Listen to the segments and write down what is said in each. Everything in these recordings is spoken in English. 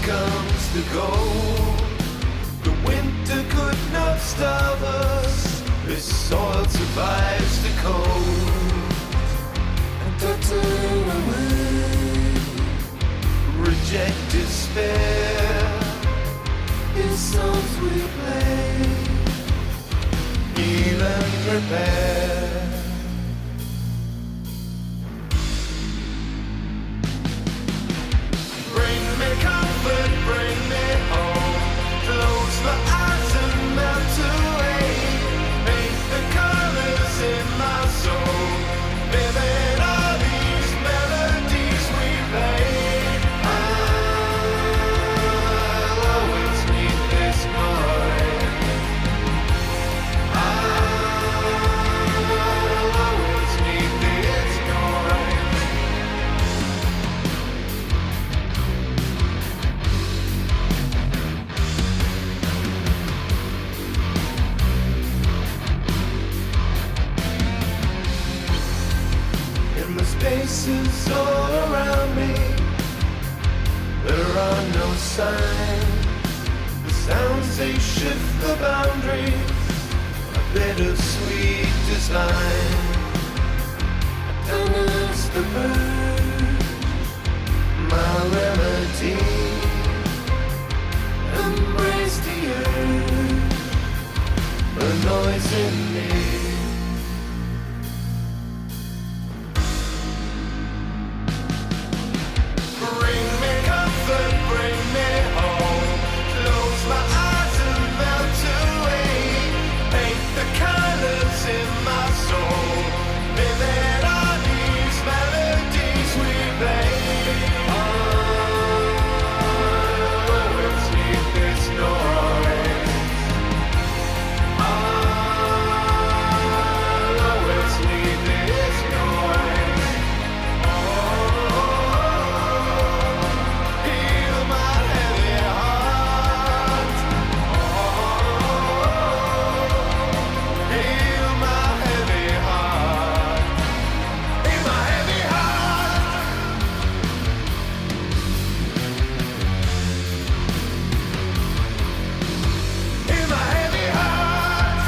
comes the cold. The winter could not stop us. This soil survives the cold. And I turn away, reject despair. His songs we play, heal and repair. Bring me comfort, bring me home. Close my eyes and melt away. Paint the colors in my soul. Vivid are these melodies we play. I'll always need this noise. I'll always need this noise. In the spaces all around me, there are no signs. The sounds, they shift the boundaries. A bittersweet design. Dance the bird, my remedy. Embrace the earth, the noise in me. Bring me comfort, bring me home. Close my eyes and melt away. Paint the colors in my soul. Vivid are these melodies we play. I'll always need this noise. I'll always need this noise. Heal my heavy heart. Heal my heavy heart. Heal my heavy heart. Heal my heavy heart.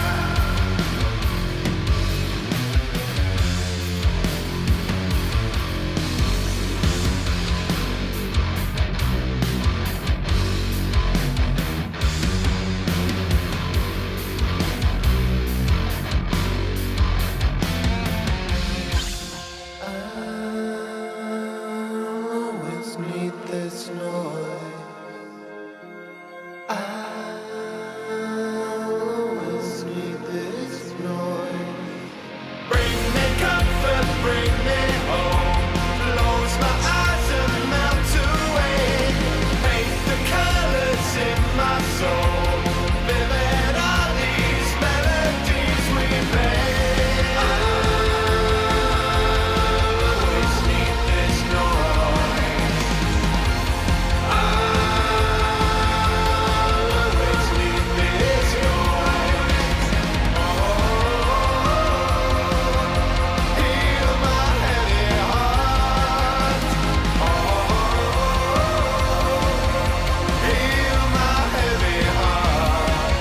I'll always need this noise. I'll always need this noise. Bring me comfort, bring me home. Close my eyes and melt away. Paint the colors in my soul. Vivid are these melodies we play. I'll always need this noise. I'll always need this noise. Heal my heavy heart. Heal my heavy heart.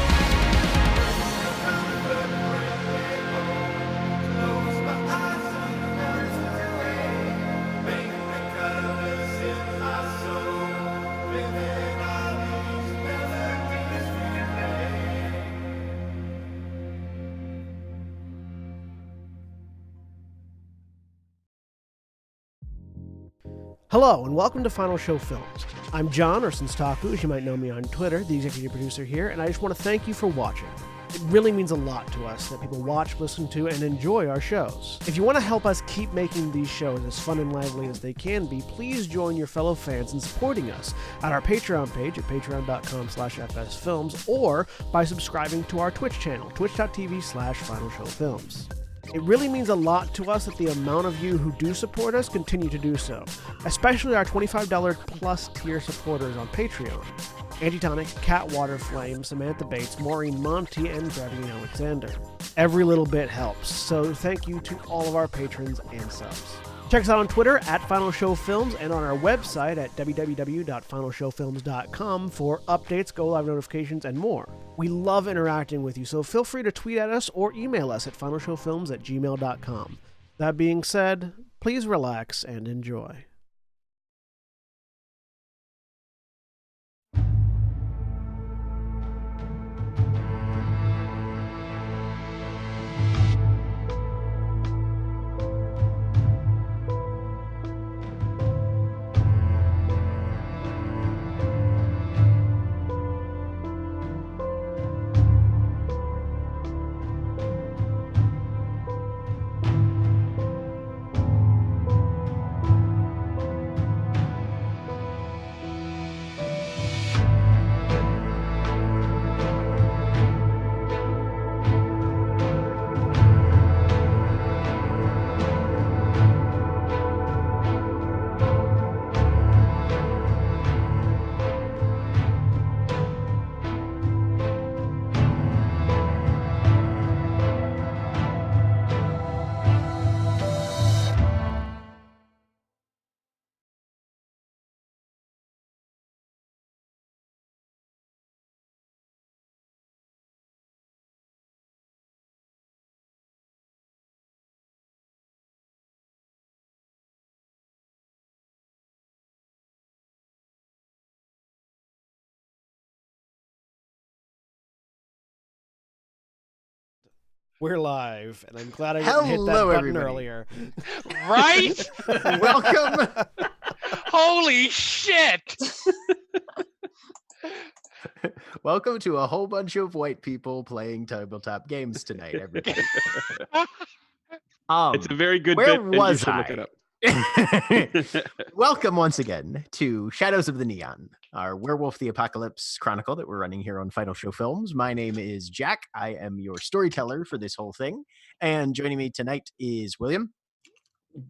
Close my eyes and melt away. Paint the colors in my soul. Vivid are these melodies we play. Hello, and welcome to Final Show Films. I'm John, or Senstaku, as you might know me on Twitter, the executive producer here, and I just want to thank you for watching. It really means a lot to us that people watch, listen to, and enjoy our shows. If you want to help us keep making these shows as fun and lively as they can be, please join your fellow fans in supporting us at our Patreon page at patreon.com/fsfilms or by subscribing to our Twitch channel, twitch.tv/finalshowfilms. It really means a lot to us that the amount of you who do support us continue to do so, especially our $25 plus tier supporters on Patreon. Antitonic, Cat Waterflame, Samantha Bates, Maureen Monty, and Bradley Alexander. Every little bit helps, so thank you to all of our patrons and subs. Check us out on Twitter at Final Show Films and on our website at www.finalshowfilms.com for updates, go live notifications, and more. We love interacting with you, so feel free to tweet at us or email us at finalshowfilms@gmail.com. That being said, please relax and enjoy. We're live, and I'm glad I didn't hit that Hello, button everybody. earlier. Right? Welcome. Holy shit! Welcome to a whole bunch of white people playing tabletop games tonight, everybody. It's a very good where bit, and you was should look it I? up. Welcome once again to Shadows of the Neon, our Werewolf the Apocalypse chronicle that we're running here on Final Show Films. My name is Jack. I am your storyteller for this whole thing. And joining me tonight is William.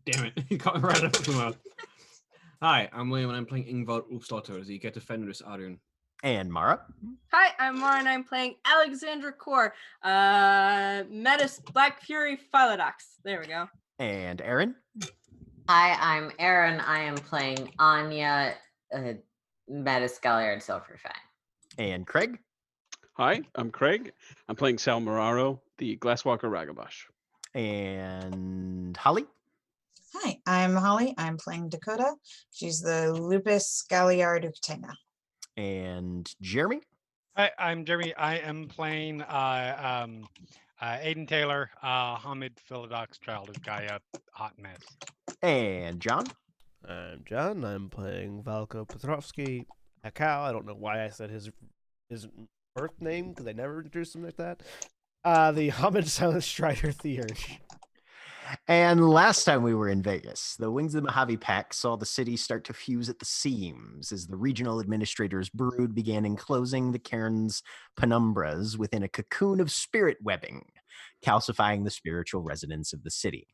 Damn it, you got me right up the mouth. Hi, I'm William and I'm playing Ingvar Ulfsdotter, the Get Defenders Arun. And Mara. Hi, I'm Mara and I'm playing Alexandra Core, Metis Black Fury Philodox. There we go. And Aaron. Hi, I'm Erin. I am playing Anya, Metis Galliard Silverfang. And Craig. Hi, I'm Craig. I'm playing Sal Moraro, the Glasswalker Ragabash. And Holly. Hi, I'm Holly. I'm playing Dakota. She's the Lupus Galliard Uktena. And Jeremy. Hi, I'm Jeremy. I am playing Aiden Taylor, Hamid Philodox, Child of Gaia, Hot Mess. And John. I'm John. I'm playing Valko Petrovsky. Akal. I don't know why I said his birth name, because I never introduced him like that. The Hamid Silent Strider Theurge. And last time we were in Vegas, the Wings of the Mojave Pack saw the city start to fuse at the seams as the regional administrator's brood began enclosing the cairn's penumbras within a cocoon of spirit webbing, calcifying the spiritual residents of the city.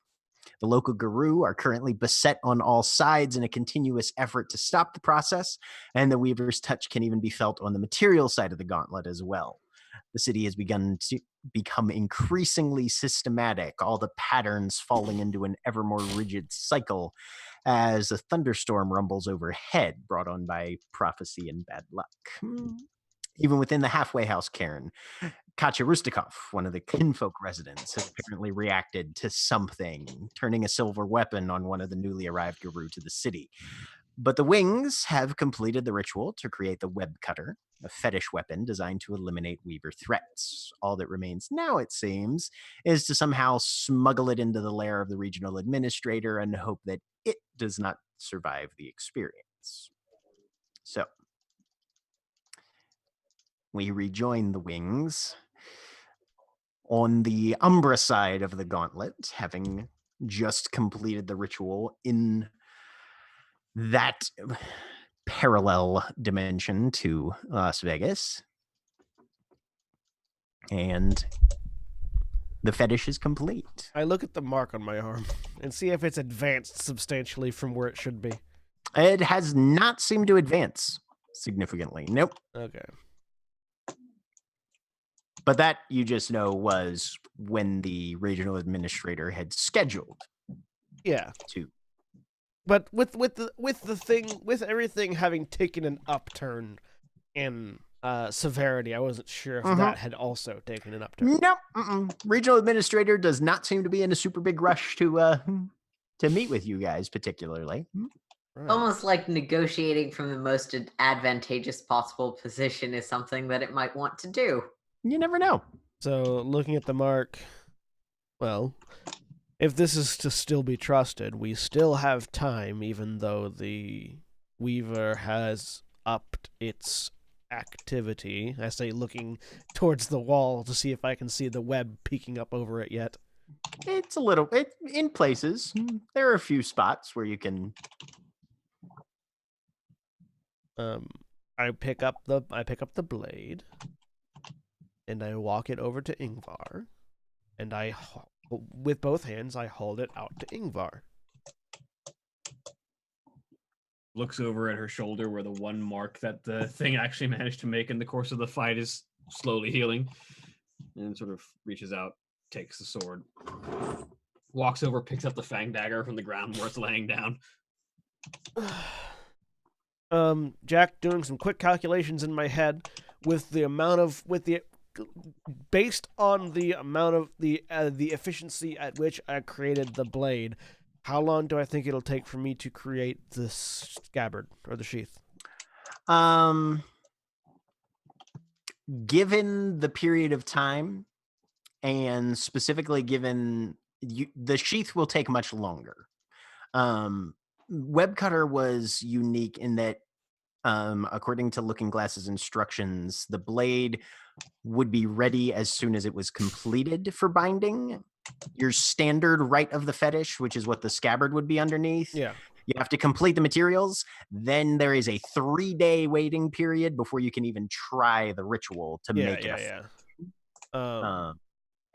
The local guru are currently beset on all sides in a continuous effort to stop the process, and the Weaver's touch can even be felt on the material side of the gauntlet as well. The city has begun to become increasingly systematic, all the patterns falling into an ever more rigid cycle as a thunderstorm rumbles overhead, brought on by prophecy and bad luck. Even within the halfway house cairn, Katya Rustikov, one of the kinfolk residents, has apparently reacted to something, turning a silver weapon on one of the newly arrived guru to the city. But the Wings have completed the ritual to create the Web Cutter, a fetish weapon designed to eliminate Weaver threats. All that remains now, it seems, is to somehow smuggle it into the lair of the regional administrator and hope that it does not survive the experience. So, we rejoin the Wings on the Umbra side of the gauntlet, having just completed the ritual in that parallel dimension to Las Vegas. And the fetish is complete. I look at the mark on my arm and see if it's advanced substantially from where it should be. It has not seemed to advance significantly. Nope. Okay. But that, you just know, was when the regional administrator had scheduled Yeah. to But with everything having taken an upturn in severity, I wasn't sure if that had also taken an upturn. Nope. Regional administrator does not seem to be in a super big rush to meet with you guys particularly. Right. Almost like negotiating from the most advantageous possible position is something that it might want to do. You never know. So looking at the mark, well, if this is to still be trusted, we still have time, even though the Weaver has upped its activity. I say looking towards the wall to see if I can see the web peeking up over it yet. It's a little in places. There are a few spots where you can. I pick up the blade, and I walk it over to Ingvar, and with both hands I hold it out to Ingvar. Looks over at her shoulder where the one mark that the thing actually managed to make in the course of the fight is slowly healing, and sort of reaches out, takes the sword, walks over, picks up the fang dagger from the ground where it's laying down. Jack, doing some quick calculations in my head based on the amount of the efficiency at which I created the blade. How long do I think it'll take for me to create the scabbard or the sheath? Given the period of time, and specifically given the sheath will take much longer. Webcutter was unique in that, according to Looking Glass's instructions, the blade would be ready as soon as it was completed for binding. Your standard rite of the fetish, which is what the scabbard would be underneath. Yeah. You have to complete the materials. Then there is a 3-day waiting period before you can even try the ritual to make it.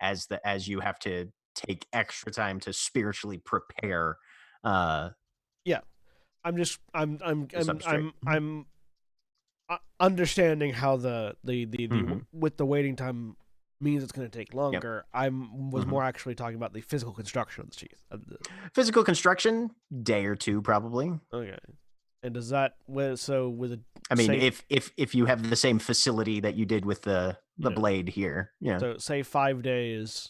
As you have to take extra time to spiritually prepare. I'm understanding how the with the waiting time means it's going to take longer. I was more actually talking about the physical construction of the sheath. Physical construction, day or two probably. Okay. And does that if you have the same facility that you did with the blade here, So say 5 days.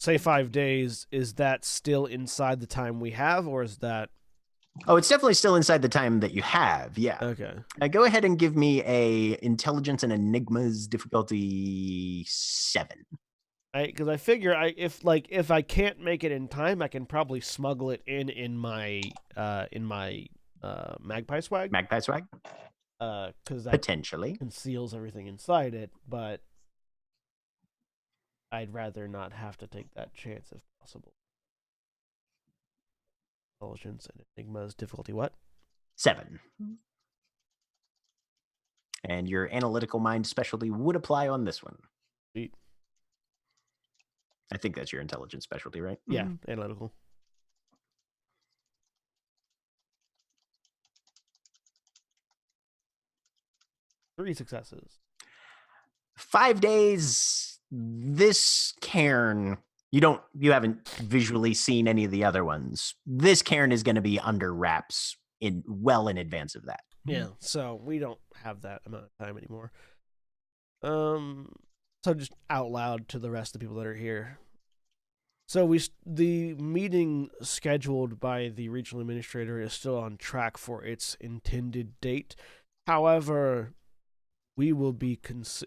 Say 5 days. Is that still inside the time we have, or is that? Oh, it's definitely still inside the time that you have. Yeah. Okay. Go ahead and give me a intelligence and enigmas difficulty 7. Because I figure if I can't make it in time, I can probably smuggle it in my magpie swag. Magpie swag. Because that potentially conceals everything inside it, but I'd rather not have to take that chance if possible. Intelligence and enigmas difficulty what? 7. And your analytical mind specialty would apply on this one. Sweet. I think that's your intelligence specialty, right? Yeah, analytical. Three successes. 5 days. This cairn, you haven't visually seen any of the other ones. This cairn is going to be under wraps well in advance of that. Yeah, so we don't have that amount of time anymore. So just out loud to the rest of the people that are here. So the meeting scheduled by the regional administrator is still on track for its intended date. However, we will be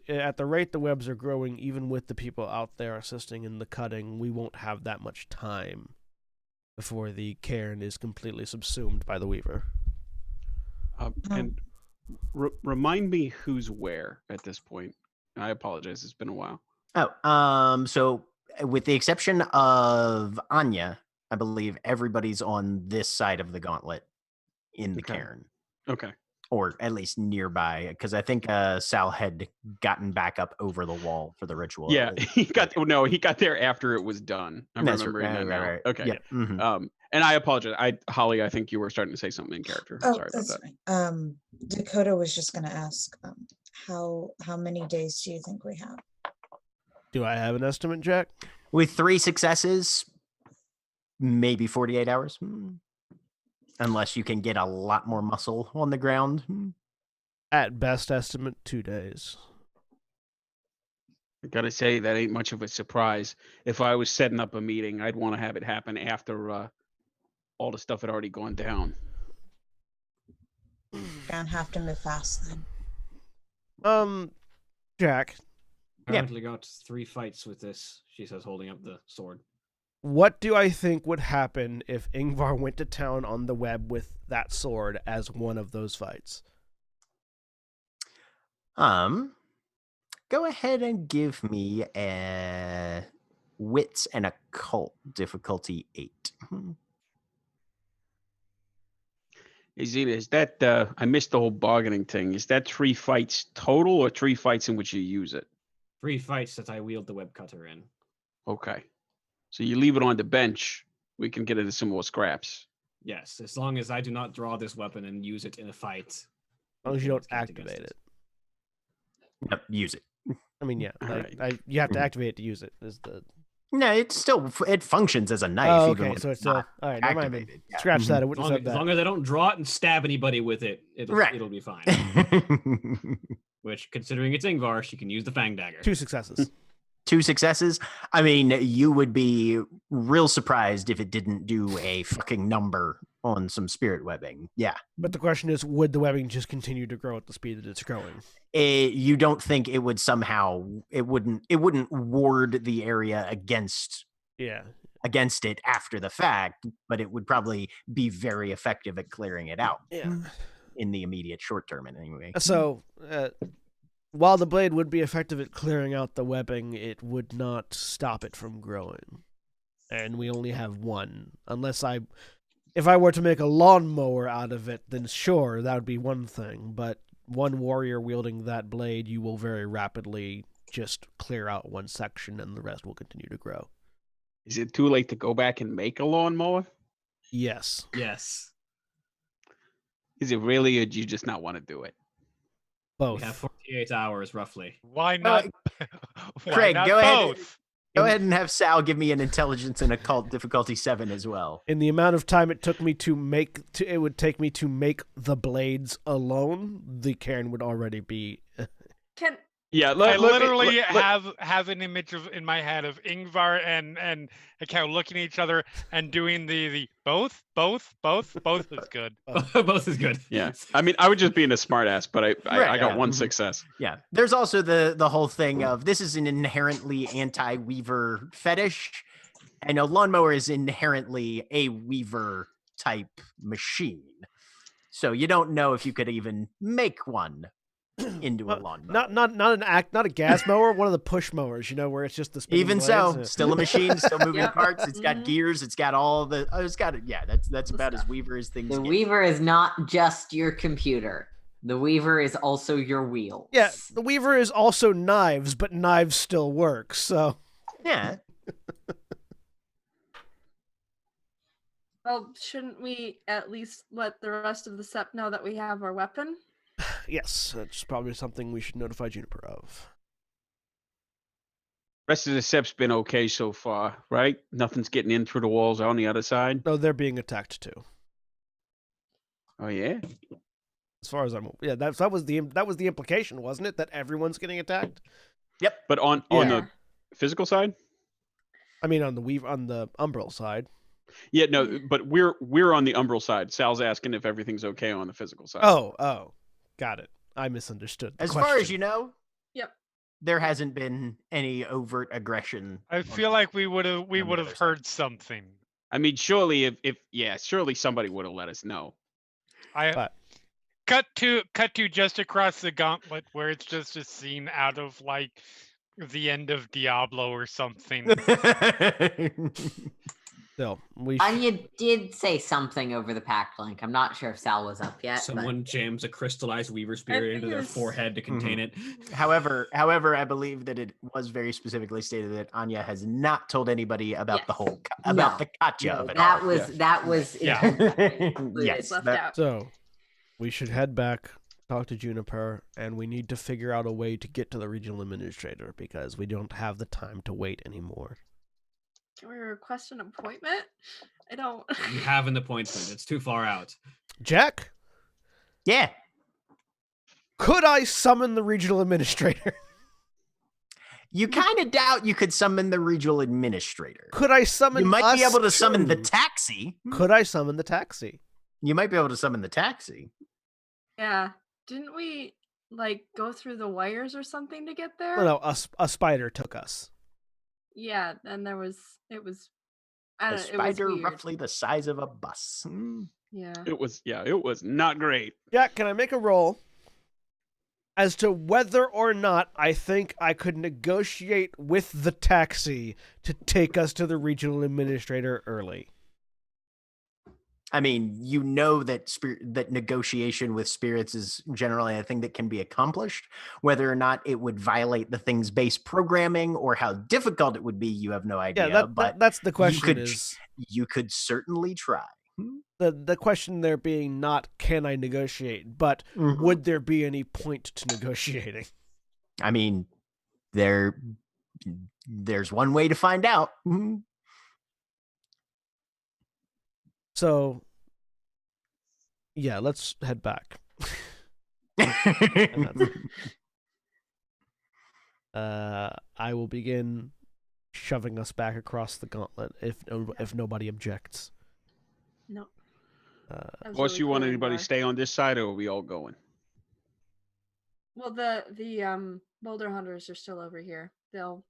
at the rate the webs are growing, even with the people out there assisting in the cutting, we won't have that much time before the cairn is completely subsumed by the Weaver. And remind me who's where at this point. I apologize. It's been a while. So with the exception of Anya, I believe everybody's on this side of the gauntlet in the cairn. Okay. Or at least nearby, because I think Sal had gotten back up over the wall for the ritual. Yeah, he got there after it was done. I'm remembering that now. Right. Okay. Yeah. And I apologize. Holly, I think you were starting to say something in character. Oh, Sorry about that. Right. Dakota was just going to ask, how many days do you think we have? Do I have an estimate, Jack? With 3 successes, maybe 48 hours. Unless you can get a lot more muscle on the ground. At best estimate, 2 days. I gotta say that ain't much of a surprise. If I was setting up a meeting, I'd want to have it happen after all the stuff had already gone down. Gonna have to move fast then. Jack, I Yeah. currently got 3 fights with this, she says, holding up the sword. what do I think would happen if Ingvar went to town on the web with that sword as one of those fights? Go ahead and give me a wits and occult difficulty 8. Is that I missed the whole bargaining thing. Is that 3 fights total or 3 fights in which you use it? 3 fights that I wield the web cutter in. Okay. So you leave it on the bench, we can get into some more scraps. Yes, as long as I do not draw this weapon and use it in a fight. As long as you don't activate it. Yep, use it. I mean, yeah, All right. you have to activate it to use it. Is the No, it's still it functions as a knife. oh, even okay, when so it's still not all right. Never mind. Then. activated. Yeah. Scratch that. I As wouldn't long, have said as that. long as I don't draw it and stab anybody with it, Right. it'll be fine. Mhm. Which, considering it's Ingvar, she can use the Fang Dagger. 2 successes. 2 successes. I mean, you would be real surprised if it didn't do a fucking number on some spirit webbing. Yeah. But the question is, would the webbing just continue to grow at the speed that it's growing? You don't think it would somehow it wouldn't ward the area against Yeah. it after the fact, but it would probably be very effective at clearing it out Yeah. in the immediate short term anyway. So, while the blade would be effective at clearing out the webbing, it would not stop it from growing. And we only have one. If I were to make a lawnmower out of it, then sure, that would be one thing. But one warrior wielding that blade, you will very rapidly just clear out one section and the rest will continue to grow. Is it too late to go back and make a lawnmower? Yes. Yes. Is it really, or do you just not want to do it? Both. We have 48 hours, roughly. Why not? Why Craig, not go ahead. both? Go ahead and have Sal give me an intelligence and occult difficulty 7 as well. In the amount of time it took me it would take me to make the blades alone, the cairn would already be. Can Yeah, I literally have an image in my head of Ingvar and Akau looking at each other and doing the both is good. Both is good. Yeah, I mean, I was just being a smartass, but I Right, got yeah. one Mhm. success. Yeah. There's also the whole thing of this is an inherently anti-weaver fetish, and a lawnmower is inherently a weaver type machine. So you don't know if you could even make one into a lawnmower. Not a gas mower, one of the push mowers, where it's just the spinning Even blades. so, still a machine, still moving Yep. parts. It's got Mhm. gears. It's got all the. Oh, it's got it. Yeah, that's about as stuff. weaver as things. The get. Weaver is not just your computer. The Weaver is also your wheels. Yeah, the Weaver is also knives, but knives still work. So Yeah. well, shouldn't we at least let the rest of the SEP know that we have our weapon? yes, that's probably something we should notify Juniper of. Rest of the SEP's been okay so far, right? Nothing's getting in through the walls on the other side. No, they're being attacked too. Oh yeah. As far as that was the implication, wasn't it? That everyone's getting attacked. But on Yeah. the physical side. I mean, on the Umbral side. Yeah, no, but we're on the umbral side. Sal's asking if everything's okay on the physical side. Oh, got it. I misunderstood. the As far as question. you know, Yep. there hasn't been any overt aggression. I feel like we would have the other side. heard something. I mean, surely surely somebody would have let us know. But- Cut to just across the gauntlet where it's just a scene out of like the end of Diablo or something. Still, we Anya did say something over the pack link. I'm not sure if Sal was up yet. but- Someone jams a crystallized Weaver spirit into their think it was- forehead to contain it. However, I believe that it was very specifically stated that Anya has not told anybody about the Yes. whole No. the gotcha No, of it that all. was Yeah. Yes, left that- out. So, we should head back, talk to Juniper, and we need to figure out a way to get to the regional administrator because we don't have the time to wait anymore. Can we request an appointment? I don't. You have an appointment. It's too far out. Jack, Yeah. could I summon the regional administrator? You kind of doubt you could summon the regional administrator. Could I summon You might be us able to summon the too? taxi. Could I summon the taxi? You might be able to summon the taxi. Yeah. Didn't we like go through the wires or something to get there? No, a spider took us. Yeah, and it was A it was spider weird. roughly the size of a bus. Yeah. It was not great. Jack, can I make a roll as to whether or not I think I could negotiate with the taxi to take us to the regional administrator early? I mean, you know that that negotiation with spirits is generally a thing that can be accomplished. Whether or not it would violate the thing's base programming or how difficult it would be, you have no idea. Yeah, but that's the question. you could certainly try. The question there being not can I negotiate, but would there be any point to negotiating? I mean, there's one way to find out. So, yeah, let's head back. I will begin shoving us back across the gauntlet if nobody objects. No. Unless you want anybody to stay on this side, or are we all going? Well, the boulder hunters are still over here. They'll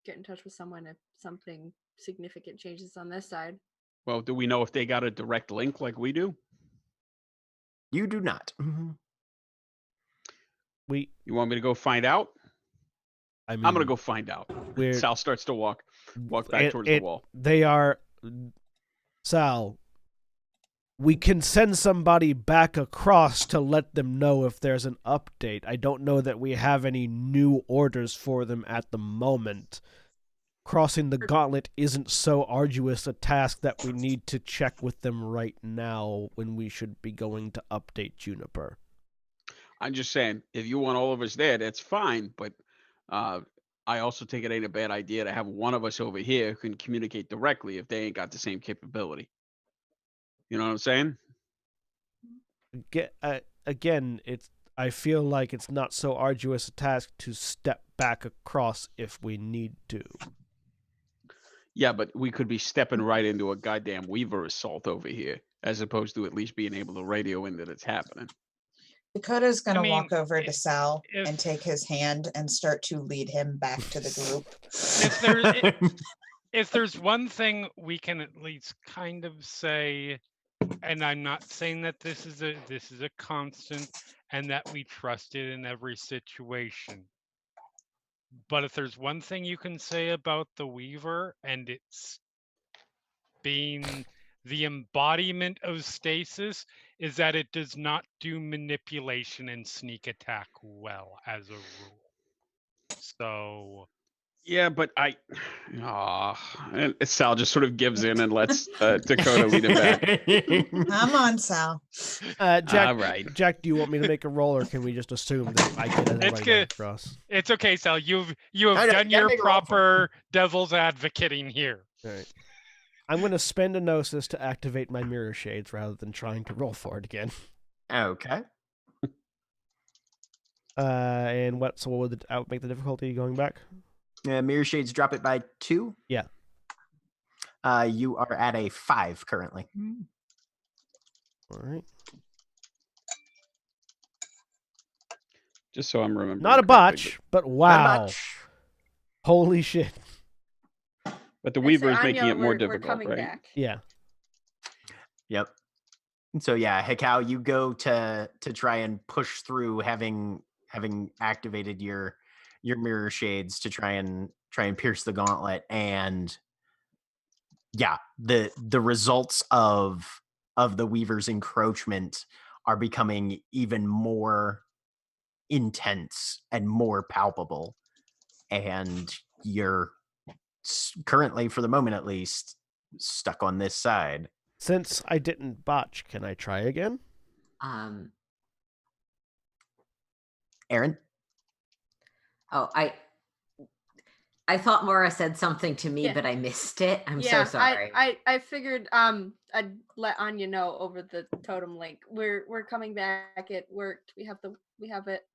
get in touch with someone if something significant changes on this side. Well, do we know if they got a direct link like we do? You do not. You want me to go find out? I mean, I'm gonna go find out. Sal starts to walk back towards the wall. They are Sal. We can send somebody back across to let them know if there's an update. I don't know that we have any new orders for them at the moment. Crossing the gauntlet isn't so arduous a task that we need to check with them right now when we should be going to update Juniper. I'm just saying, if you want all of us there, that's fine. But I also think it ain't a bad idea to have one of us over here who can communicate directly if they ain't got the same capability. You know what I'm saying? Again, I feel like it's not so arduous a task to step back across if we need to. Yeah, but we could be stepping right into a goddamn Weaver assault over here, as opposed to at least being able to radio in that it's happening. Dakota's going to walk over to Sal and take his hand and start to lead him back to the group. If there's one thing we can at least kind of say, and I'm not saying that this is a constant and that we trust it in every situation. But if there's one thing you can say about the Weaver, and it's being the embodiment of stasis, is that it does not do manipulation and sneak attack well as a rule. So yeah, but and Sal just sort of gives in and lets Dakota lead him back. Come on, Sal. Jack, all right. Jack, do you want me to make a roll, or can we just assume that I get everybody across? It's okay, Sal. You have done your proper devil's advocating here. All right. I'm going to spend a gnosis to activate my mirror shades rather than trying to roll for it again. Okay. And what? So what would make the difficulty going back? Mirror shades drop it by 2. Yeah. You are at a 5 currently. All right. Just so I'm remembering. Not a botch, but wow. Holy shit. But the Weaver is making it more we're difficult, coming right? back. Yeah. Yep. So yeah, Hekau, you go to try and push through, having activated your mirror shades to try and pierce the gauntlet, and yeah, the results of the Weaver's encroachment are becoming even more intense and more palpable, and you're currently, for the moment at least, stuck on this side. Since I didn't botch, can I try again? Oh, I thought Mora said something to me, Yeah. but I missed it. I'm so Yeah, sorry. I figured I'd let Anya know over the totem link. We're coming back. It worked. We have it.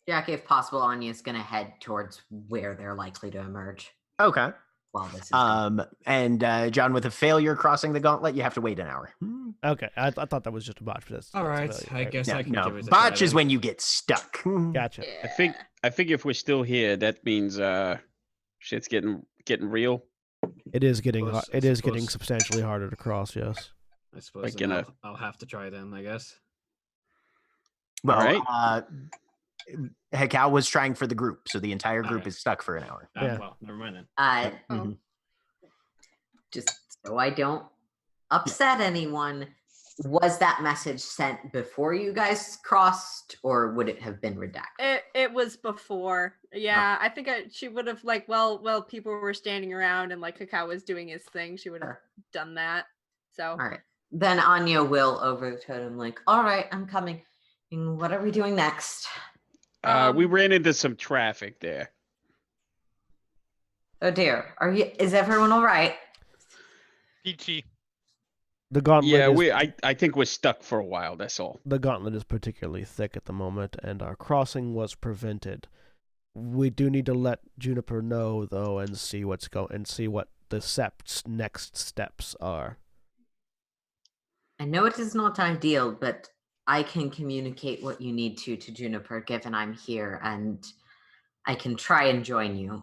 Jackie, if possible, Anya's gonna head towards where they're likely to emerge Okay. while this is going. And John, with a failure crossing the gauntlet, you have to wait an hour. Okay, I thought that was just a botch. But that's All right, failure, I guess I can no, give it a try. botch is then. when you get stuck. Gotcha. Yeah. I think if we're still here, that means shit's getting real. It is getting Suppose- it is getting suppose- substantially harder to cross. Yes. I suppose Like then in I'll have to try then, I guess. Well, right. Hekau was trying for the group, so the entire group Alright. is stuck for an hour. Yeah. Well, never mind then. Mhm. Just so I don't upset anyone, was that message sent before you guys crossed, or would it have been redacted? It was before. Yeah, I think she would have like well people were standing around and like Kakao was doing his thing. She would have done that. So All right. Then Anya will over the totem link. All right, I'm coming. And what are we doing next? We ran into some traffic there. Oh dear. Is everyone all right? Peachy. The gauntlet. Yeah, I think we're stuck for a while. That's all. The gauntlet is particularly thick at the moment, and our crossing was prevented. We do need to let Juniper know though, and see what the Sept's next steps are. I know it is not ideal, but I can communicate what you need to Juniper, given I'm here, and I can try and join you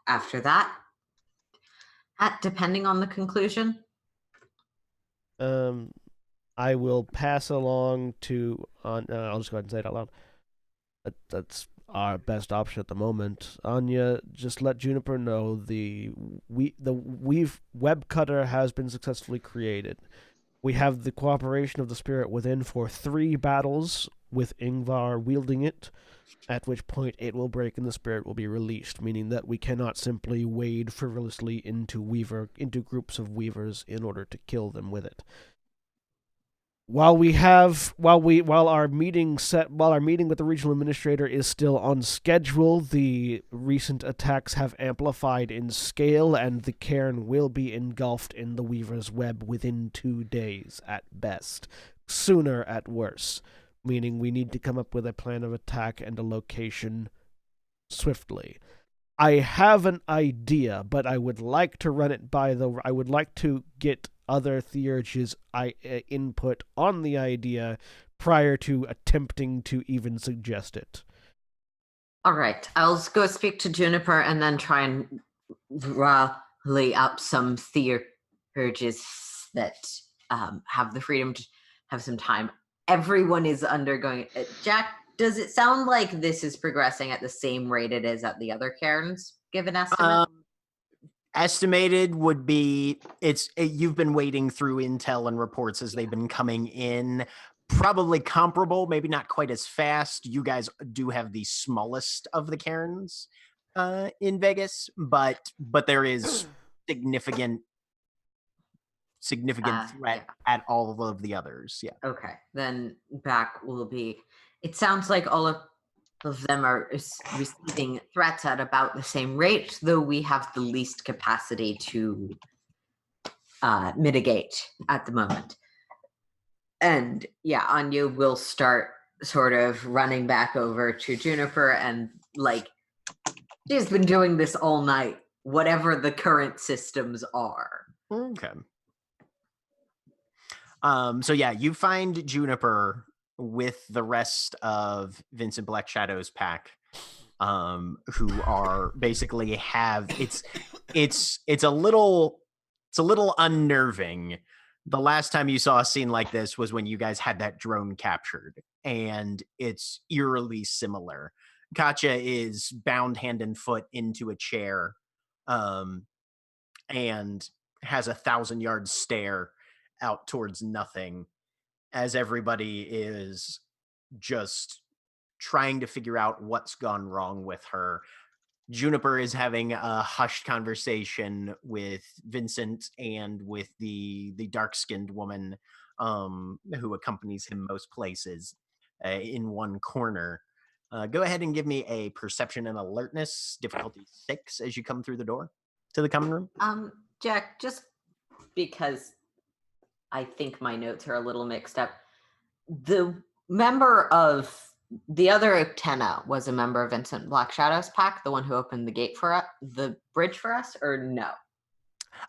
after that, depending on the conclusion. I will pass along to. I'll just go ahead and say it out loud. That's our best option at the moment. Anya, just let Juniper know the web cutter has been successfully created. We have the cooperation of the spirit within for 3 battles with Ingvar wielding it, at which point it will break and the spirit will be released, meaning that we cannot simply wade frivolously into groups of weavers in order to kill them with it. While our meeting with the regional administrator is still on schedule, the recent attacks have amplified in scale, and the cairn will be engulfed in the Weaver's web within 2 days at best, sooner at worst. Meaning we need to come up with a plan of attack and a location swiftly. I have an idea, but I would like to run it I would like to get other Theurge's input on the idea prior to attempting to even suggest it. All right, I'll go speak to Juniper and then try and rally up some Theurges that have the freedom to have some time. Everyone is undergoing it. Jack, does it sound like this is progressing at the same rate it is at the other cairns, given estimate? Estimated would be you've been waiting through intel and reports as they've been coming in. Probably comparable, maybe not quite as fast. You guys do have the smallest of the cairns in Vegas, but there is significant threat at all of the others. Yeah. Okay, then back will be. It sounds like all of them are receiving threats at about the same rate, though we have the least capacity to mitigate at the moment. And yeah, Anya will start sort of running back over to Juniper and like, she's been doing this all night, whatever the current systems are. Okay. So yeah, you find Juniper with the rest of Vincent Black Shadow's pack, who are basically it's a little unnerving. The last time you saw a scene like this was when you guys had that drone captured, and it's eerily similar. Katya is bound hand and foot into a chair, and has a 1,000-yard stare out towards nothing as everybody is just trying to figure out what's gone wrong with her. Juniper is having a hushed conversation with Vincent and with the dark-skinned woman who accompanies him most places in one corner. Go ahead and give me a perception and alertness, difficulty 6, as you come through the door to the common room. Jack, just because I think my notes are a little mixed up. The other Tenna was a member of Vincent Black Shadow's pack, the one who opened the gate for us, the bridge for us, or no?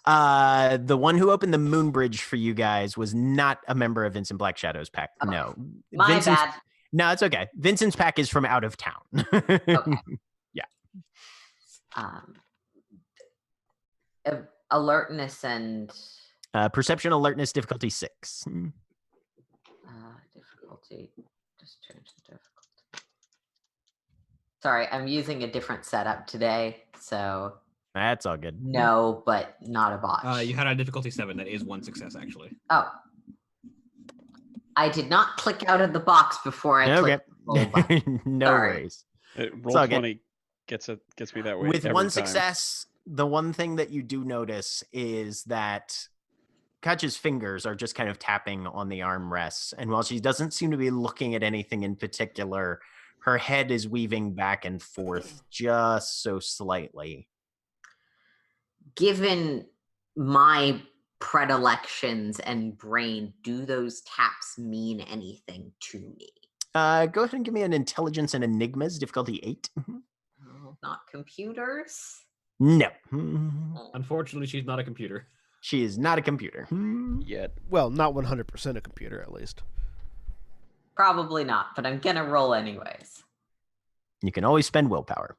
The one who opened the moon bridge for you guys was not a member of Vincent Black Shadow's pack. Okay. No. My bad. No, it's okay. Vincent's pack is from out of town. Okay. Yeah. Alertness and perception, alertness, difficulty 6. difficulty. Just change the difficulty. Sorry, I'm using a different setup today, so That's all good. no, but not a botch. You had a difficulty 7. That is 1 success, actually. Oh. I did not click out of the box before I clicked the roll button. No Sorry. worries. Roll all good. 20 gets me that way. With every one time. success, the one thing that you do notice is that Katja's fingers are just kind of tapping on the armrests. And while she doesn't seem to be looking at anything in particular, her head is weaving back and forth just so slightly. Given my predilections and brain, do those taps mean anything to me? Go ahead and give me an intelligence and enigmas, difficulty 8. Oh, not computers? No. Unfortunately, she's not a computer. She is not a computer. Yet. Well, not 100% a computer, at least. Probably not, but I'm gonna roll anyways. You can always spend willpower.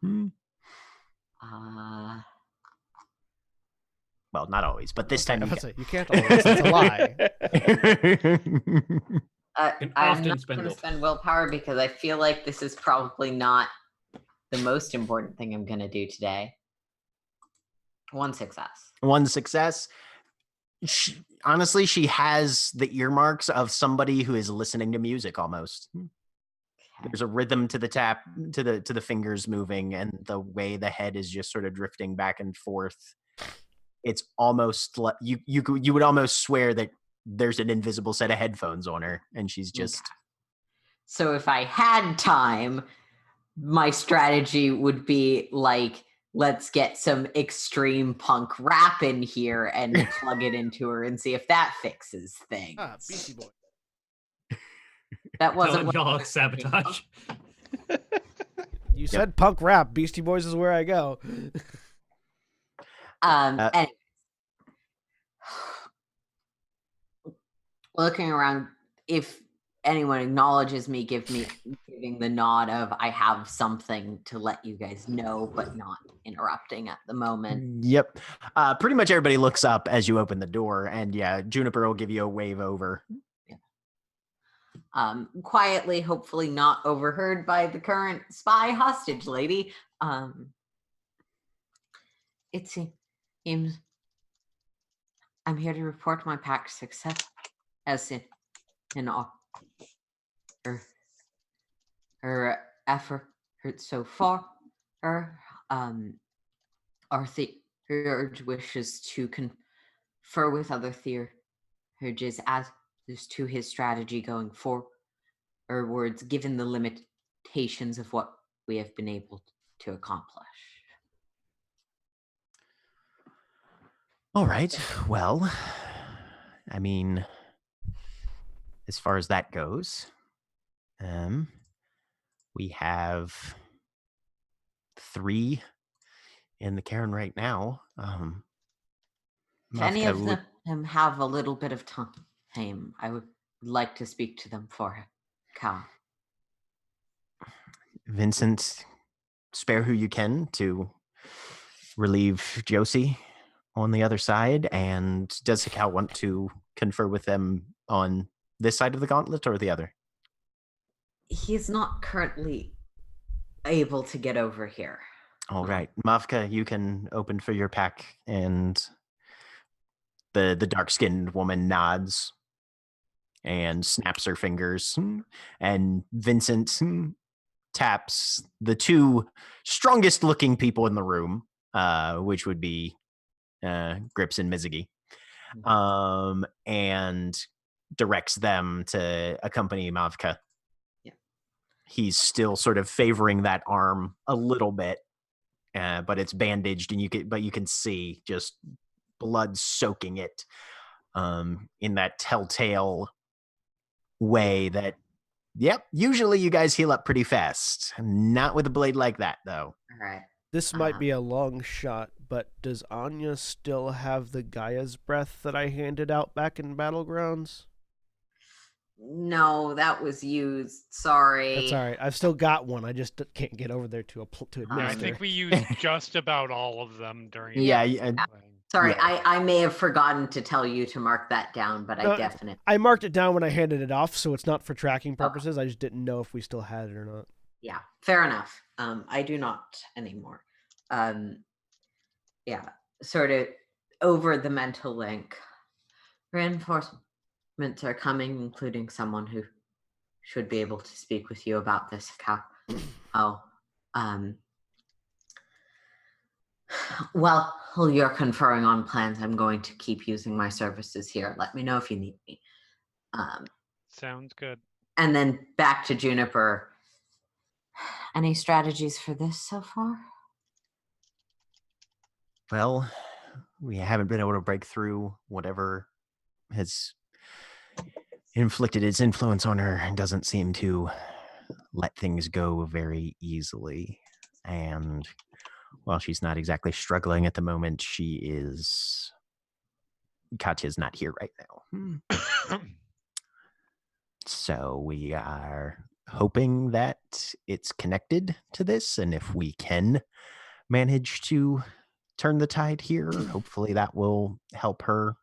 Well, not always, but this time you can. You can't always. That's a lie. Can I'm often not spend going to willpower. spend willpower because I feel like this is probably not the most important thing I'm going to do today. 1 success. One success. Honestly, she has the earmarks of somebody who is listening to music almost. Okay. There's a rhythm to the tap, to the fingers moving, and the way the head is just sort of drifting back and forth. It's almost like you would almost swear that there's an invisible set of headphones on her, and she's just. Okay. So if I had time, my strategy would be like, let's get some extreme punk rap in here and plug it into her and see if that fixes things. Beastie Boy. That wasn't what I Y'all was thinking sabotage. of. You said punk rap. Beastie Boys is where I go. Anyways. Looking around, if anyone acknowledges me, giving the nod of I have something to let you guys know, but not interrupting at the moment. Yep. Pretty much everybody looks up as you open the door, and yeah, Juniper will give you a wave over. Quietly, hopefully not overheard by the current spy hostage lady. It seems I'm here to report my pack's success as in all her effort so far. Our theurge wishes to confer with other theurges as to his strategy going forwards, given the limitations of what we have been able to accomplish. All right. Well, I mean, as far as that goes, we have 3 in the cairn right now. If any of Mavka them have a little bit of time, I would like to speak to them for a cow. Vincent, spare who you can to relieve Josie on the other side. And does Hikau want to confer with them on this side of the gauntlet or the other? He's not currently able to get over here. All right. Mavka, you can open for your pack. And the dark-skinned woman nods and snaps her fingers. And Vincent taps the 2 strongest looking people in the room, which would be Grips and Mizugi, and directs them to accompany Mavka. Yeah. he's still sort of favoring that arm a little bit, but it's bandaged, and you can see just blood soaking it in that telltale way that, yep, usually you guys heal up pretty fast. Not with a blade like that, though. All right. This might be a long shot, but does Anya still have the Gaia's breath that I handed out back in Battlegrounds? No, that was used. Sorry. That's all right. I've still got one. I just can't get over there to administer. Yeah, I think we used just about all of them during. Sorry, Yeah. I may have forgotten to tell you to mark that down, but I definitely. I marked it down when I handed it off, so it's not for tracking purposes. I just didn't know if we still had it or not. Yeah, fair enough. I do not anymore. Yeah, sort of over the mental link. Reinforcements are coming, including someone who should be able to speak with you about this. Well, you're conferring on plans. I'm going to keep using my services here. Let me know if you need me. Sounds good. And then back to Juniper. Any strategies for this so far? Well, we haven't been able to break through whatever has inflicted its influence on her, and doesn't seem to let things go very easily. And while she's not exactly struggling at the moment, Katya's not here right now. So we are hoping that it's connected to this, and if we can manage to turn the tide here, hopefully that will help her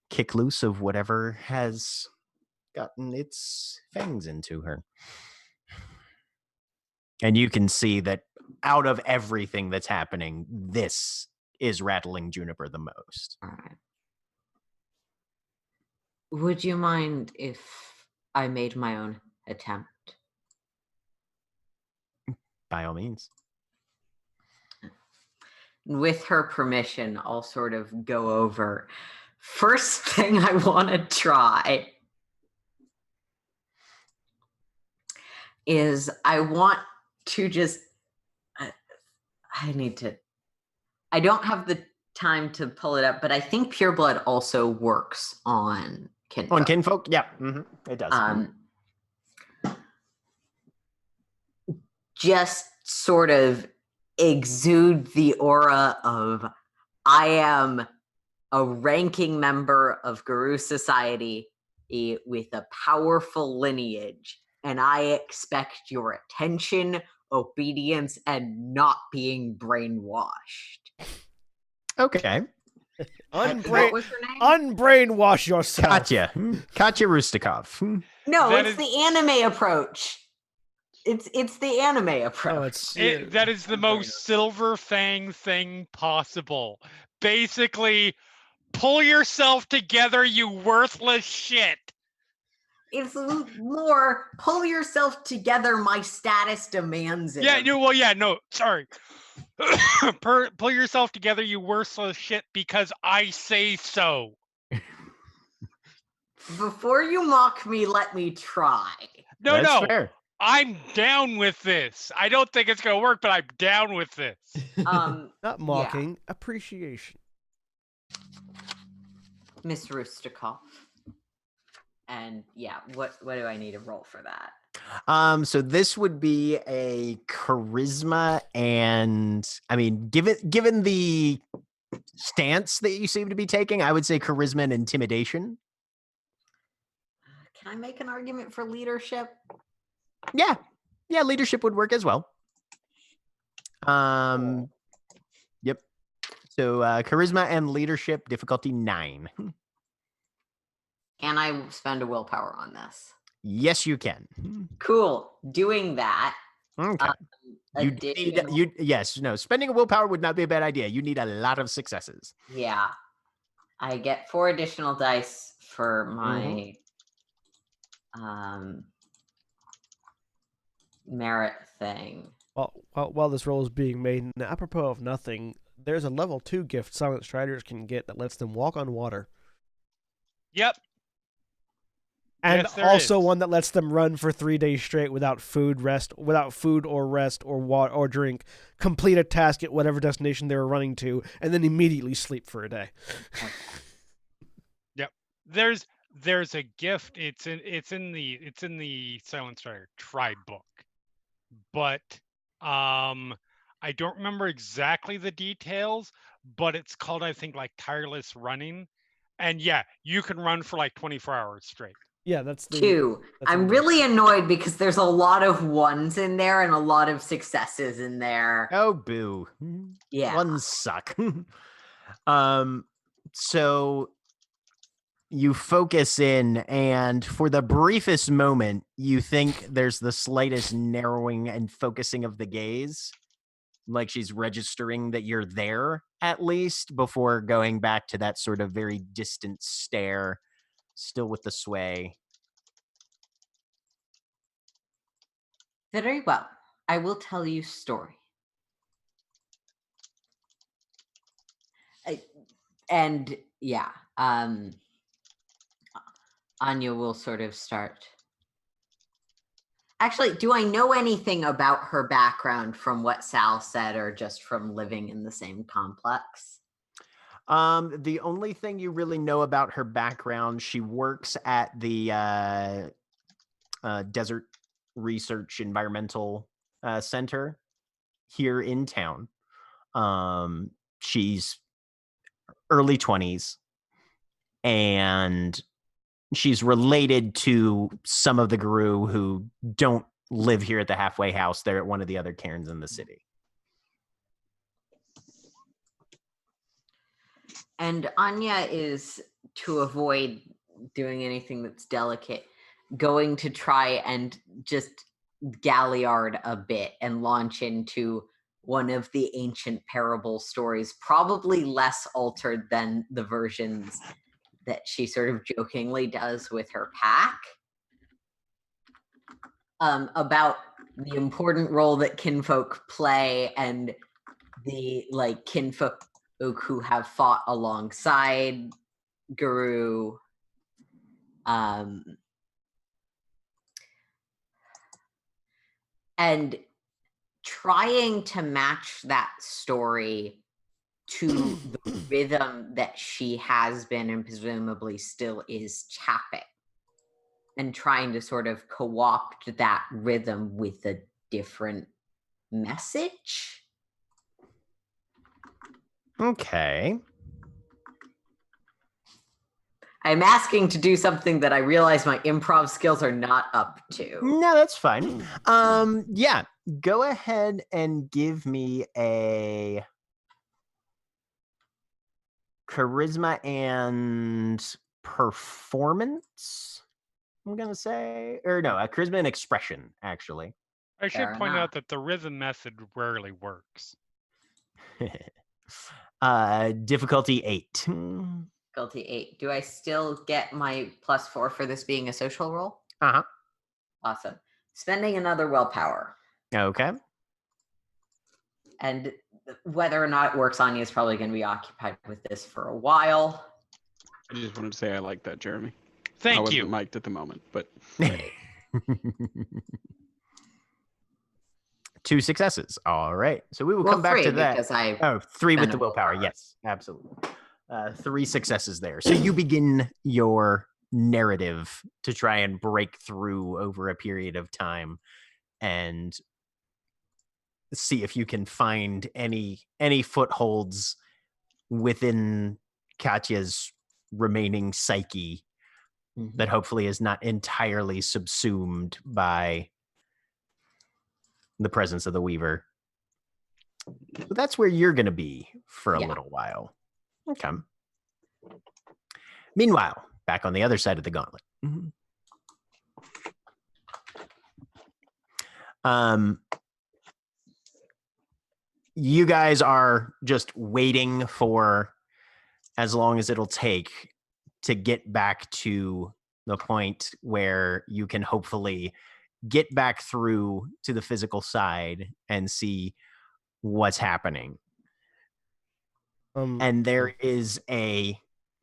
kick loose of whatever has gotten its fangs into her. And you can see that out of everything that's happening, this is rattling Juniper the most. All right. Would you mind if I made my own attempt? By all means. With her permission, I'll sort of go over. First thing I want to try is I want to just, I don't have the time to pull it up, but I think Pure Blood also works on Kinfolk. On Kinfolk? Yeah, it does. Just sort of exude the aura of, I am a ranking member of Guru Society with a powerful lineage, and I expect your attention, obedience, and not being brainwashed. Okay. What was her name? Unbrainwash yourself. Katya Rustikov. No, it's the anime approach. It's the anime approach. That is the most Silver Fang thing possible. Basically, pull yourself together, you worthless shit. It's more, pull yourself together, my status demands it. Sorry. Pull yourself together, you worthless shit, because I say so. Before you mock me, let me try. No. Fair. I'm down with this. I don't think it's going to work, but I'm down with this. Not mocking, appreciation. Miss Rustikov. And what do I need to roll for that? So this would be a charisma, and I mean, given the stance that you seem to be taking, I would say charisma and intimidation. Can I make an argument for leadership? Yeah, leadership would work as well. Yep. So charisma and leadership, difficulty 9. Can I spend a willpower on this? Yes, you can. Cool. Doing that. Okay. Spending a willpower would not be a bad idea. You need a lot of successes. Yeah. I get 4 additional dice for my merit thing. Well, while this roll is being made, apropos of nothing, there's a level 2 gift Silent Striders can get that lets them walk on water. Yep. And Yes, there also is. one that lets them run for 3 days straight without food or rest or water or drink, complete a task at whatever destination they were running to, and then immediately sleep for a day. Yep. There's a gift. It's in the Silent Strider tribe book, but I don't remember exactly the details. But it's called, I think, like tireless running, and yeah, you can run for like 24 hours straight. Yeah, that's the 2. that's I'm what it really is. annoyed because there's a lot of ones in there and a lot of successes in there. Oh, boo. Yeah. Ones suck. So you focus in, and for the briefest moment, you think there's the slightest narrowing and focusing of the gaze, like she's registering that you're there, at least, before going back to that sort of very distant stare, still with the sway. Very well. I will tell you story. And yeah, Anya will sort of start. Actually, do I know anything about her background from what Sal said, or just from living in the same complex? The only thing you really know about her background, she works at the Desert Research Environmental Center here in town. She's early 20s, and she's related to some of the Guru who don't live here at the halfway house. They're at one of the other cairns in the city. And Anya is, to avoid doing anything that's delicate, going to try and just galliard a bit and launch into one of the ancient parable stories, probably less altered than the versions that she sort of jokingly does with her pack, about the important role that kinfolk play and the kinfolk who have fought alongside Guru, and trying to match that story to the rhythm that she has been and presumably still is tapping, and trying to sort of co-opt that rhythm with a different message. Okay. I'm asking to do something that I realize my improv skills are not up to. No, that's fine. Yeah, go ahead and give me a charisma and performance, I'm gonna say. Or no, a charisma and expression, actually. I should Fair point enough. out that the rhythm method rarely works. Difficulty 8. Difficulty 8. Do I still get my +4 for this being a social roll? Uh-huh. Awesome. Spending another willpower. Okay. And whether or not it works, Anya is probably going to be occupied with this for a while. I just wanted to say I like that, Jeremy. I Thank wasn't you. mic'd at the moment, but 2 successes. All right. So we will Well, come back 3 to that. because I 3 with spent the a willpower. willpower. Yes, absolutely. 3 successes there. So you begin your narrative to try and break through over a period of time and see if you can find any footholds within Katya's remaining psyche that hopefully is not entirely subsumed by the presence of the Weaver. So that's where you're going to be for a Yeah. little while. Okay. Meanwhile, back on the other side of the gauntlet. You guys are just waiting for as long as it'll take to get back to the point where you can hopefully get back through to the physical side and see what's happening. And there is a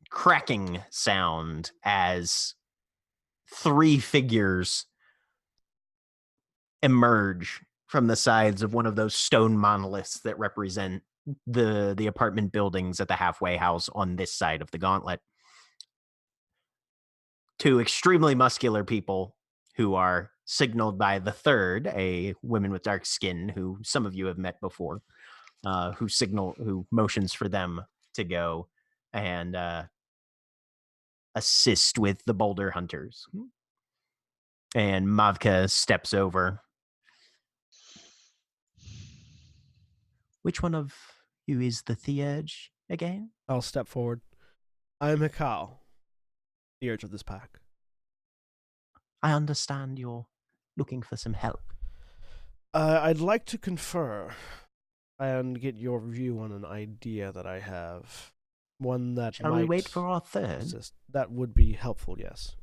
cracking sound as 3 figures emerge from the sides of one of those stone monoliths that represent the apartment buildings at the halfway house on this side of the gauntlet. 2 extremely muscular people who are signaled by the third, a woman with dark skin who some of you have met before, who motions for them to go and assist with the boulder hunters. And Mavka steps over. Which one of you is the Theurge again? I'll step forward. I'm Hekau, the urge of this pack. I understand you're looking for some help. I'd like to confer and get your view on an idea that I have. One that Shall we wait for our third? That would be helpful, yes.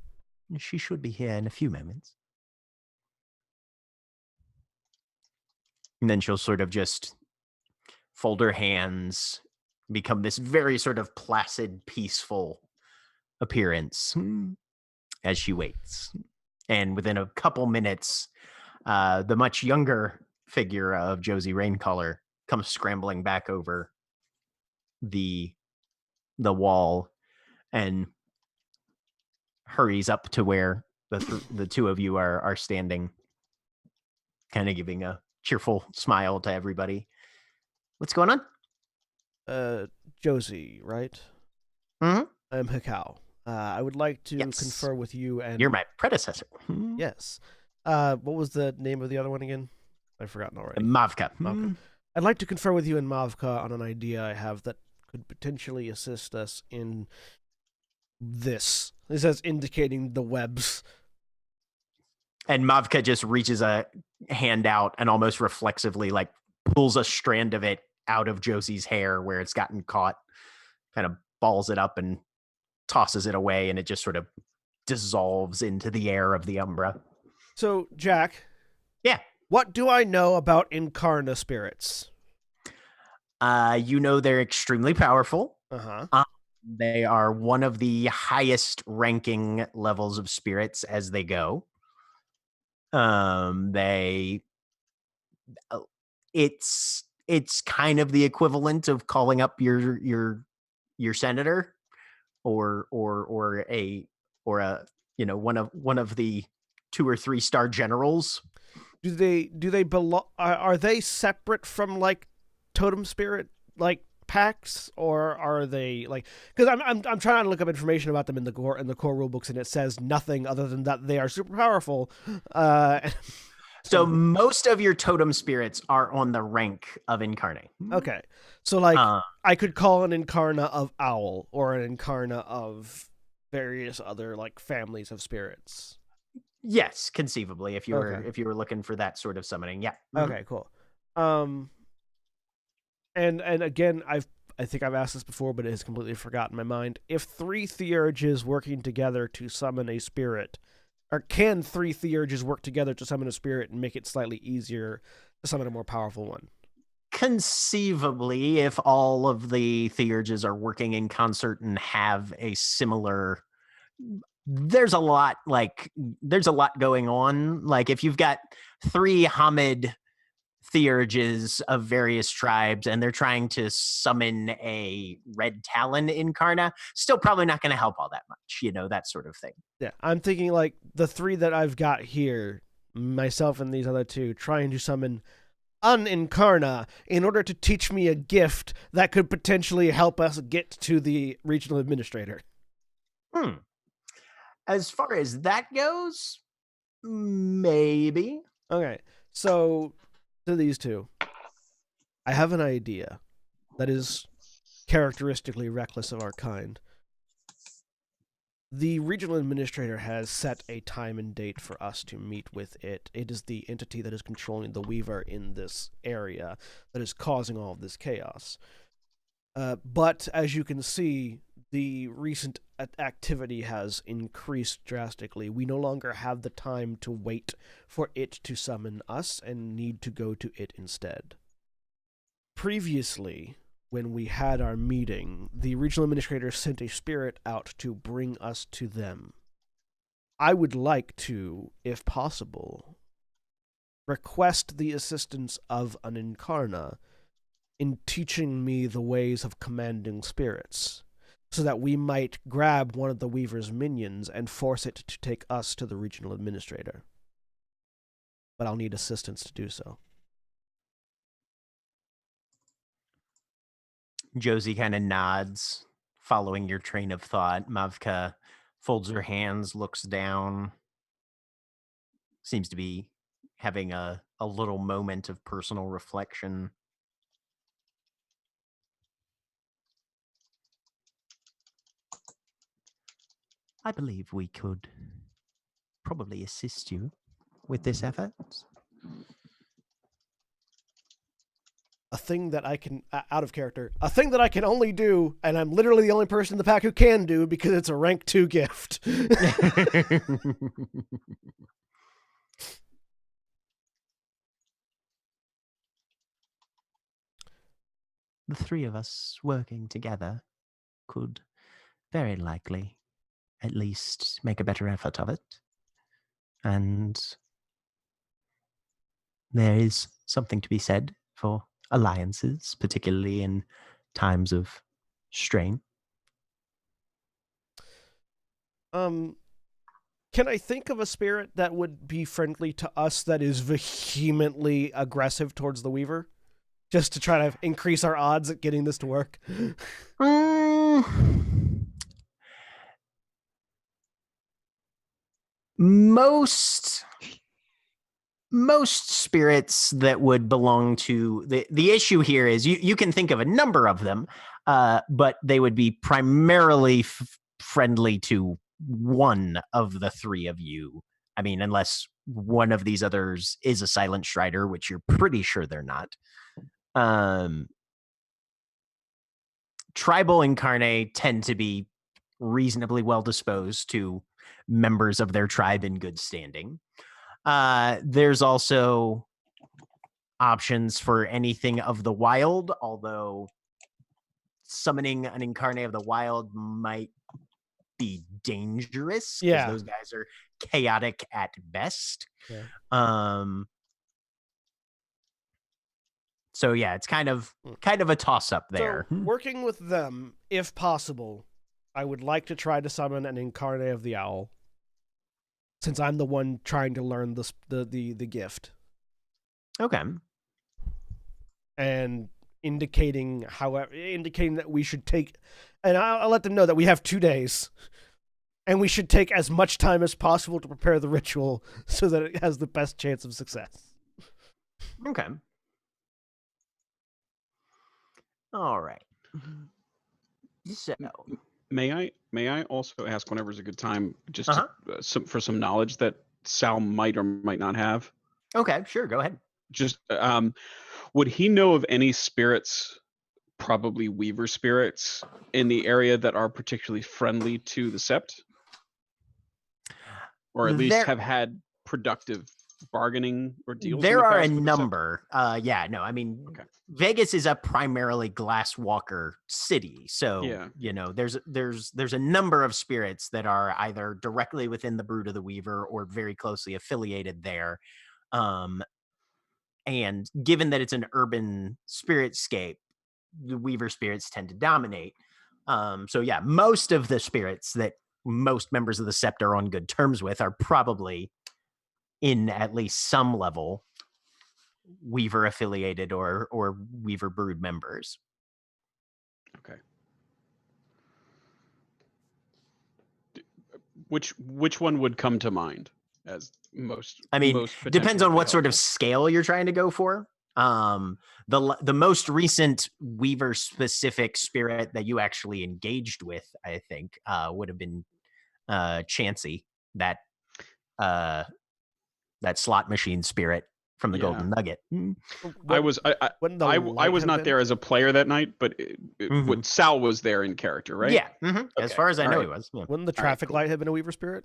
She should be here in a few moments. And then she'll sort of just fold her hands, become this very sort of placid, peaceful appearance as she waits. And within a couple minutes, the much younger figure of Josie Raincolor comes scrambling back over the wall and hurries up to where the two of you are standing, kind of giving a cheerful smile to everybody. What's going on? Josie, right? Mm-hmm. I'm Hekau. I would like to confer with you and... You're my predecessor. Yes. What was the name of the other one again? I've forgotten already. Mavka. I'd like to confer with you and Mavka on an idea I have that could potentially assist us in this. This is indicating the webs. And Mavka just reaches a hand out and almost reflexively like pulls a strand of it out of Josie's hair where it's gotten caught, kind of balls it up and tosses it away, and it just sort of dissolves into the air of the Umbra. So, Jack. Yeah. What do I know about Incarna spirits? You know they're extremely powerful. Uh-huh. They are one of the highest ranking levels of spirits as they go. It's kind of the equivalent of calling up your senator or a one of the 2 or 3 star generals. Do they belong? Are they separate from like totem spirit like packs, or are they like? Because I'm trying to look up information about them in the core rule books, and it says nothing other than that they are super powerful. So most of your totem spirits are on the rank of Incarnate. Okay, so like I could call an Incarna of Owl or an Incarna of various other like families of spirits. Yes, conceivably, if you were looking for that sort of summoning, yeah. Okay, cool. And again, I think I've asked this before, but it has completely forgotten my mind. If 3 Theurges working together to summon a spirit, or can 3 Theurges work together to summon a spirit and make it slightly easier to summon a more powerful one? Conceivably, if all of the Theurges are working in concert and have a similar... There's a lot going on. Like if you've got 3 Hamid Theurges of various tribes and they're trying to summon a Red Talon Incarna, still probably not going to help all that much, that sort of thing. Yeah, I'm thinking like the 3 that I've got here, myself and these other 2, trying to summon an Incarna in order to teach me a gift that could potentially help us get to the regional administrator. As far as that goes, maybe. Okay, so to these 2, I have an idea that is characteristically reckless of our kind. The regional administrator has set a time and date for us to meet with it. It is the entity that is controlling the Weaver in this area that is causing all of this chaos. But as you can see, the recent activity has increased drastically. We no longer have the time to wait for it to summon us and need to go to it instead. Previously, when we had our meeting, the regional administrator sent a spirit out to bring us to them. I would like to, if possible, request the assistance of an Incarna in teaching me the ways of commanding spirits, so that we might grab one of the Weaver's minions and force it to take us to the regional administrator. But I'll need assistance to do so. Josie kind of nods, following your train of thought. Mavka folds her hands, looks down, seems to be having a little moment of personal reflection. I believe we could probably assist you with this effort. A thing that I can, out of character, a thing that I can only do, and I'm literally the only person in the pack who can do because it's a rank 2 gift. The three of us working together could very likely at least make a better effort of it. And there is something to be said for alliances, particularly in times of strain. Can I think of a spirit that would be friendly to us that is vehemently aggressive towards the Weaver? Just to try to increase our odds at getting this to work? Most spirits that would belong to the issue here is you can think of a number of them, but they would be primarily friendly to one of the three of you. I mean, unless one of these others is a Silent Strider, which you're pretty sure they're not. Tribal Incarnate tend to be reasonably well disposed to members of their tribe in good standing. There's also options for anything of the wild, although summoning an Incarnate of the wild might be dangerous because those guys are chaotic at best. So yeah, it's kind of a toss-up there. So, working with them, if possible, I would like to try to summon an Incarnate of the Owl, since I'm the one trying to learn the gift. Okay. And indicating that we should take, and I'll let them know that we have 2 days, and we should take as much time as possible to prepare the ritual so that it has the best chance of success. Okay. All right. So, may I also ask whenever's a good time, just for some knowledge that Sal might or might not have? Okay, sure, go ahead. Just would he know of any spirits, probably Weaver spirits, in the area that are particularly friendly to the Sept, or at least have had productive bargaining or deals? There are a number. I mean, Vegas is a primarily glasswalker city, so there's a number of spirits that are either directly within the brood of the Weaver or very closely affiliated there. And given that it's an urban spiritscape, the Weaver spirits tend to dominate. Most of the spirits that most members of the Sept are on good terms with are probably in at least some level Weaver affiliated or Weaver brood members. Okay. Which one would come to mind as most? I mean, depends on what sort of scale you're trying to go for. The most recent Weaver specific spirit that you actually engaged with, I think, would have been Chansey, that slot machine spirit from the Golden Nugget. I was not there as a player that night, but Sal was there in character, right? Yeah. Okay. As far as I know, he was. Yeah. Wouldn't the traffic light have been a Weaver spirit?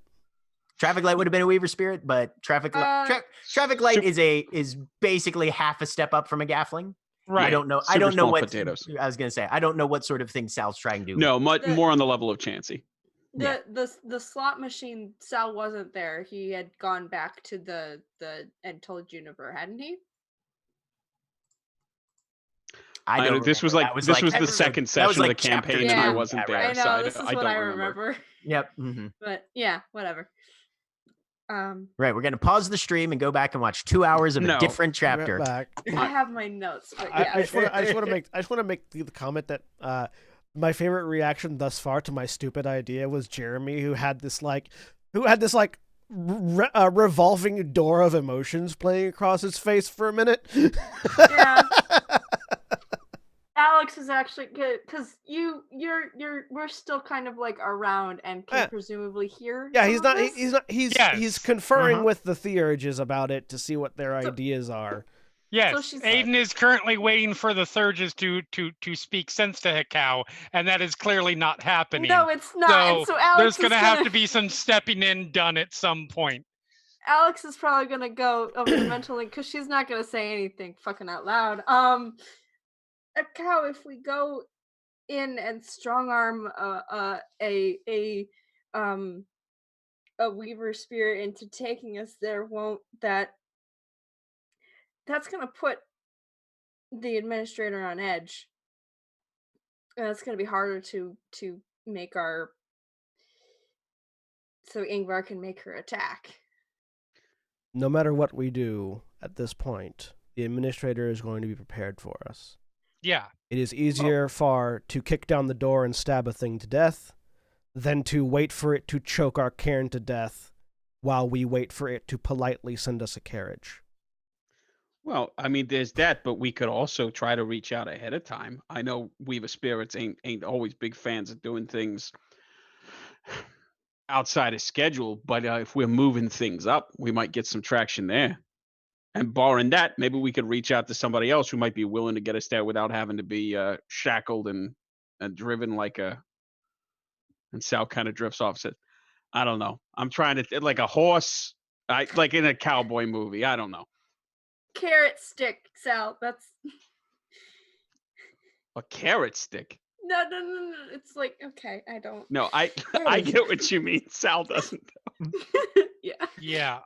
Traffic light would have been a Weaver spirit, but traffic light is basically half a step up from a Gaffling. Right. I don't know what potatoes. I was going to say I don't know what sort of thing Sal's trying to do. No, much more on the level of Chansey. The slot machine, Sal wasn't there. He had gone back to the and told Juniper, hadn't he? I don't. This was remember. like That this was the episode- second that was session of the like chapter campaign, and I two. wasn't Yeah, there. I so know, this is I what don't I remember. remember. Yep. mhm. But yeah, whatever. Right, we're gonna pause the stream and go back and watch 2 hours of a No. different Right chapter. back. I have my notes, but I yeah. just want to make the comment that my favorite reaction thus far to my stupid idea was Jeremy, who had this revolving door of emotions playing across his face for a minute. Yeah. Alex is actually good because we're still kind of like around and can Yeah. presumably hear. Yeah, some he's of not. this. He's Yes. conferring Uh-huh. with the Theurges about it to see what their So- ideas are. Yes, she's- Aiden is currently waiting for the Thurges to speak sense to Hekau, and that is clearly not happening. No, it's not. And so Alex there's is gonna have to be some stepping in done at some point. Alex is probably gonna go over the mental link because she's not gonna say anything fucking out loud. A cow, if we go in and strong arm a weaver spirit into taking us there, won't that's gonna put the administrator on edge. And it's gonna be harder to make our so Ingvar can make her attack. No matter what we do at this point, the administrator is going to be prepared for us. Yeah. It is easier far to kick down the door and stab a thing to death than to wait for it to choke our cairn to death while we wait for it to politely send us a carriage. Well, I mean, there's that, but we could also try to reach out ahead of time. I know Weaver Spirits ain't always big fans of doing things outside of schedule, but if we're moving things up, we might get some traction there. And barring that, maybe we could reach out to somebody else who might be willing to get us there without having to be shackled and driven like a. And Sal kind of drifts off. Said, "I don't know. I'm trying to like a horse, like in a cowboy movie. I don't know. Carrot stick, Sal. That's A carrot stick. no. It's like okay, I don't. No, I get what you mean. Sal doesn't. Yeah. Yeah.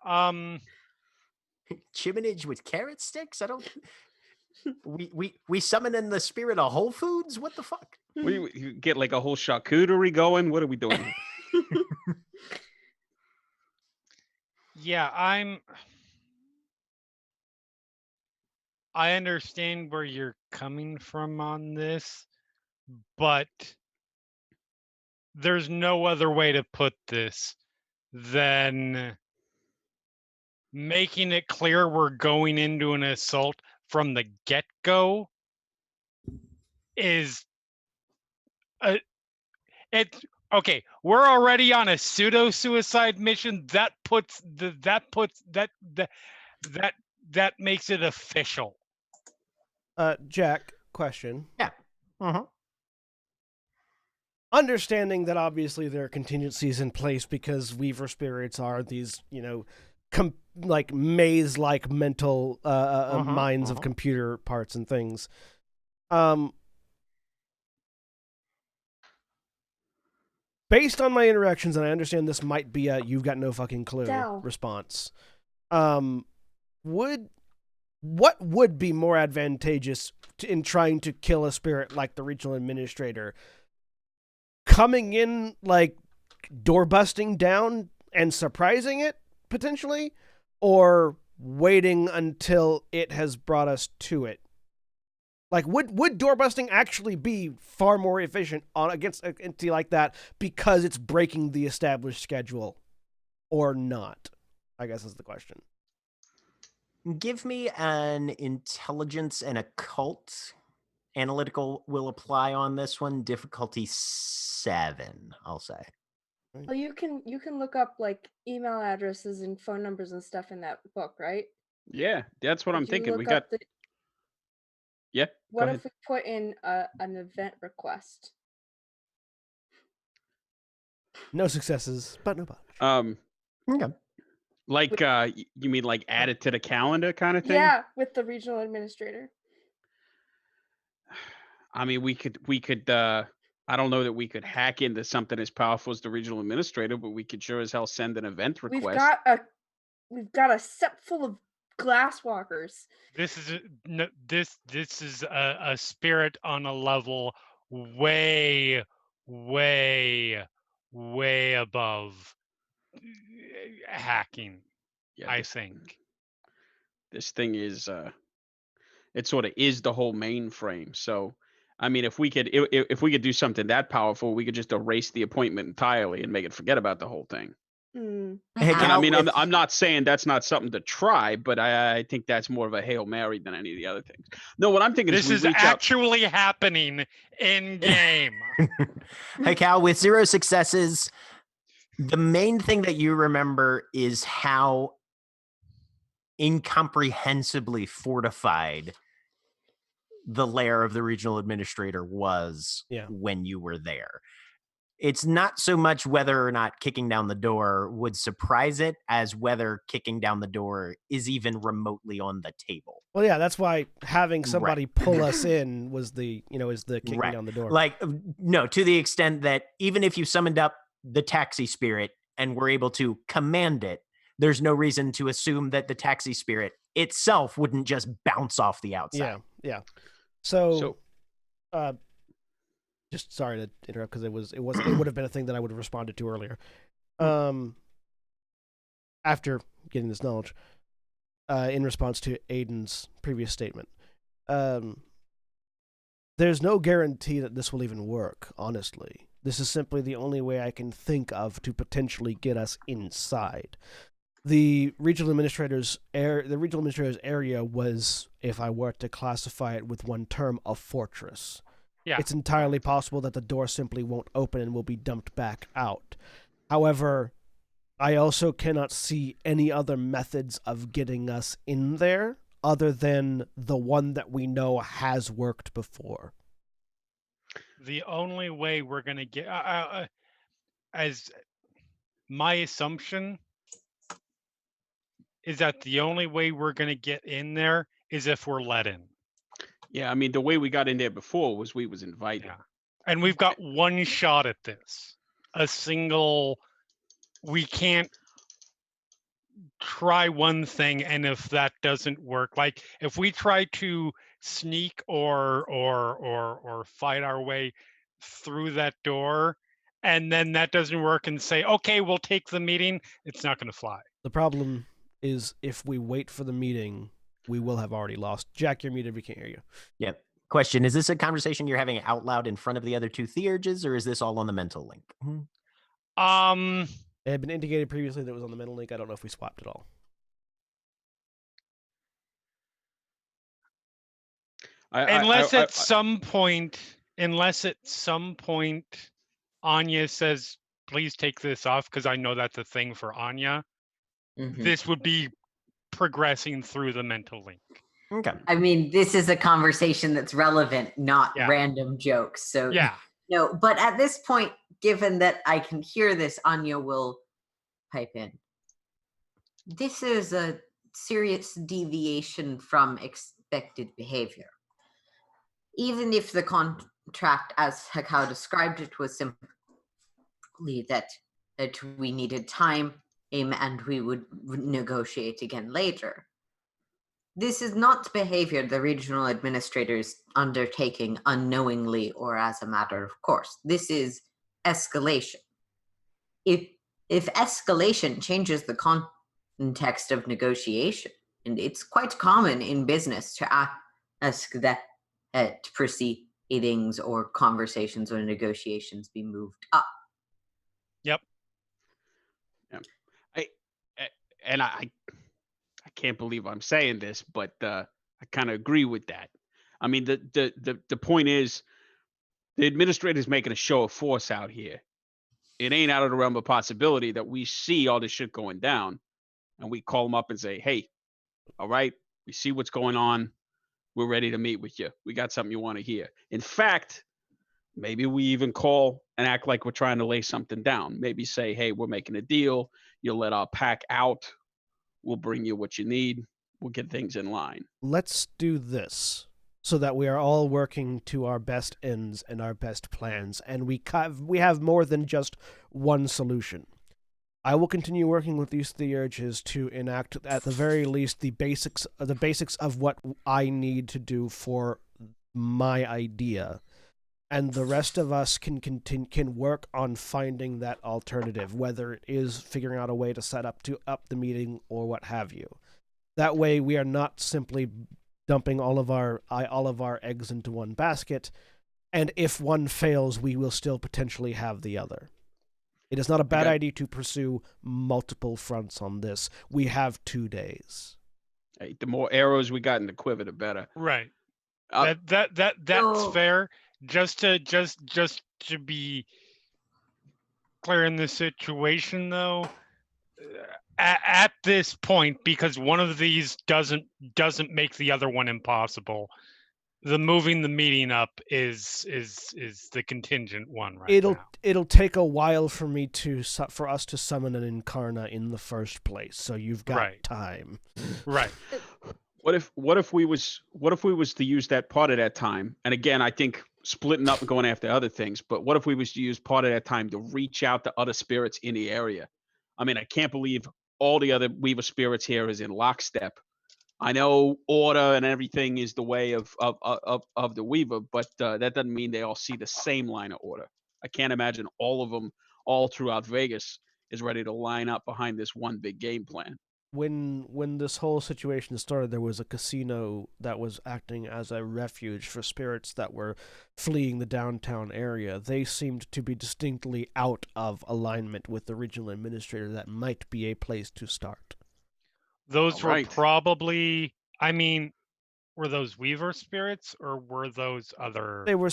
Chiminage with carrot sticks? I don't. We summon in the spirit of Whole Foods? What the fuck? We get like a whole charcuterie going. What are we doing here? Yeah, I understand where you're coming from on this, but there's no other way to put this than making it clear we're going into an assault from the get-go is it's okay. We're already on a pseudo-suicide mission. That makes it official. Jack, question. Yeah. Uh-huh. Understanding that obviously there are contingencies in place because Weaver spirits are these, like maze-like mental minds of computer parts and things. Based on my interactions, and I understand this might be a "you've got no fucking clue" Dell. response. What would be more advantageous in trying to kill a spirit like the regional administrator? Coming in, like, door busting down and surprising it, potentially? Or waiting until it has brought us to it? Like, would door busting actually be far more efficient against an entity like that because it's breaking the established schedule? Or not? I guess is the question. Give me an intelligence and occult. Analytical will apply on this one. Difficulty 7, I'll say. Well, you can look up like email addresses and phone numbers and stuff in that book, right? Yeah, that's what I'm Could you thinking. We look got. up Yeah. What go if we put in an event request? No successes, but no bother. ahead. Okay. Like you mean like add it to the calendar kind of thing? Yeah, with the regional administrator. I mean, we could. I don't know that we could hack into something as powerful as the regional administrator, but we could sure as hell send an event request. We've got a set full of glasswalkers. This is this is a spirit on a level way, way, way above hacking. Yeah, I think. this thing is it sort of is the whole mainframe. So, I mean, if we could do something that powerful, we could just erase the appointment entirely and make it forget about the whole thing. Hey, And I Cal, mean, if- I'm not saying that's not something to try, but I think that's more of a Hail Mary than any of the other things. No, what I'm thinking This is is actually happening in game. Hey, Cal, with 0 successes, the main thing that you remember is how incomprehensibly fortified the lair of the regional administrator was when you were there. It's not so much whether or not kicking down the door would surprise it as whether kicking down the door is even remotely on the table. Well, yeah, that's why having somebody pull us in was the kicking down the door. Like, no, to the extent that even if you summoned up the taxi spirit and were able to command it, there's no reason to assume that the taxi spirit itself wouldn't just bounce off the outside. Yeah. So just sorry to interrupt because it would have been a thing that I would have responded to earlier. After getting this knowledge, in response to Aiden's previous statement, there's no guarantee that this will even work. Honestly, this is simply the only way I can think of to potentially get us inside. The regional administrator's area was, if I were to classify it with one term, a fortress. Yeah. It's entirely possible that the door simply won't open and will be dumped back out. However, I also cannot see any other methods of getting us in there other than the one that we know has worked before. The only way we're going to get, as my assumption, is that the only way we're going to get in there is if we're let in. Yeah, I mean, the way we got in there before was we was invited. Yeah. And we've got one shot at this. We can't try one thing, and if that doesn't work, like if we try to sneak or fight our way through that door, and then that doesn't work and say, okay, we'll take the meeting, it's not going to fly. The problem is if we wait for the meeting, we will have already lost. Jack, you're muted. We can't hear you. Yep. Question, is this a conversation you're having out loud in front of the other two theurges, or is this all on the mental link? It had been indicated previously that it was on the mental link. I don't know if we swapped it all. Unless at some point Anya says, please take this off, because I know that's a thing for Anya. Mhm. This would be progressing through the mental link. Okay. I mean, this is a conversation that's relevant, not Yeah. random jokes. So Yeah. no, but at this point, given that I can hear this, Anya will pipe in. This is a serious deviation from expected behavior. Even if the contract, as Hakao described it, was simply that we needed time and we would negotiate again later. This is not behavior the regional administrators undertaking unknowingly or as a matter of course. This is escalation. If escalation changes the context of negotiation, and it's quite common in business to ask that proceedings or conversations or negotiations be moved up. Yep. Yeah. I can't believe I'm saying this, but I kind of agree with that. I mean, the point is, the administrator's making a show of force out here. It ain't out of the realm of possibility that we see all this shit going down, and we call them up and say, "Hey, all right, we see what's going on. We're ready to meet with you. We got something you want to hear." In fact, maybe we even call and act like we're trying to lay something down. Maybe say, "Hey, we're making a deal. You'll let our pack out. We'll bring you what you need. We'll get things in line." Let's do this. so that we are all working to our best ends and our best plans, and we have more than just one solution. I will continue working with these theurges to enact, at the very least, the basics of what I need to do for my idea, and the rest of us can work on finding that alternative, whether it is figuring out a way to set up the meeting or what have you. That way, we are not simply dumping all of our eggs into one basket, and if one fails, we will still potentially have the other. It is not a bad idea to pursue multiple fronts on this. We have 2 days. Hey, the more arrows we got in the quiver, the better. Right. That's fair. Just to be clear in this situation, though, at this point, because one of these doesn't make the other one impossible, the moving the meeting up is the contingent one right now. It'll take a while for us to summon an Incarna in the first place, so you've got time. Right. What if we was to use that part of that time? And again, I think splitting up and going after other things, but what if we was to use part of that time to reach out to other spirits in the area? I mean, I can't believe all the other Weaver spirits here is in lockstep. I know order and everything is the way of the Weaver, but that doesn't mean they all see the same line of order. I can't imagine all of them all throughout Vegas is ready to line up behind this one big game plan. When this whole situation started, there was a casino that was acting as a refuge for spirits that were fleeing the downtown area. They seemed to be distinctly out of alignment with the regional administrator. That might be a place to start. Those were probably, I mean, were those Weaver spirits or were those other? They were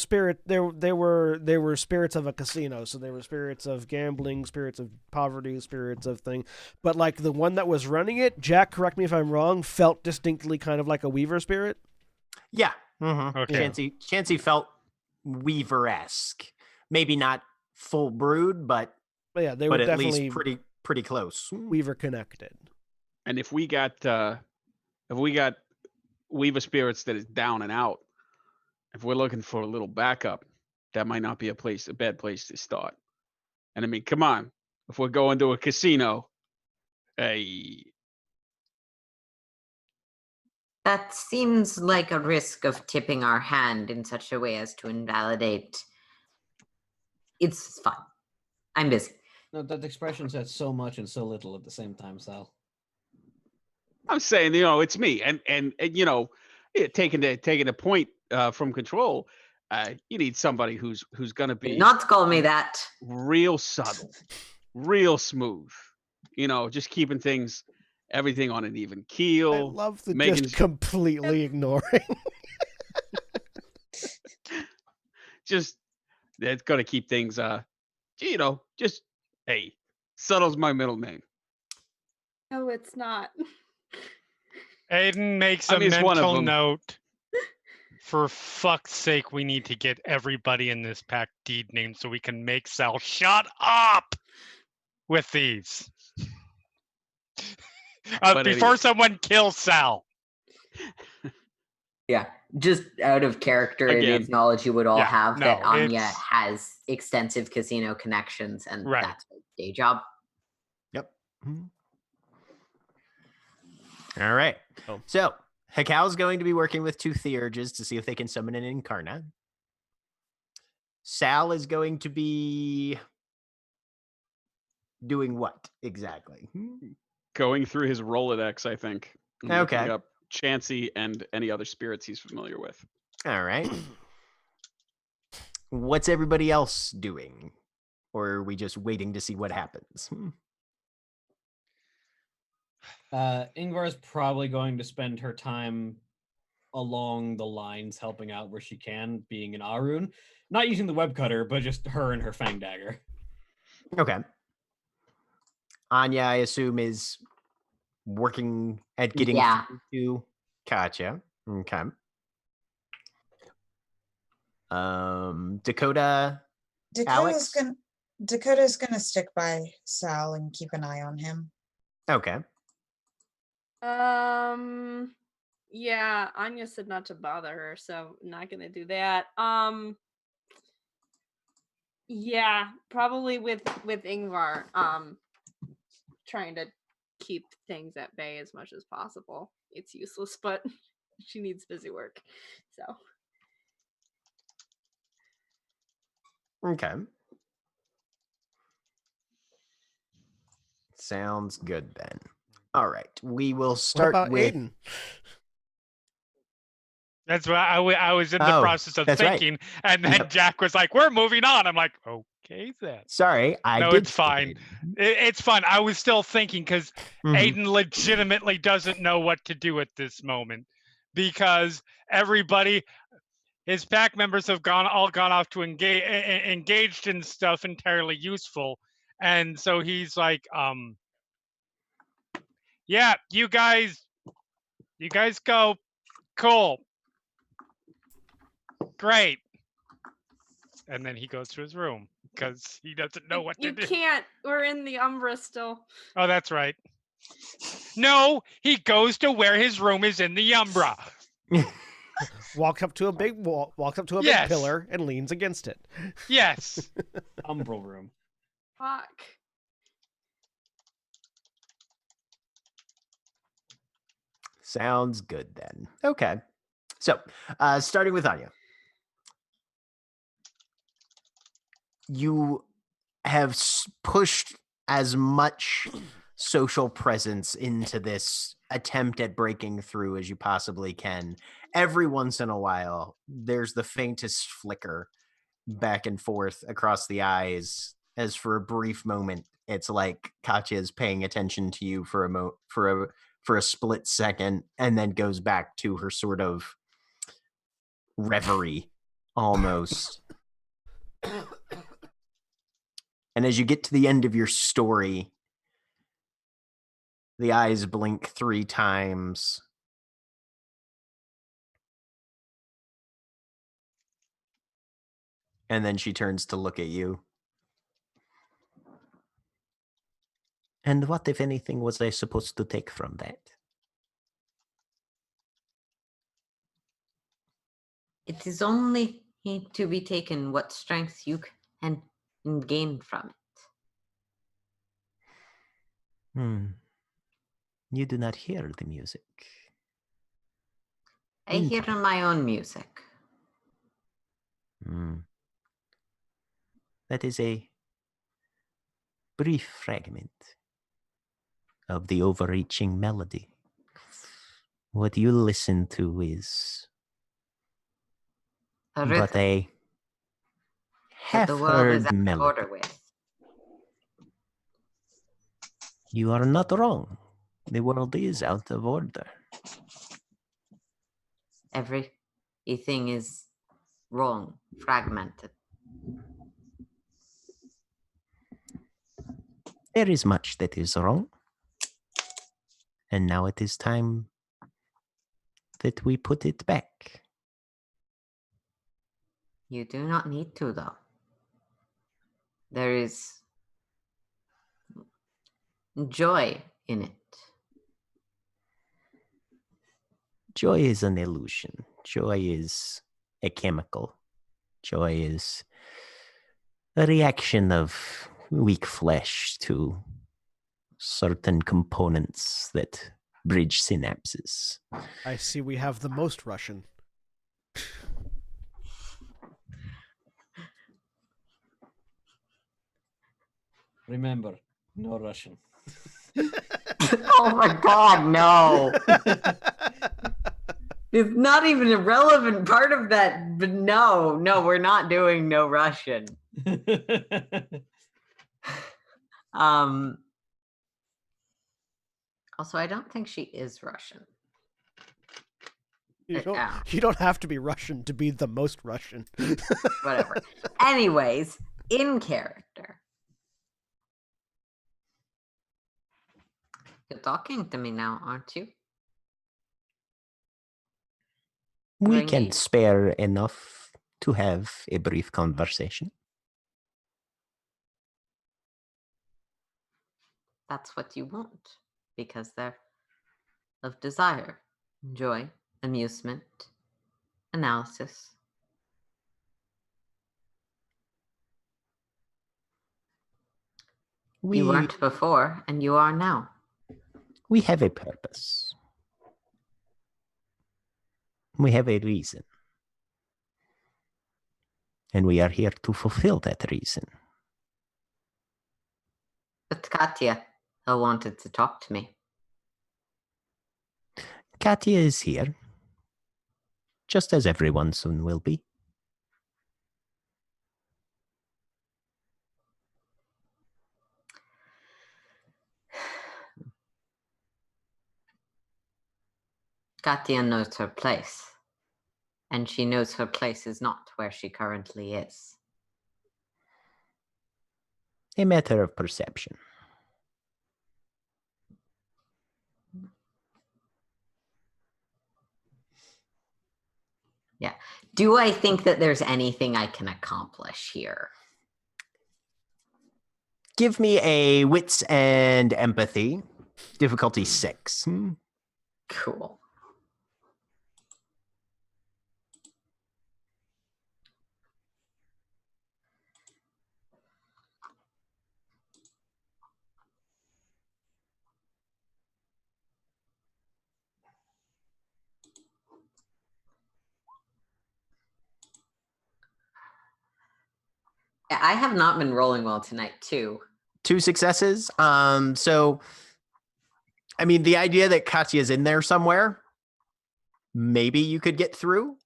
they were spirits of a casino, so they were spirits of gambling, spirits of poverty, spirits of thing. But like the one that was running it, Jack, correct me if I'm wrong, felt distinctly kind of like a Weaver spirit. Yeah. Mm-hmm. Okay. Chansey felt Weaver-esque. Maybe not full brood, but yeah, they were at definitely least pretty close. Weaver connected. And if we got Weaver spirits that is down and out, if we're looking for a little backup, that might not be a bad place to start. And I mean, come on, if we're going to a casino, hey. That seems like a risk of tipping our hand in such a way as to invalidate. It's fine. I'm busy. No, that expression says so much and so little at the same time, Sal. I'm saying, it's me, and taking the point from control. You need somebody who's gonna be not call me that. Real subtle, real smooth. Just keeping everything on an even keel. I love the just completely ignoring. Just that's gonna keep things. Just hey, subtle's my middle name. No, it's not. Aiden makes a mental note. For fuck's sake, we need to get everybody in this pack deed named so we can make Sal shut up with these. Before someone kills Sal. Yeah, just out of character, it is knowledge you would all have that Anya has extensive casino connections, and that's her day job. Yep. All right. Oh. So Hikao's going to be working with 2 theurges to see if they can summon an Incarna. Sal is going to be doing what exactly? Going through his Rolodex, I think. Okay. Looking up Chansey and any other spirits he's familiar with. All right. What's everybody else doing? Or are we just waiting to see what happens? Ingvar's probably going to spend her time along the lines helping out where she can, being an Arun. Not using the web cutter, but just her and her fang dagger. Okay. Anya, I assume, is working at getting to Gotcha. Okay. Dakota. Dakota's gonna stick by Sal and keep an eye on him. Okay. Yeah, Anya said not to bother her, so I'm not gonna do that. Yeah, probably with Ingvar, trying to keep things at bay as much as possible. It's useless, but she needs busy work. So Okay. Sounds good then. All right. We will What start about with. Aiden? That's why I was in the Oh, process of that's right. thinking, and then Yep. Jack was like, "We're moving on." I'm like, "Okay, then." Sorry, I No, did. it's fine. Aiden. It's fine. I was still thinking because Mhm. Aiden legitimately doesn't know what to do at this moment because everybody, his pack members have all gone off to engaged in stuff entirely useful, and so he's like, yeah, you guys go, cool, great, and then he goes to his room because he doesn't know what to you do. can't. We're in the Umbra still. Oh, that's right. No, he goes to where his room is in the Umbra. Walks up to a big wall, walks up to a big Yes. pillar, and leans against it. Yes. Umbral room. Fuck. Sounds good then. Okay. So, starting with Anya. You have pushed as much social presence into this attempt at breaking through as you possibly can. Every once in a while, there's the faintest flicker back and forth across the eyes, as for a brief moment, it's like Katya is paying attention to you for a split second, and then goes back to her sort of reverie almost. And as you get to the end of your story, the eyes blink 3 times. And then she turns to look at you. And what, if anything, was I supposed to take from that? It is only to be taken what strength you can gain from it. You do not hear the music. I hear my own music. That is a brief fragment of the overreaching melody. What you listen to is A but rhythm a that the world is half-heard out of melody. order with. You are not wrong. The world is out of order. Everything is wrong, fragmented. There is much that is wrong. And now it is time that we put it back. You do not need to, though. There is joy in it. Joy is an illusion. Joy is a chemical. Joy is a reaction of weak flesh to certain components that bridge synapses. I see we have the most Russian. Remember, no Russian. Oh my god, no. It's not even a relevant part of that, but no, we're not doing no Russian. Also, I don't think she is Russian. You don't have to be Russian to be the most Russian. Whatever. Anyways, in character. You're talking to me now, aren't you? We Ring can me. spare enough to have a brief conversation. That's what you want, because they're of desire Joy, amusement, analysis. You weren't before, and you are now. We have a purpose. We have a reason. And we are here to fulfill that reason. But Katya wanted to talk to me. Katya is here, just as everyone soon will be. Katya knows her place, and she knows her place is not where she currently is. A matter of perception. Yeah. Do I think that there's anything I can accomplish here? Give me a wits and empathy. Difficulty 6. Cool. I have not been rolling well tonight, too. 2 successes. So, I mean, the idea that Katya's in there somewhere, maybe you could get through.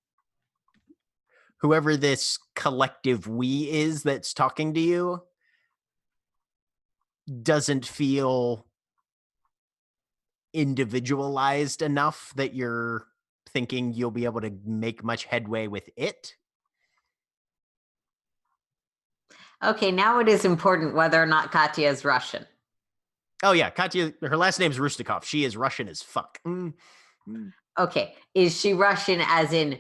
Whoever this collective we is that's talking to you doesn't feel individualized enough that you're thinking you'll be able to make much headway with it. Okay, now it is important whether or not Katya is Russian. Oh yeah, Katya, her last name's Rustikov. She is Russian as fuck. Okay, is she Russian as in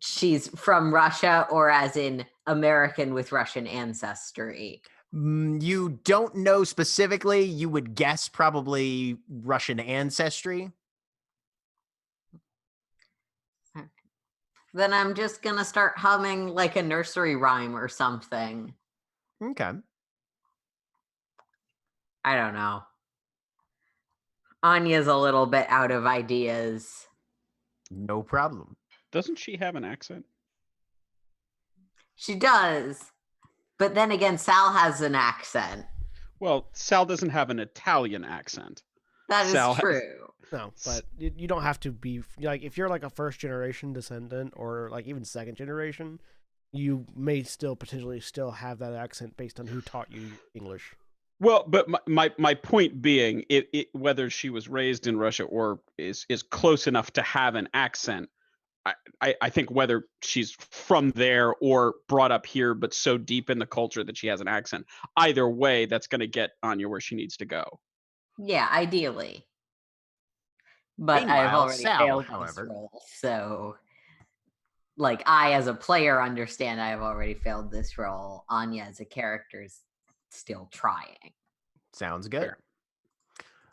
she's from Russia or as in American with Russian ancestry? You don't know specifically. You would guess probably Russian ancestry. Then I'm just going to start humming like a nursery rhyme or something. Okay. I don't know. Anya's a little bit out of ideas. No problem. Doesn't she have an accent? She does. But then again, Sal has an accent. Well, Sal doesn't have an Italian accent. That Sal is has- true. No, but you don't have to be like, if you're like a first generation descendant or like even second generation, you may still potentially still have that accent based on who taught you English. Well, but my point being, whether she was raised in Russia or is close enough to have an accent, I think whether she's from there or brought up here, but so deep in the culture that she has an accent, either way, that's going to get Anya where she needs to go. Yeah, ideally. But I've Meanwhile, already Sal, failed however. this role, so like I as a player understand I have already failed this role. Anya as a character is still trying. Sounds good. Fair.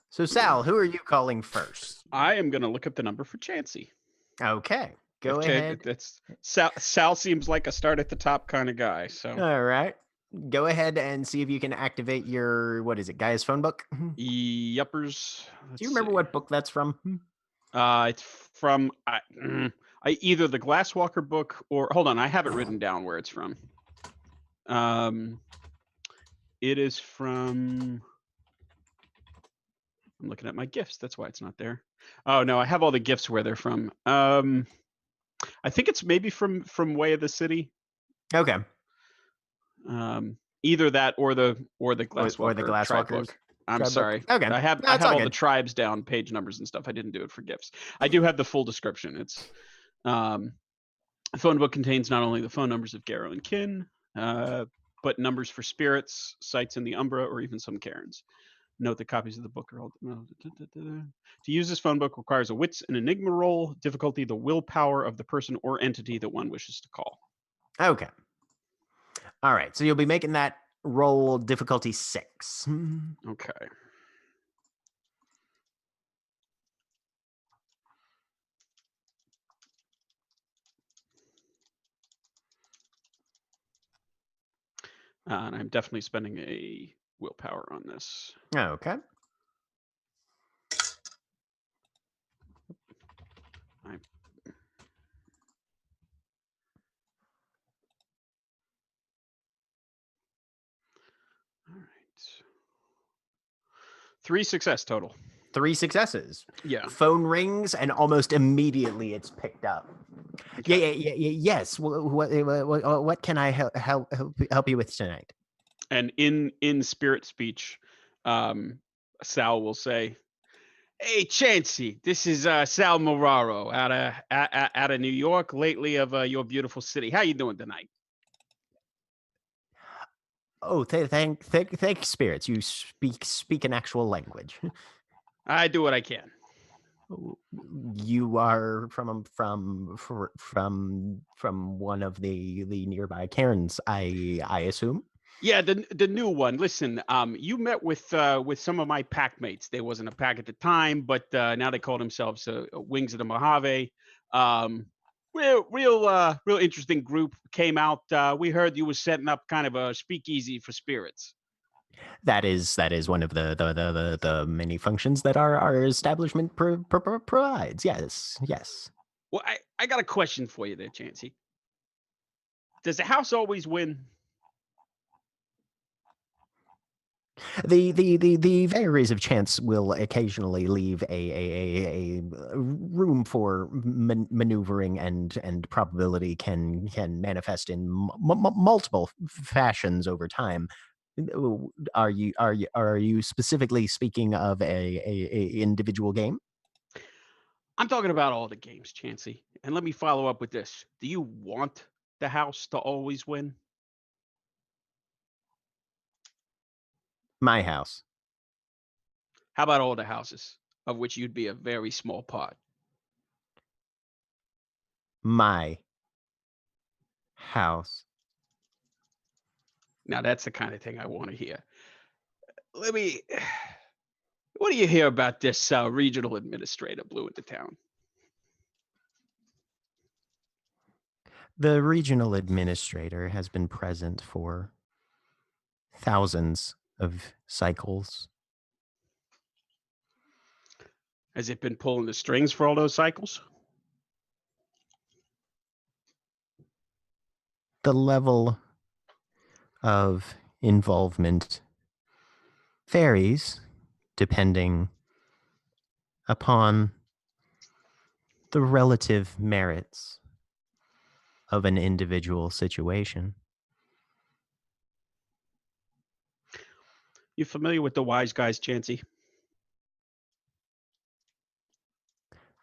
So Sal, who are you calling first? I am going to look up the number for Chansey. Okay, go If ahead. That's Sal seems like a start at the top kind of guy. So All right. Go ahead and see if you can activate your, what is it, Gaia's phone book? Do yuppers. you remember what book that's from? It's from either the Glasswalker book or hold on, I have it written down where it's from. It is from. I'm looking at my gifts. That's why it's not there. Oh no, I have all the gifts where they're from. I think it's maybe from Way of the City. Okay. Either that or the Glasswalker Or the tribe Glasswalkers. book. I'm Tribe book. sorry. Okay. I have No, it's all all the good. tribes down, page numbers and stuff. I didn't do it for gifts. I do have the full description. It's the phone book contains not only the phone numbers of Garrow and kin, but numbers for spirits, sites in the Umbra, or even some cairns. Note that copies of the book are all. To use this phone book requires a wits and enigma roll. Difficulty: the willpower of the person or entity that one wishes to call. Okay. All right. So you'll be making that roll difficulty 6. Okay. And I'm definitely spending a willpower on this. Okay. All right. 3 success total. 3 successes. Yeah. Phone rings and almost immediately it's picked up. Okay. Yeah. Yes. What can I help you with tonight? And in spirit speech, Sal will say, "Hey, Chansey, this is Sal Moraro out of New York, lately of your beautiful city. How you doing tonight?" Oh, thank spirits. You speak an actual language. I do what I can. You are from one of the nearby cairns, I assume. Yeah, the new one. Listen, you met with some of my pack mates. There wasn't a pack at the time, but now they call themselves Wings of the Mojave. Real interesting group came out. We heard you were setting up kind of a speakeasy for spirits. That is one of the many functions that our establishment provides. Yes. Well, I got a question for you there, Chansey. Does the house always win? The vagaries of chance will occasionally leave a room for maneuvering, and probability can manifest in multiple fashions over time. Are you specifically speaking of a individual game? I'm talking about all the games, Chansey. And let me follow up with this. Do you want the house to always win? My house. How about all the houses, of which you'd be a very small part? My house. Now that's the kind of thing I want to hear. Let me. What do you hear about this regional administrator blew into town? The regional administrator has been present for thousands of cycles. Has it been pulling the strings for all those cycles? The level of involvement varies depending upon the relative merits of an individual situation. You familiar with the wise guys, Chansey?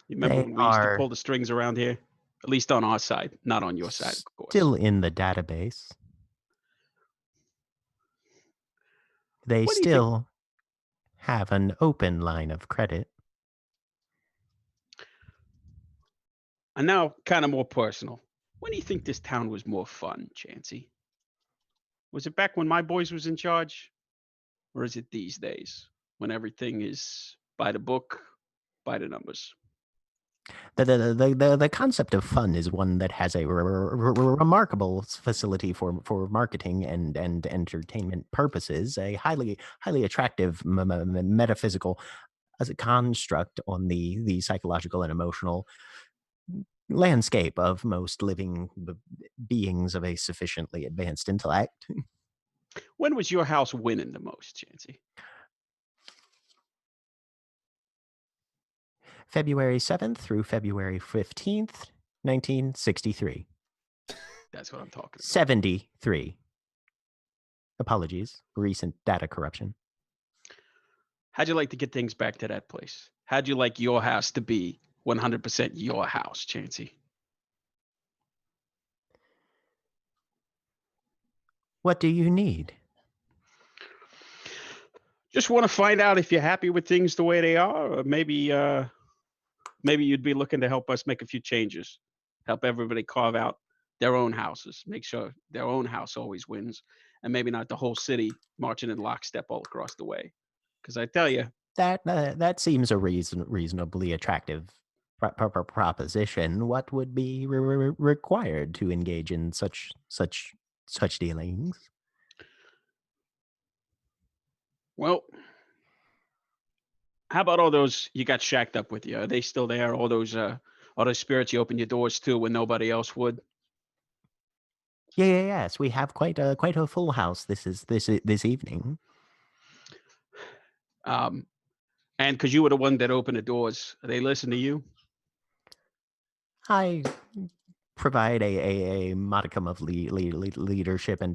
You remember They when we used to are pull the strings around here? At least on our side, not on your side, of course. still in the database. They What do you think? still have an open line of credit. And now, kind of more personal. When do you think this town was more fun, Chansey? Was it back when my boys was in charge? Or is it these days when everything is by the book, by the numbers? The concept of fun is one that has a remarkable facility for marketing and entertainment purposes. A highly attractive metaphysical as a construct on the psychological and emotional landscape of most living beings of a sufficiently advanced intellect. When was your house winning the most, Chansey? February 7th through February 15th, 1963. That's what I'm talking about. 73. Apologies, recent data corruption. How'd you like to get things back to that place? How'd you like your house to be 100% your house, Chansey? What do you need? Just want to find out if you're happy with things the way they are, or maybe you'd be looking to help us make a few changes, help everybody carve out their own houses, make sure their own house always wins, and maybe not the whole city marching in lockstep all across the way. Because I tell you, That seems a reasonably attractive proposition. What would be required to engage in such dealings? Well, how about all those you got shacked up with you? Are they still there? All those spirits you opened your doors to when nobody else would? Yes, we have quite a full house. This evening. And because you were the one that opened the doors, they listen to you? I provide a modicum of leadership and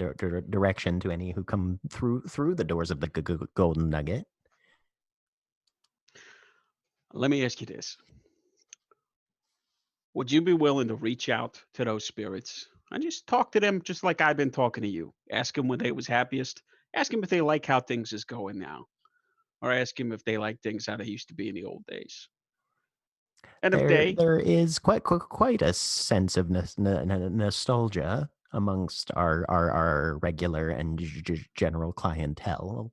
direction to any who come through the doors of the Golden Nugget. Let me ask you this. Would you be willing to reach out to those spirits and just talk to them just like I've been talking to you? Ask them when they was happiest. Ask them if they like how things is going now. Or ask them if they like things how they used to be in the old days. And if There is quite a sense of nostalgia amongst our regular and general clientele.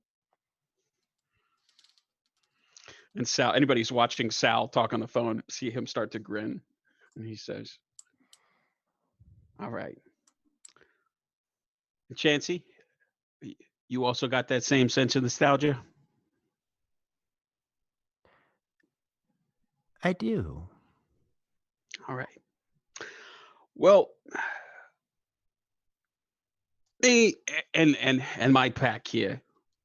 And Sal, anybody who's watching Sal talk on the phone, see him start to grin. And he says, all right. And Chansey, you also got that same sense of nostalgia? I do. All right. Well, me and my pack here,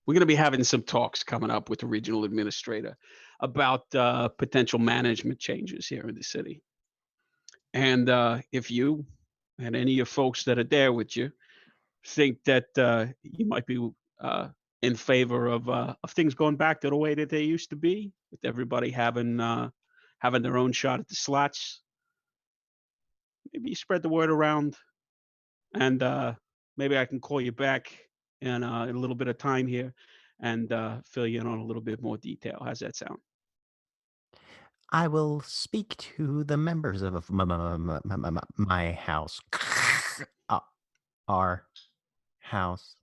we're going to be having some talks coming up with the regional administrator about potential management changes here in the city. And if you and any of your folks that are there with you think that you might be in favor of things going back to the way that they used to be, with everybody having their own shot at the slots, maybe you spread the word around, and maybe I can call you back in a little bit of time here and fill you in on a little bit more detail. How's that sound? I will speak to the members of my house. Our house.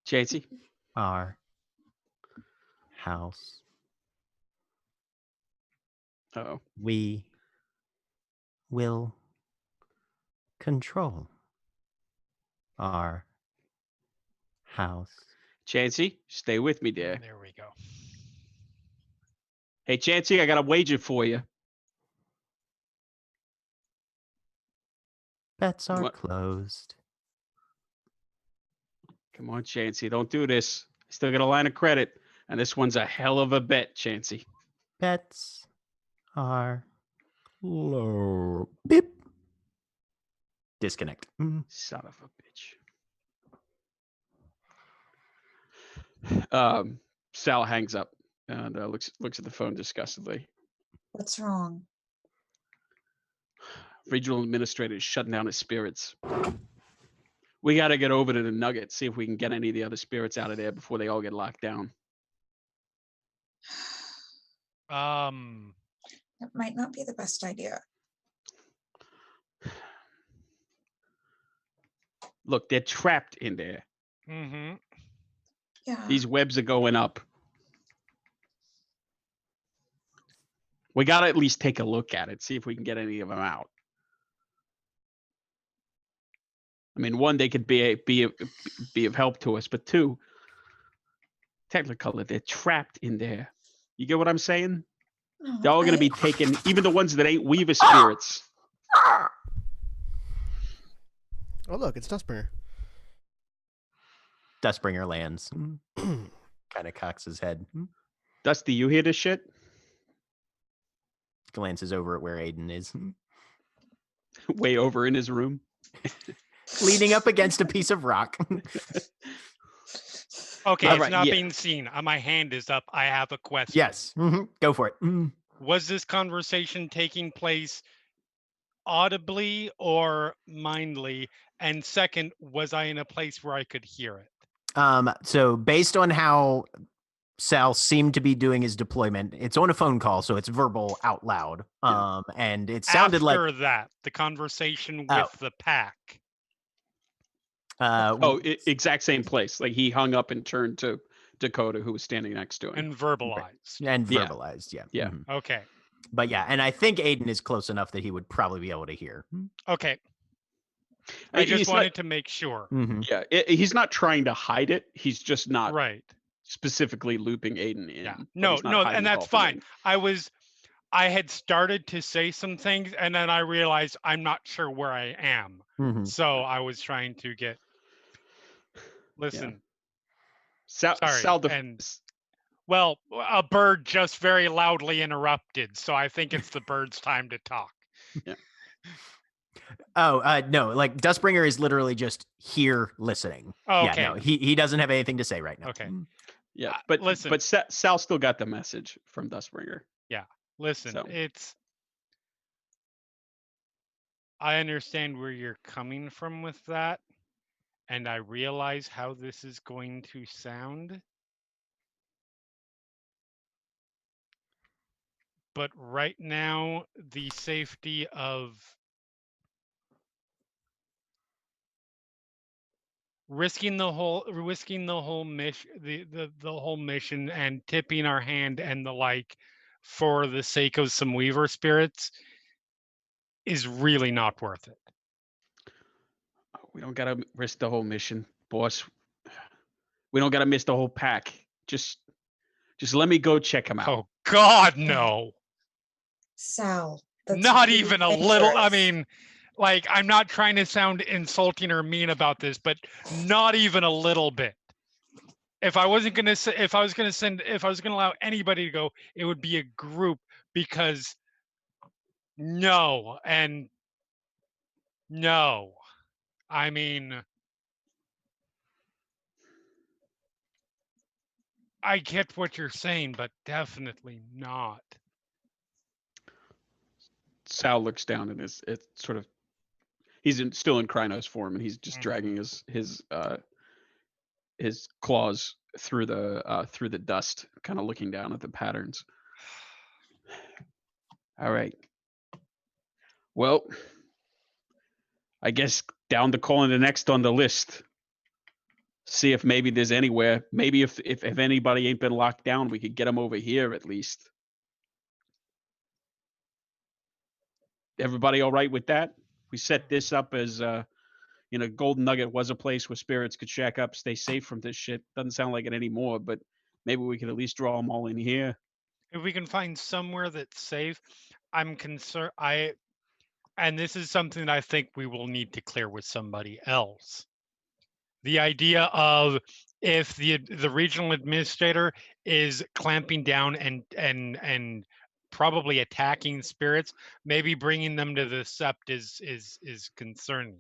Chansey? Our house. Uh-oh. We will control our house. Chansey, stay with me, dear. There we go. Hey, Chansey, I got a wager for you. Bets are What? closed. Come on, Chansey, don't do this. I still got a line of credit, and this one's a hell of a bet, Chansey. Bets are low. Beep. Disconnect. Son of a bitch. Sal hangs up and looks at the phone disgustedly. What's wrong? Regional administrator is shutting down his spirits. We got to get over to the Nugget, see if we can get any of the other spirits out of there before they all get locked down. That might not be the best idea. Look, they're trapped in there. Mm-hmm. Yeah. These webs are going up. We got to at least take a look at it, see if we can get any of them out. I mean, one, they could be of help to us, but two, technically, they're trapped in there. You get what I'm saying? They're all going to be taken, even the ones that ain't Weaver spirits. Oh, look, it's Dustbringer. Dustbringer lands. Kind of cocks his head. Dusty, you hear this shit? Glances over at where Aiden is. Way over in his room. Leaning up against a piece of rock. Okay, All it's right, not yeah. being seen. My hand is up. I have a question. Yes. Go for it. Was this conversation taking place audibly or mindly? And second, was I in a place where I could hear it? So based on how Sal seemed to be doing his deployment, it's on a phone call, so it's verbal out loud. And it sounded After that, the conversation with the pack. Exact same place. Like he hung up and turned to Dakota, who was standing next to him. And verbalized. And verbalized, yeah. Yeah. Okay. But yeah, and I think Aiden is close enough that he would probably be able to hear. Okay. I just He's not- wanted to make sure. Mhm. Yeah, he's not trying to hide it. He's just not Right. specifically looping Aiden in. Yeah. but No, he's not no, hiding and the that's whole fine. thing. I had started to say some things, and then I realized I'm not sure where I am. Mhm. So I was trying to get. Listen, sorry, and well, a bird just very loudly interrupted, so I think it's the bird's time to talk. Yeah. Oh, no, like Dustbringer is literally just here listening. Oh, Yeah, okay. no, he doesn't have anything to say right now. Okay. Yeah, but listen. but Sal still got the message from Dustbringer. Yeah, listen, So. I understand where you're coming from with that, and I realize how this is going to sound. But right now, the safety of risking the whole mission, the whole mission, and tipping our hand and the like, for the sake of some Weaver spirits, is really not worth it. We don't gotta risk the whole mission, boss. We don't gotta miss the whole pack. Just let me go check him out. Oh God, no! Sal, that's Not really even a little. I dangerous. mean, like, I'm not trying to sound insulting or mean about this, but not even a little bit. If I wasn't gonna say, if I was gonna allow anybody to go, it would be a group, because no, and no. I mean, I get what you're saying, but definitely not. Sal looks down and it's sort of still in Krynos form, and he's just dragging his claws through the dust, kind of looking down at the patterns. All right. Well, I guess down to calling the next on the list. See if maybe there's anywhere. Maybe if anybody ain't been locked down, we could get them over here at least. Everybody all right with that? We set this up as Golden Nugget was a place where spirits could shack up, stay safe from this shit. Doesn't sound like it anymore, but maybe we could at least draw them all in here. If we can find somewhere that's safe, I'm concerned. And this is something that I think we will need to clear with somebody else. The idea of, if the regional administrator is clamping down and probably attacking spirits, maybe bringing them to the sept is concerning.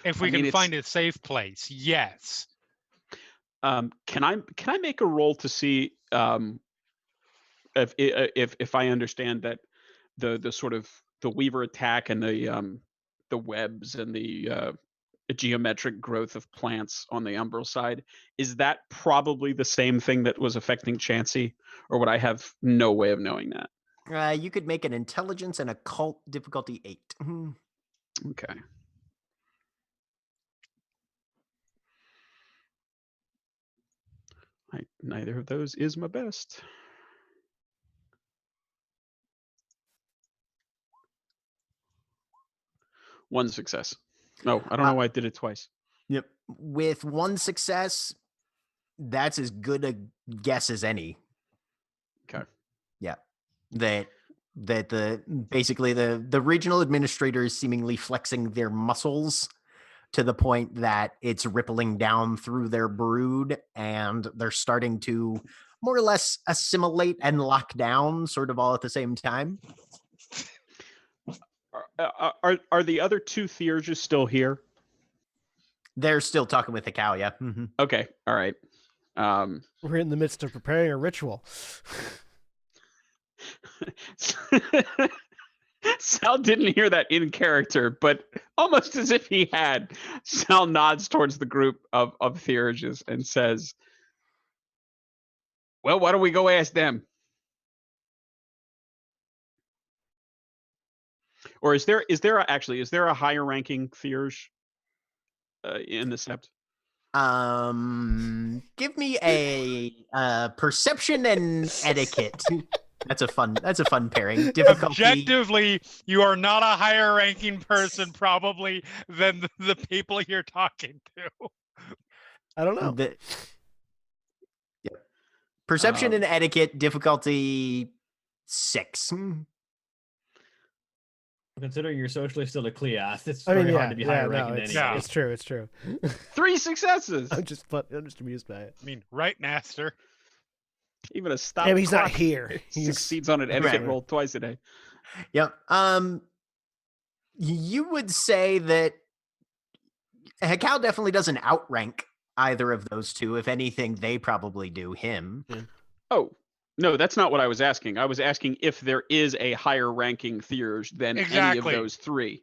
If we can find a safe place, yes. Can I make a roll to see if I understand that the sort of the Weaver attack and the webs and the geometric growth of plants on the umbral side, is that probably the same thing that was affecting Chansey, or would I have no way of knowing that? You could make an intelligence and occult difficulty 8. Okay. Neither of those is my best. One success. No, I don't know why I did it twice. Yep. With one success, that's as good a guess as any. Okay. Yeah. That basically the regional administrator is seemingly flexing their muscles to the point that it's rippling down through their brood, and they're starting to more or less assimilate and lock down, sort of all at the same time. Are the other two Theurges still here? They're still talking with the cow, yeah. Mm-hmm. Okay, all right. We're in the midst of preparing a ritual. Sal didn't hear that in character, but almost as if he had, Sal nods towards the group of Theurges and says, well, why don't we go ask them? Or is there a higher ranking Theurge in the sept? Give me a perception and etiquette. That's a fun pairing. Difficulty. Objectively, you are not a higher ranking person probably than the people you're talking to. I don't know. Perception and etiquette, difficulty 6. Considering you're socially still a Cleath, it's very hard to be higher ranking than anybody. It's true. It's true. 3 successes. I'm just amused by it. I mean, right, Master? Even a stop. Yeah, but he's not clock here. He succeeds on an etiquette roll twice a day. Yep. You would say that Hekau definitely doesn't outrank either of those two. If anything, they probably do him. Oh, no, that's not what I was asking. I was asking if there is a higher ranking Theurge than any of those 3.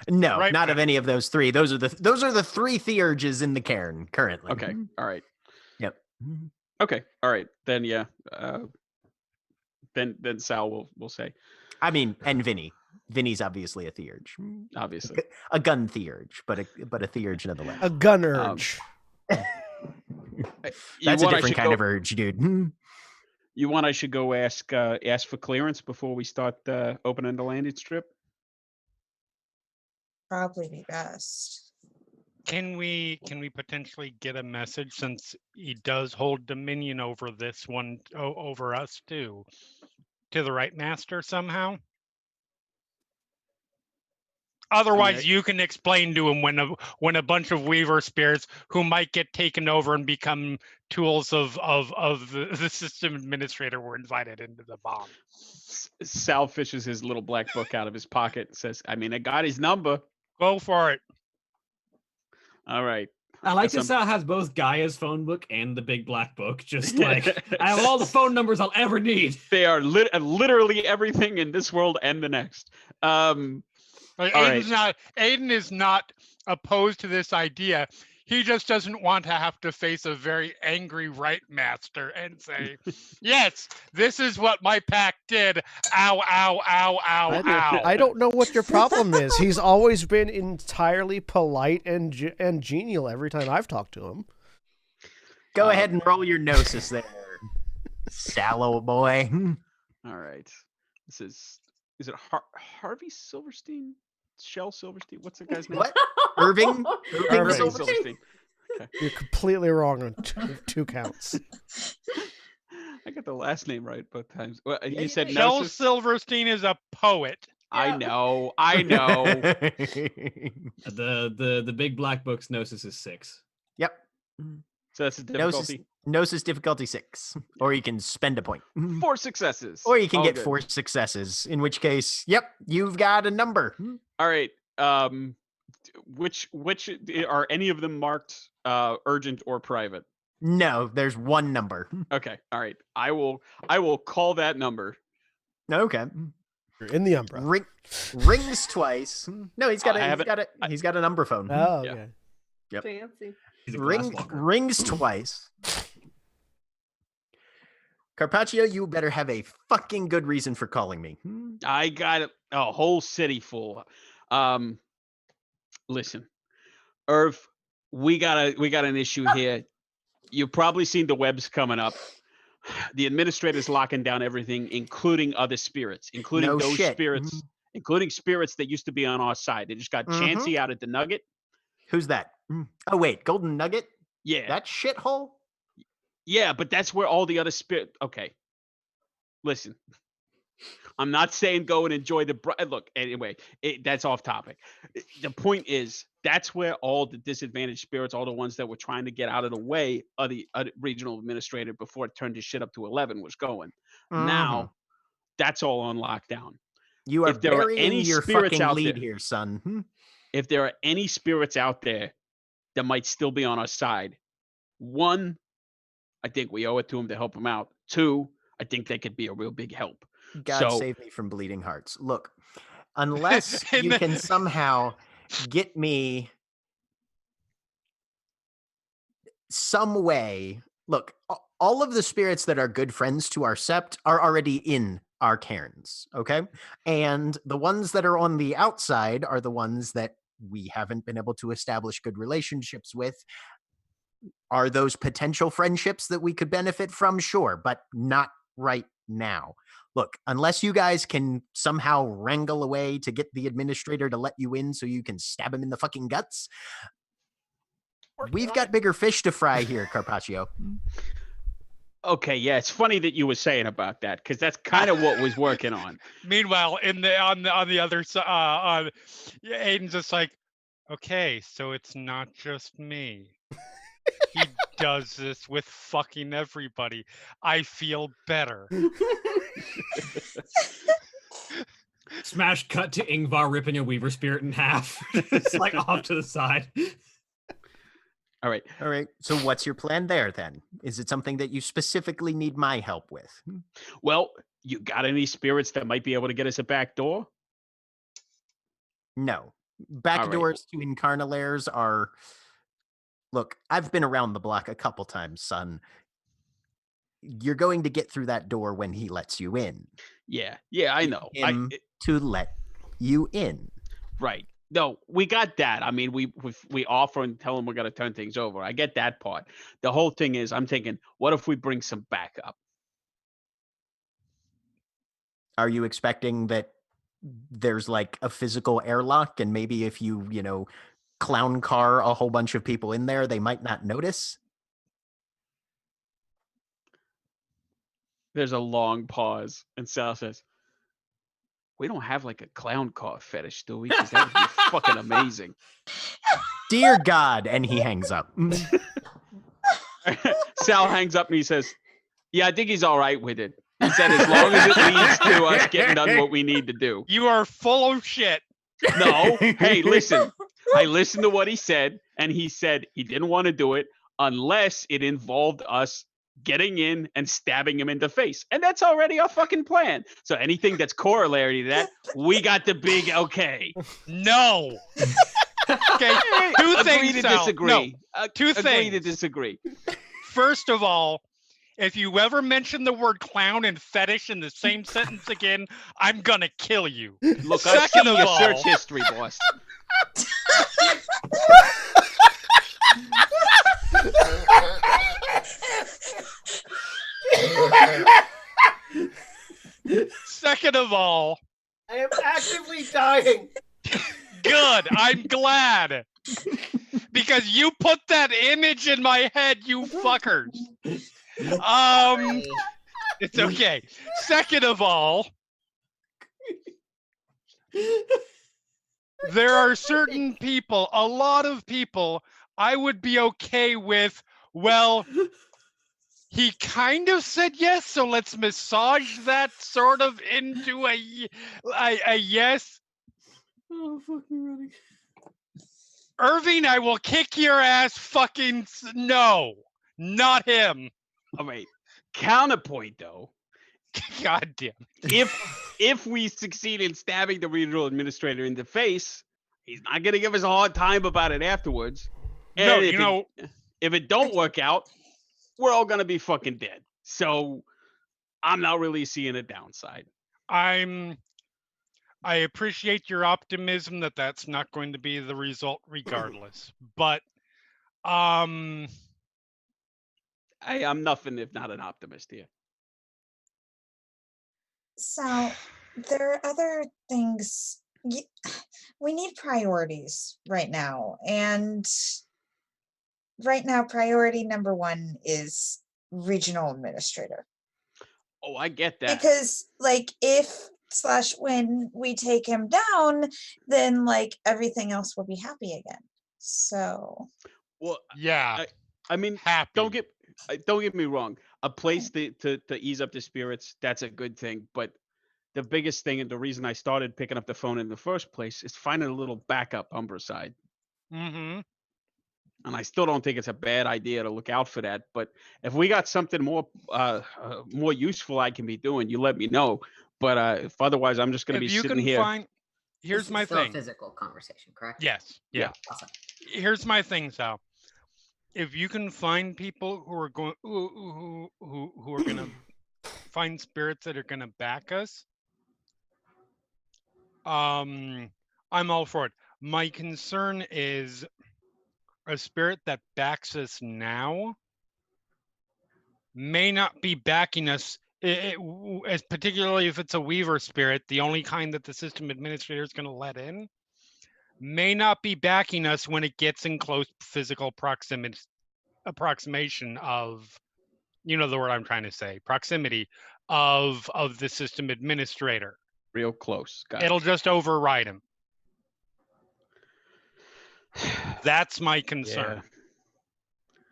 No, not of any of those 3. Those are the 3 Theurges in the cairn currently. Okay. All right. Yep. Okay. All right. Then yeah. Then Sal will say. I mean, and Vinny. Vinny's obviously a Theurge. Obviously. A gun Theurge, but a Theurge nonetheless. A gun urge. That's a different kind of urge, dude. You want I should go ask for clearance before we start opening the landing strip? Probably be best. Can we potentially get a message, since he does hold dominion over this one, over us too, to the right master somehow? Otherwise, you can explain to him when a bunch of Weaver spirits who might get taken over and become tools of the system administrator were invited into the bomb. Sal fishes his little black book out of his pocket and says, I mean, I got his number. Go for it. All right. I like that Sal has both Gaia's phone book and the big black book. Just like, I have all the phone numbers I'll ever need. They are literally everything in this world and the next. Aiden is not opposed to this idea. He just doesn't want to have to face a very angry right master and say, yes, this is what my pack did. Ow, ow, ow, ow, ow. I don't know what your problem is. He's always been entirely polite and genial every time I've talked to him. Go ahead and roll your gnosis there, sallow boy. All right. This is it Harvey Silverstein? Shel Silverstein? What's the guy's name? What? Irving Silverstein. Okay. You're completely wrong on two counts. I got the last name right both times. Well, you said Shel Gnosis? Silverstein is a poet. I know. The big black book's gnosis is 6. Yep. So that's a difficulty. Gnosis difficulty 6. Or you can spend a point. 4 successes. Or you can get good. 4 successes, in which case, yep, you've got a number. All right. Which are any of them marked urgent or private? No, there's one number. Okay. All right. I will call that number. Okay. You're in the Umbra. Rings twice. No, he's got a number phone. Oh, okay. Yep. Fancy. Rings twice. Carpaccio, you better have a fucking good reason for calling me. I got a whole city full. Listen, Irv, we got an issue here. You've probably seen the webs coming up. The administrator's locking down everything, including other spirits, including spirits, including spirits that used to be on our side. They just got Chansey out at the Nugget. Who's that? Oh, wait, Golden Nugget? Yeah. That shithole? Yeah, but that's where all the other okay. Listen, I'm not saying go and enjoy look, anyway, that's off topic. The point is, that's where all the disadvantaged spirits, all the ones that were trying to get out of the way of the regional administrator before it turned his shit up to 11 was going. Now, that's all on lockdown. You are burying your fucking out lead there, here, son. If there are any spirits out there that might still be on our side, 1, I think we owe it to them to help them out. 2, I think they could be a real big help. God save me from bleeding hearts. Look, unless you can somehow get me some way. Look, all of the spirits that are good friends to our sept are already in our cairns, okay? And the ones that are on the outside are the ones that we haven't been able to establish good relationships with. Are those potential friendships that we could benefit from? Sure, but not right now. Look, unless you guys can somehow wrangle a way to get the administrator to let you in so you can stab him in the fucking guts, we've got bigger fish to fry here, Carpaccio. Okay, yeah, it's funny that you were saying about that because that's kind of what was working on. Meanwhile, on the other side, Aiden's just like, okay, so it's not just me. He does this with fucking everybody. I feel better. Smash cut to Ingvar ripping a Weaver spirit in half. It's like off to the side. All right. So what's your plan there then? Is it something that you specifically need my help with? Well, you got any spirits that might be able to get us a back door? No. Back All right. doors to Incarnalairs are... Look, I've been around the block a couple times, son. You're going to get through that door when he lets you in. Yeah, I know. To let you in. Right. No, we got that. I mean, we offer and tell him we're going to turn things over. I get that part. The whole thing is, I'm thinking, what if we bring some backup? Are you expecting that there's like a physical airlock, and maybe if you clown car a whole bunch of people in there, they might not notice? There's a long pause, and Sal says, we don't have like a clown car fetish, do we? Because that would be fucking amazing. Dear God. And he hangs up. Sal hangs up and he says, yeah, I think he's all right with it. He said, as long as it leads to us getting done what we need to do. You are full of shit. No. Hey, listen. I listened to what he said, and he said he didn't want to do it unless it involved us getting in and stabbing him in the face. And that's already our fucking plan. So anything that's corollary to that, we got the big okay. No. Okay, two Agree things, to Sal. disagree. No, two Agree things. to disagree. First of all, if you ever mention the word clown and fetish in the same sentence again, I'm gonna kill you. Look, I've Second seen of your all, search history, boss. second of all, I am actively dying. good. I'm glad. Because you put that image in my head, you fuckers. It's okay. Second of all, there are certain people, a lot of people, I would be okay with, well, he kind of said yes, so let's massage that sort of into a yes. Oh, fucking running. Irving, I will kick your ass fucking no. Not him. All right. Counterpoint, though. God damn. If we succeed in stabbing the regional administrator in the face, he's not going to give us a hard time about it afterwards. And No, if it don't work out, we're all going to be fucking dead. So I'm not really seeing a downside. I appreciate your optimism that that's not going to be the result regardless. But I'm nothing if not an optimist here. So there are other things. We need priorities right now. And right now, priority number one is regional administrator. Oh, I get that. Because like when we take him down, then like everything else will be happy again. So well, yeah. I mean, happy. Don't get me wrong. A place to ease up the spirits, that's a good thing. But the biggest thing and the reason I started picking up the phone in the first place is finding a little backup Umbra side. Mm-hmm. And I still don't think it's a bad idea to look out for that. But if we got something more useful I can be doing, you let me know. But if otherwise, I'm just going to be sitting here. Here's my still thing. A physical conversation, correct? Yes. Yeah. Awesome. Here's my thing, Sal. If you can find people who are going who are going to find spirits that are going to back us, I'm all for it. My concern is a spirit that backs us now may not be backing us as particularly if it's a weaver spirit, the only kind that the system administrator is going to let in, may not be backing us when it gets in close physical approximation of, you know the word I'm trying to say, proximity of the system administrator. Real close. Got It'll it. just override him. That's my concern. Yeah.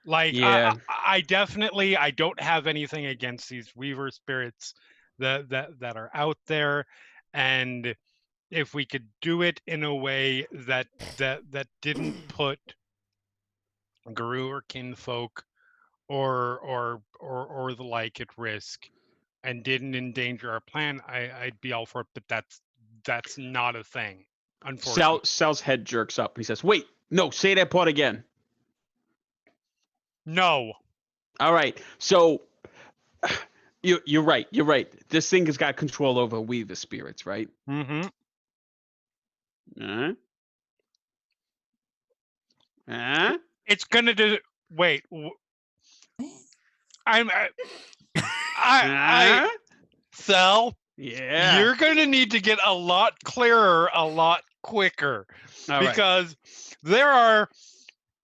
Like, Yeah. I definitely, I don't have anything against these weaver spirits that are out there, and if we could do it in a way that didn't put Guru or kinfolk or the like at risk, and didn't endanger our plan, I'd be all for it. But that's not a thing, unfortunately. Sal's head jerks up. He says, "Wait, no, say that part again." No. All right. So you're right. You're right. This thing has got control over weaver spirits, right? Mm-hmm. It's gonna do. Wait. Sal. Yeah. You're gonna need to get a lot clearer, a lot quicker, All right. because there are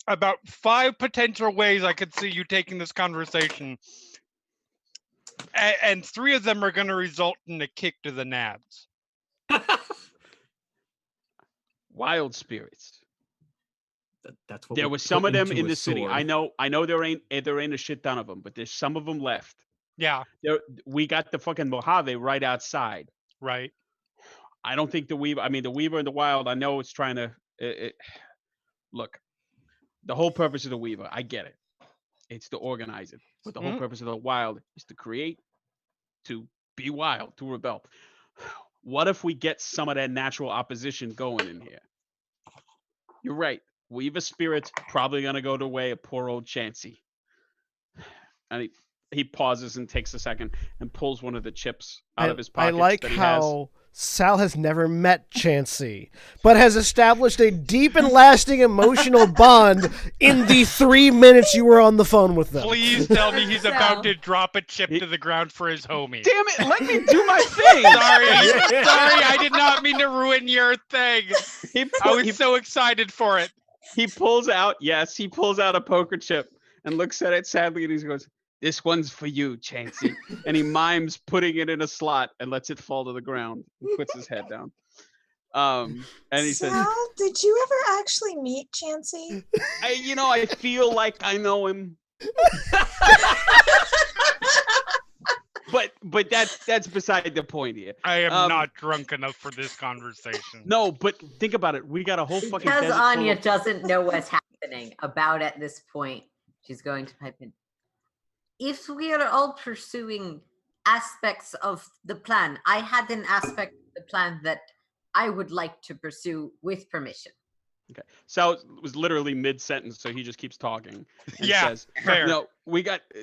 about 5 potential ways I could see you taking this conversation, and 3 of them are going to result in a kick to the nads. Wild spirits. That's what There we was some of put them into in a the city. sword. I know there ain't a shit ton of them, but there's some of them left. Yeah. We got the fucking Mojave right outside. Right. I don't think the weaver. I mean, the weaver in the wild. I know it's trying to look. The whole purpose of the weaver, I get it. It's to organize it, but the whole purpose of the wild is to create, to be wild, to rebel. What if we get some of that natural opposition going in here? You're right. Weaver spirit's probably gonna go the way of poor old Chansey. And he pauses and takes a second and pulls one of the chips out of his I pockets like that he how Sal has never met Chansey, but has established a deep and lasting emotional bond in the 3 minutes you were on the phone with them. Please tell me he's Sal. about to drop a chip to the ground for his homie. Damn it! Let me do my thing. Sorry, I did not mean to ruin your thing. I was so excited for it. He pulls out a poker chip and looks at it sadly, and he goes, "This one's for you, Chansey." And he mimes putting it in a slot and lets it fall to the ground and puts his head down. And he says, Sal, did you ever actually meet Chansey? I feel like I know him. But that's beside the point here. I am not drunk enough for this conversation. No, but think about it. We got a whole fucking Because desert full Anya of- doesn't know what's happening about at this point, she's going to pipe in. If we are all pursuing aspects of the plan, I had an aspect of the plan that I would like to pursue with permission. Okay. Sal was literally mid-sentence, so he just keeps talking and Yeah, says, fair.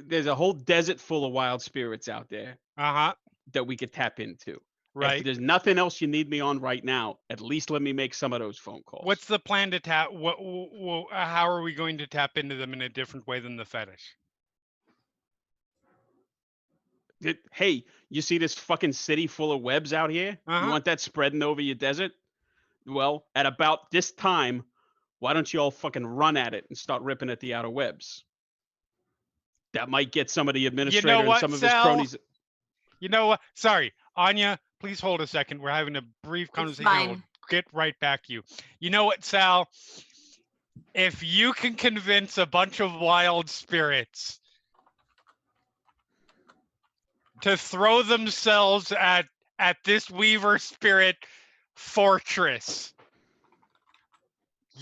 there's a whole desert full of wild spirits out there Uh-huh. that we could tap into. Right. If there's nothing else you need me on right now, at least let me make some of those phone calls. What's the plan to tap? How are we going to tap into them in a different way than the fetish? Hey, you see this fucking city full of webs out here? Uh-huh. You want that spreading over your desert? Well, at about this time, why don't you all fucking run at it and start ripping at the outer webs? That might get some of the administrator and some of his cronies. You know what? Sorry, Anya, please hold a second. We're having a brief conversation. fine. We'll get right back to you. You know what, Sal? If you can convince a bunch of wild spirits to throw themselves at this Weaver spirit fortress,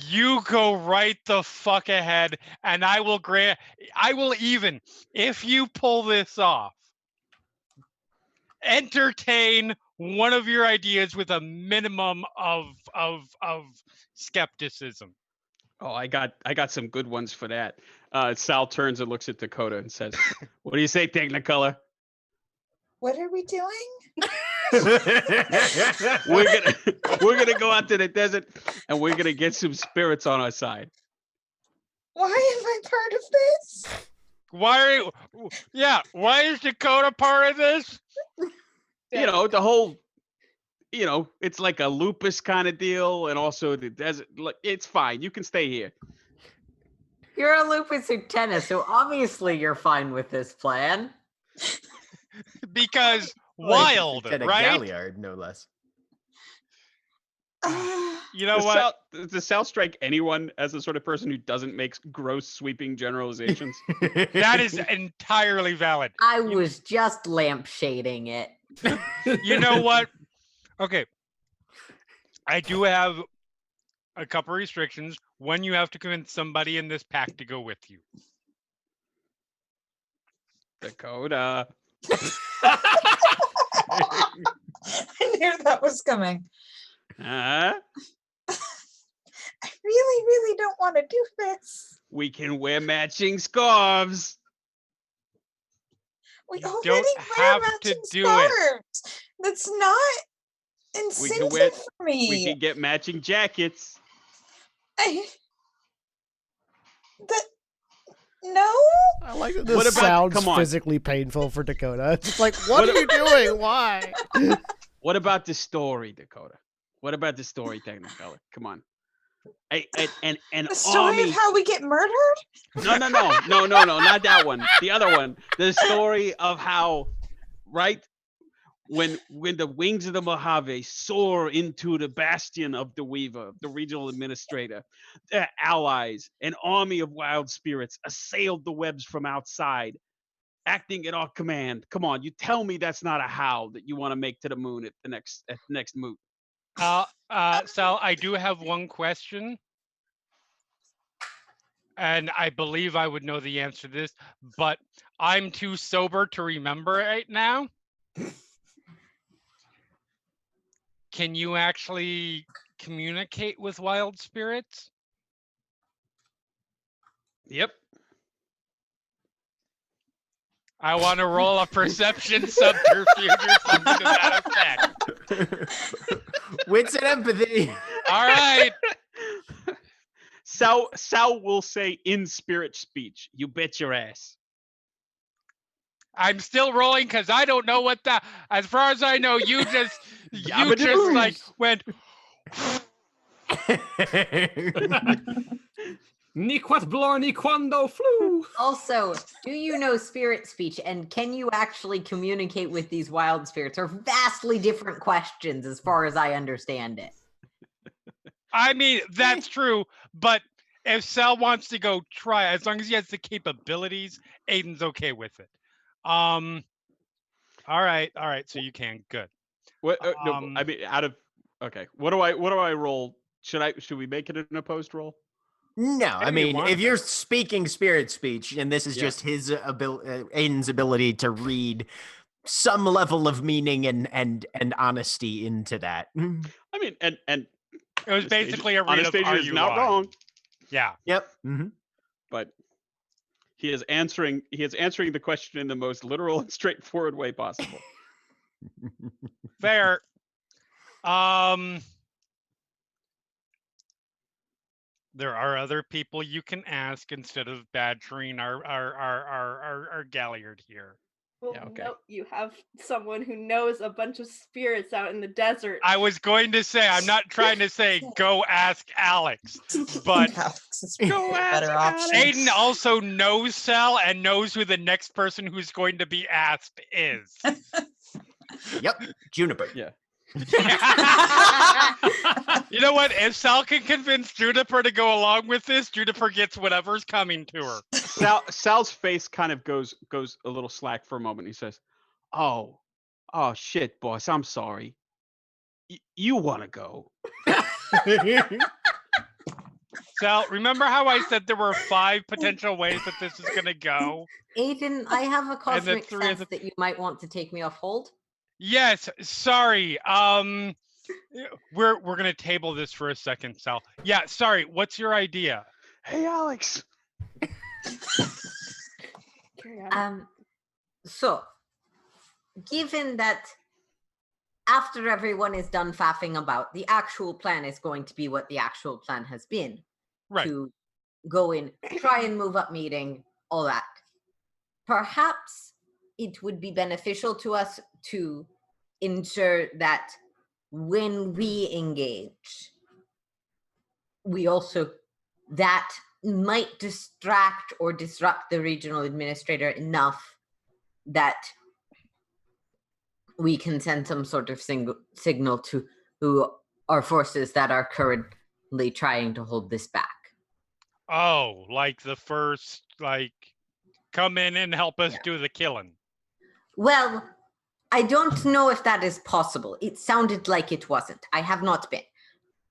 you go right the fuck ahead, and I will even, if you pull this off, entertain one of your ideas with a minimum of skepticism. Oh, I got some good ones for that. Sal turns and looks at Dakota and says, "What do you say, Technicolor?" What are we doing? we're gonna go out to the desert and we're gonna get some spirits on our side. Why am I part of this? Why is Dakota part of this? You know, the whole, you know, it's like a lupus kind of deal, and also the desert. It's fine. You can stay here. You're a lupus lieutenant, so obviously you're fine with this plan. Because Like wild, Lieutenant right? Galliard, no less. You know what? Does Sal strike anyone as the sort of person who doesn't make gross, sweeping generalizations? That is entirely valid. I was just lampshading it. You know what? Okay. I do have a couple restrictions when you have to convince somebody in this pack to go with you. Dakota. I knew that was coming. Huh? I really, really don't want to do this. We can wear matching scarves. We You already don't wear have to matching do it. scarves. That's not We incentive can wear. for me. We can get matching jackets. No. I like that What this about- sounds come on. physically painful for Dakota. It's just like, what are you doing? Why? What about the story, Dakota? What about the story, Technicolor? Come on. An The story army. of how we get murdered? No, not that one. The other one. The story of how, right, when the wings of the Mojave soar into the bastion of the Weaver, the regional administrator, their allies, an army of wild spirits assailed the webs from outside, acting at our command. Come on, you tell me that's not a howl that you want to make to the moon at the next moot. Sal, I do have one question. And I believe I would know the answer to this, but I'm too sober to remember right now. Can you actually communicate with wild spirits? Yep. I want to roll a perception subterfuge or something to that effect. Wits and empathy. All right. Sal will say in spirit speech, you bet your ass. I'm still rolling because I don't know what the. As far as I know, you just Yabba-daboo. like went. Ni quat blarney quando flew. Also, do you know spirit speech, and can you actually communicate with these wild spirits? Are vastly different questions as far as I understand it. I mean, that's true, but if Sal wants to go try, as long as he has the capabilities, Aiden's okay with it. All right, so you can. Good. What? No, I mean, okay. What do I roll? Should we make it an opposed roll? No, I Maybe you mean, want if to. you're speaking spirit speech, and this is Yeah. just his Aiden's ability to read some level of meaning and honesty into that. I mean, and It was basically a read of Anastasia Are is You not Lying? wrong, Yep. Mm-hmm. but he is answering the question in the most literal and straightforward way possible. Fair. There are other people you can ask instead of badgering our Galliard here. Well, Yeah, okay. no, you have someone who knows a bunch of spirits out in the desert. I was going to say, I'm not trying to say go ask Alex, but Alex is Go a ask better Alex. option. Aiden also knows Sal and knows who the next person who's going to be asked is. Yep. Juniper. Yeah. You know what? If Sal can convince Juniper to go along with this, Juniper gets whatever's coming to her. Sal's face kind of goes a little slack for a moment. He says, "Oh shit, boss. I'm sorry. You want to go?" Sal, remember how I said there were 5 potential ways that this is going to go? Aiden, I have a cosmic three of sense that you might want to take me off hold. Yes, sorry. We're going to table this for a second, Sal. Yeah, sorry. What's your idea? Hey, Alex. Carry on. So, given that after everyone is done faffing about, the actual plan is going to be what the actual plan has been. Right. To go in, try and move up meeting, all that. perhaps it would be beneficial to us to ensure that when we engage, we also, that might distract or disrupt the regional administrator enough that we can send some sort of signal to our forces that are currently trying to hold this back. Oh, like the first, like, come in and help us Yeah. do the killing. Well, I don't know if that is possible. It sounded like it wasn't. I have not been.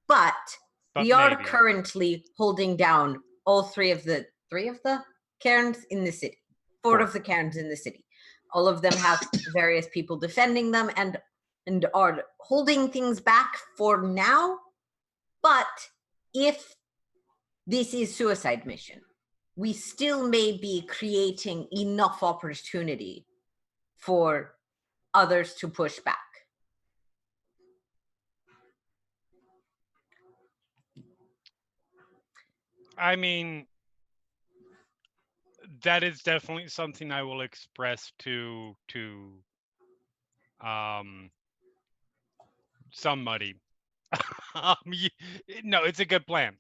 But we are maybe. currently holding down all three of the cairns in the city. Four of the cairns in the city. All of them have various people defending them and are holding things back for now. But if this is suicide mission, we still may be creating enough opportunity for others to push back. I mean, that is definitely something I will express to somebody. No, it's a good plan.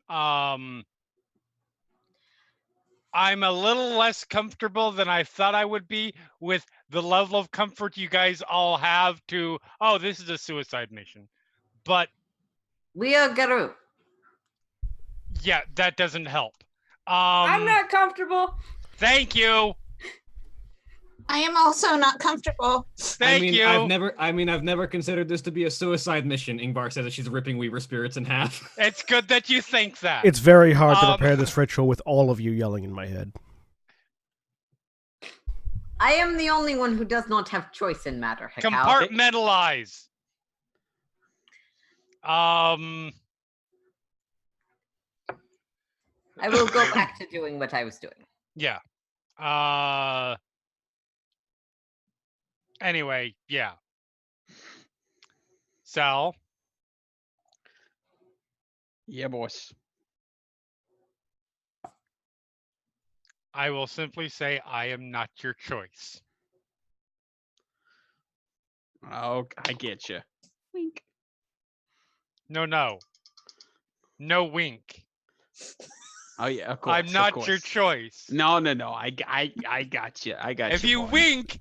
I'm a little less comfortable than I thought I would be with the level of comfort you guys all have to, oh, this is a suicide mission. But we are Garu. Yeah, that doesn't help. I'm not comfortable. Thank you. I am also not comfortable. Thank you. I've never considered this to be a suicide mission. Ingvar says that she's ripping Weaver spirits in half. It's good that you think that. It's very hard to prepare this ritual with all of you yelling in my head. I am the only one who does not have choice in matter. Hekau. Compartmentalize. I will go back to doing what I was doing. Yeah. Anyway, yeah. Sal. Yeah, boss. I will simply say I am not your choice. Oh, I get you. Wink. No. No wink. Oh yeah, of course. I'm not your choice. No. I got you. I got you. If you boy. wink,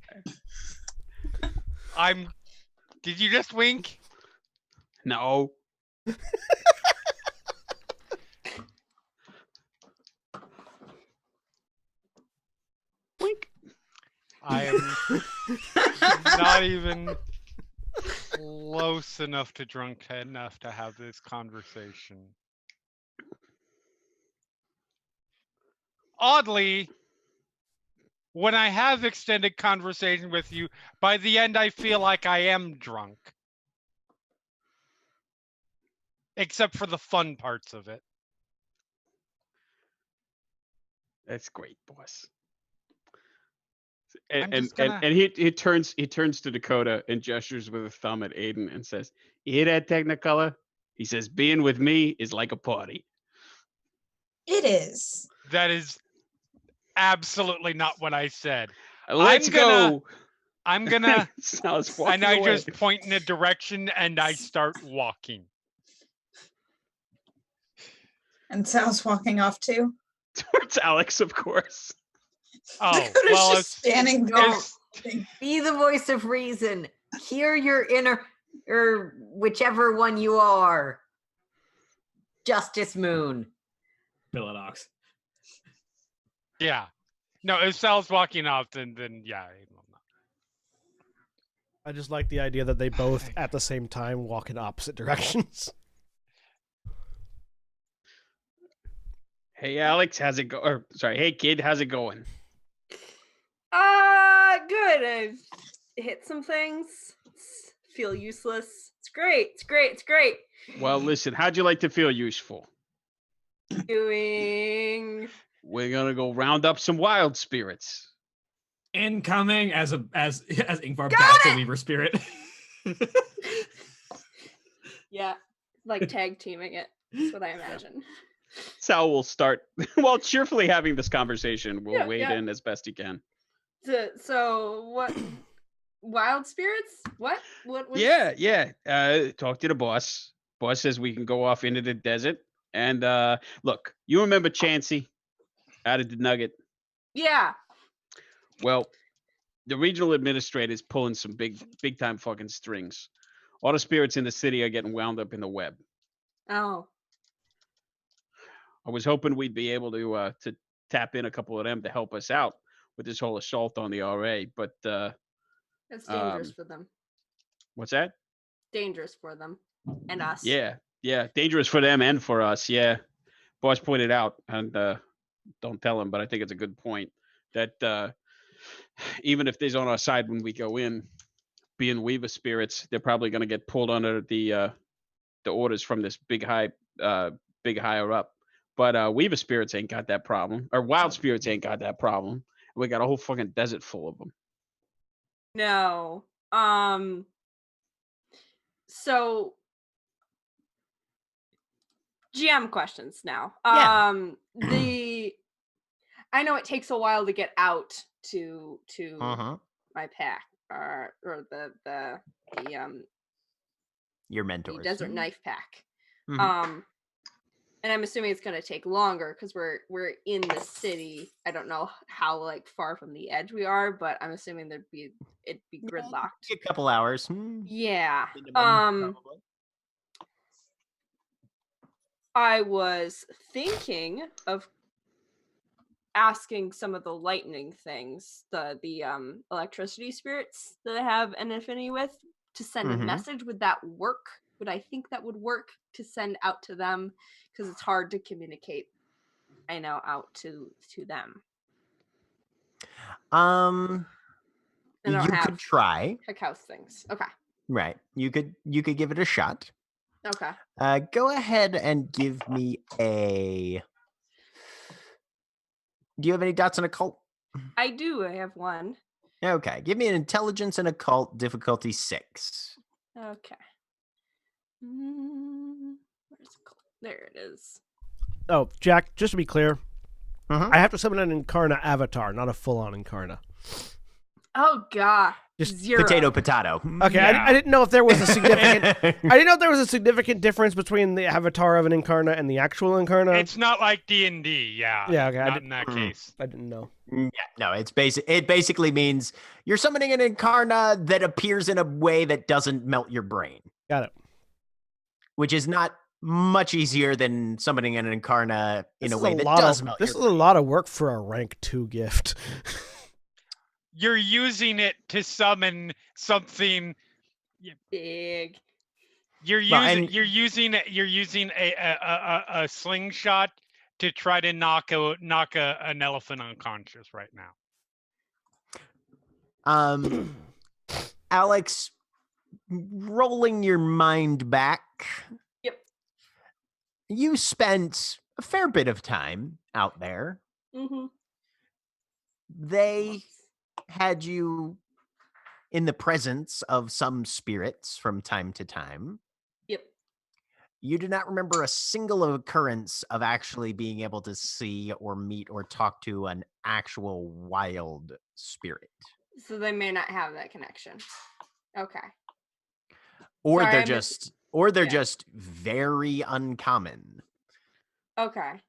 Did you just wink? No. Wink. I am not even close enough to drunk enough to have this conversation. Oddly, when I have extended conversation with you, by the end I feel like I am drunk. Except for the fun parts of it. That's great, boss. And gonna... he turns to Dakota and gestures with a thumb at Aiden and says, "You hear that, Technicolor?" He says, "Being with me is like a party." It is. That is absolutely not what I said. Let's go. I'm gonna and I just point in a direction and I start walking. And Sal's walking off too. Towards Alex, of course. Oh, Dakota's well, just standing there. Be the voice of reason. Hear your inner, or whichever one you are. Justice Moon. Philodox. Yeah. No, if Sal's walking off, then yeah. I just like the idea that they both, at the same time, walk in opposite directions. Hey, Alex, how's it go? Or, sorry, hey, kid, how's it going? Good. I've hit some things. Feel useless. It's great. It's great. Well, listen, how'd you like to feel useful? Doing. We're gonna go round up some wild spirits. Incoming as Ingvar bats a Weaver spirit. Yeah, like tag teaming it. That's what I imagine. Sal will start while cheerfully having this conversation. We'll wade yeah. in as best he can. So what? Wild spirits? What? What was? Yeah. Talk to the boss. Boss says we can go off into the desert. And look, you remember Chansey out of the Nugget? Yeah. Well, the regional administrator is pulling some big time fucking strings. All the spirits in the city are getting wound up in the web. Oh. I was hoping we'd be able to tap in a couple of them to help us out with this whole assault on the RA. But It's dangerous um, for them. what's that? Dangerous for them and us. Yeah, dangerous for them and for us. Yeah, boss pointed out, and don't tell him, but I think it's a good point that even if they's on our side when we go in, being Weaver spirits, they're probably going to get pulled under the orders from this big higher up. But Weaver spirits ain't got that problem, or wild spirits ain't got that problem. We got a whole fucking desert full of them. No. So GM questions now. Yeah. I know it takes a while to get out to my pack or the Your mentors. desert knife pack. Mhm. And I'm assuming it's going to take longer because we're in the city. I don't know how like far from the edge we are, but I'm assuming it'd be gridlocked. A couple hours. Yeah. Minimum, probably. I was thinking of asking some of the lightning things, the electricity spirits that I have an affinity with, to send a message. Would that work? Would I think that would work to send out to them? Because it's hard to communicate, I know, out to them. You could try. House things. Okay. Right. You could give it a shot. Okay. Go ahead and give me a. Do you have any dots in occult? I do. I have one. Okay. Give me an intelligence and occult difficulty 6. Okay. Where's occult? There it is. Oh, Jack, just to be clear, I have to summon an Incarna avatar, not a full-on Incarna. Oh god. Just 0. Potato. Okay, Yeah. I didn't know if there was a significant. I didn't know if there was a significant difference between the avatar of an Incarna and the actual Incarna. It's not like D&D, yeah. Yeah, okay, Not in that case. I didn't know. Yeah, no, it's It basically means you're summoning an Incarna that appears in a way that doesn't melt your brain. Got it. Which is not much easier than summoning an Incarna in a way that does melt your brain. This is a lot of work for a rank 2 gift. You're using it to summon something big. You're using a slingshot to try to knock an elephant unconscious right now. Alex, rolling your mind back. Yep. You spent a fair bit of time out there. They had you in the presence of some spirits from time to time. Yep. You do not remember a single occurrence of actually being able to see or meet or talk to an actual wild spirit. So they may not have that connection. Okay. Or they're just very uncommon. Okay.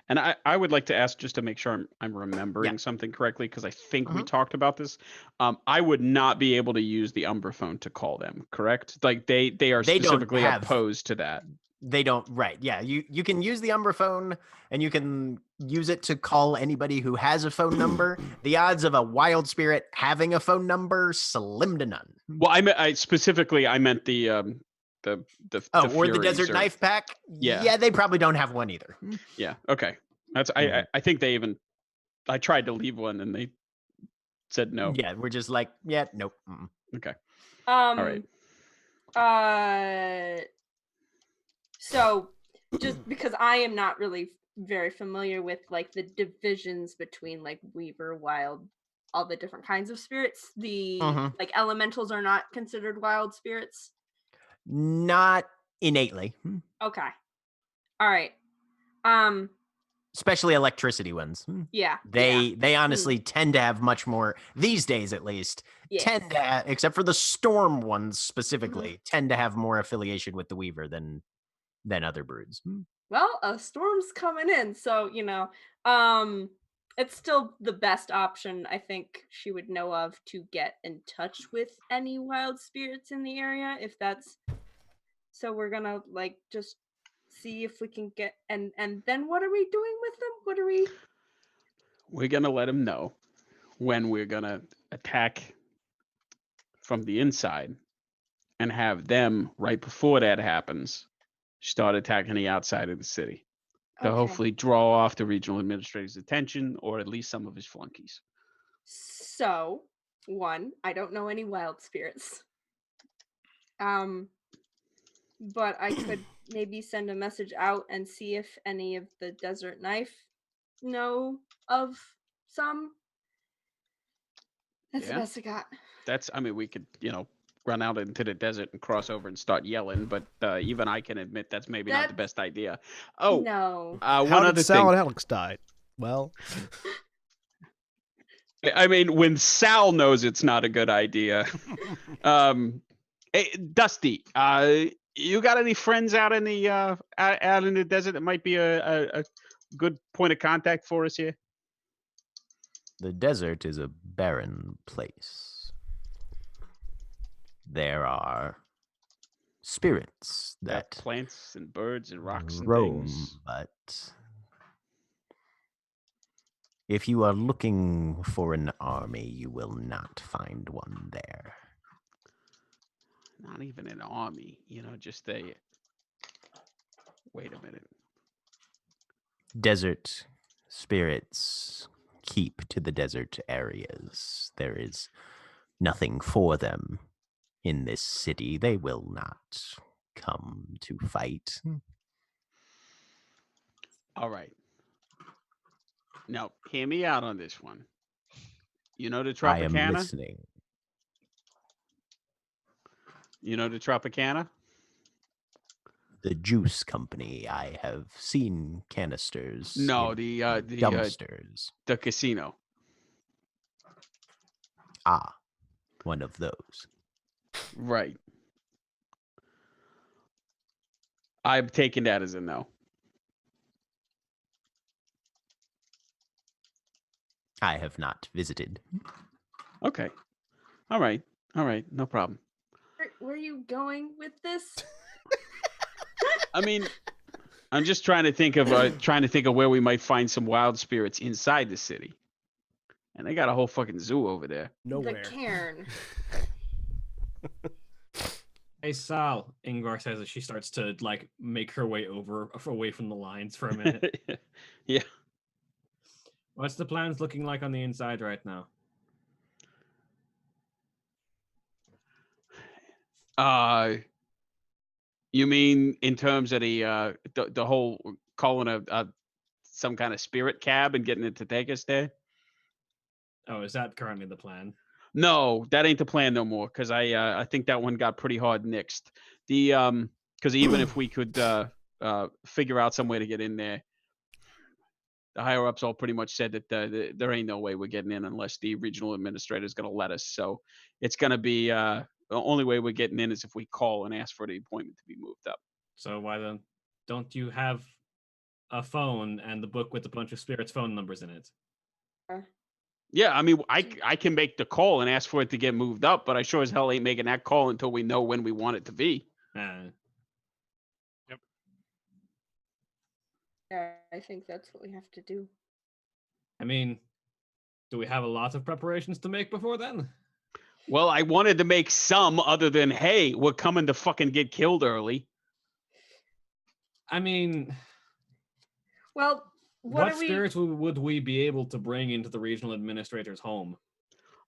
And I would like to ask, just to make sure I'm remembering something correctly, because I think we talked about this. I would not be able to use the Umbraphone to call them, correct? Like they are specifically opposed to that. They don't, right. Yeah, you can use the Umbraphone, and you can use it to call anybody who has a phone number. The odds of a wild spirit having a phone number, slim to none. Well, I meant the or the desert knife pack. Yeah, they probably don't have one either. Yeah, okay. That's I think they even, I tried to leave one and they said no. Yeah, we're just like, yeah, nope. Okay. All right. So just because I am not really very familiar with like the divisions between like Weaver, Wild, all the different kinds of spirits, the like elementals are not considered wild spirits. Not innately. Okay. All right. especially electricity ones. Yeah. They honestly tend to have much more these days, at least. Yes. Tend to, except for the storm ones specifically, tend to have more affiliation with the Weaver than other broods. Well, a storm's coming in, so it's still the best option I think she would know of to get in touch with any wild spirits in the area, if that's so we're gonna like just see if we can get and then what are we doing with them? What are we We're gonna let them know when we're gonna attack from the inside, and have them right before that happens start attacking the outside of the city to Okay. hopefully draw off the regional administrator's attention, or at least some of his flunkies. So, one, I don't know any wild spirits. But I could maybe send a message out and see if any of the Desert Knife know of some. That's the Yeah. best I got. I mean, we could, run out into the desert and cross over and start yelling, but even I can admit that's maybe not the best idea. Oh, No. How one did other Sal thing. and Alex die? Well, I mean, when Sal knows it's not a good idea. Hey, Dusty, you got any friends out in the out in the desert that might be a good point of contact for us here? The desert is a barren place. There are spirits that plants and birds and rocks and roam, things. but if you are looking for an army, you will not find one there. Not even an army, just a. Wait a minute. Desert spirits keep to the desert areas. There is nothing for them in this city. They will not come to fight. All right. Now, hear me out on this one. You know the I am Tropicana? listening. You know the Tropicana? The juice company. I have seen canisters. No, in the dumpsters. the casino. Ah, one of those. Right. I'm taking that as a no. I have not visited. Okay. All right. No problem. Where are you going with this? I mean, I'm just trying to think of where we might find some wild spirits inside the city. And they got a whole fucking zoo over there. nowhere. The cairn. Hey Sal, Ingvar says as she starts to like make her way away from the lines for a minute. Yeah. What's the plans looking like on the inside right now? You mean in terms of the whole calling a some kind of spirit cab and getting it to take us there? Oh, is that currently the plan? No, that ain't the plan no more. Because I think that one got pretty hard nixed. Because even if we could figure out some way to get in there, the higher ups all pretty much said that there ain't no way we're getting in unless the regional administrator is going to let us. So it's going to be the only way we're getting in is if we call and ask for the appointment to be moved up. So why then don't you have a phone and the book with a bunch of spirits' phone numbers in it? Yeah, I mean, I can make the call and ask for it to get moved up, but I sure as hell ain't making that call until we know when we want it to be. Yep. Yeah, I think that's what we have to do. I mean, do we have a lot of preparations to make before then? Well, I wanted to make some other than, hey, we're coming to fucking get killed early. I mean, Well, what spirits would we be able to bring into the regional administrator's home?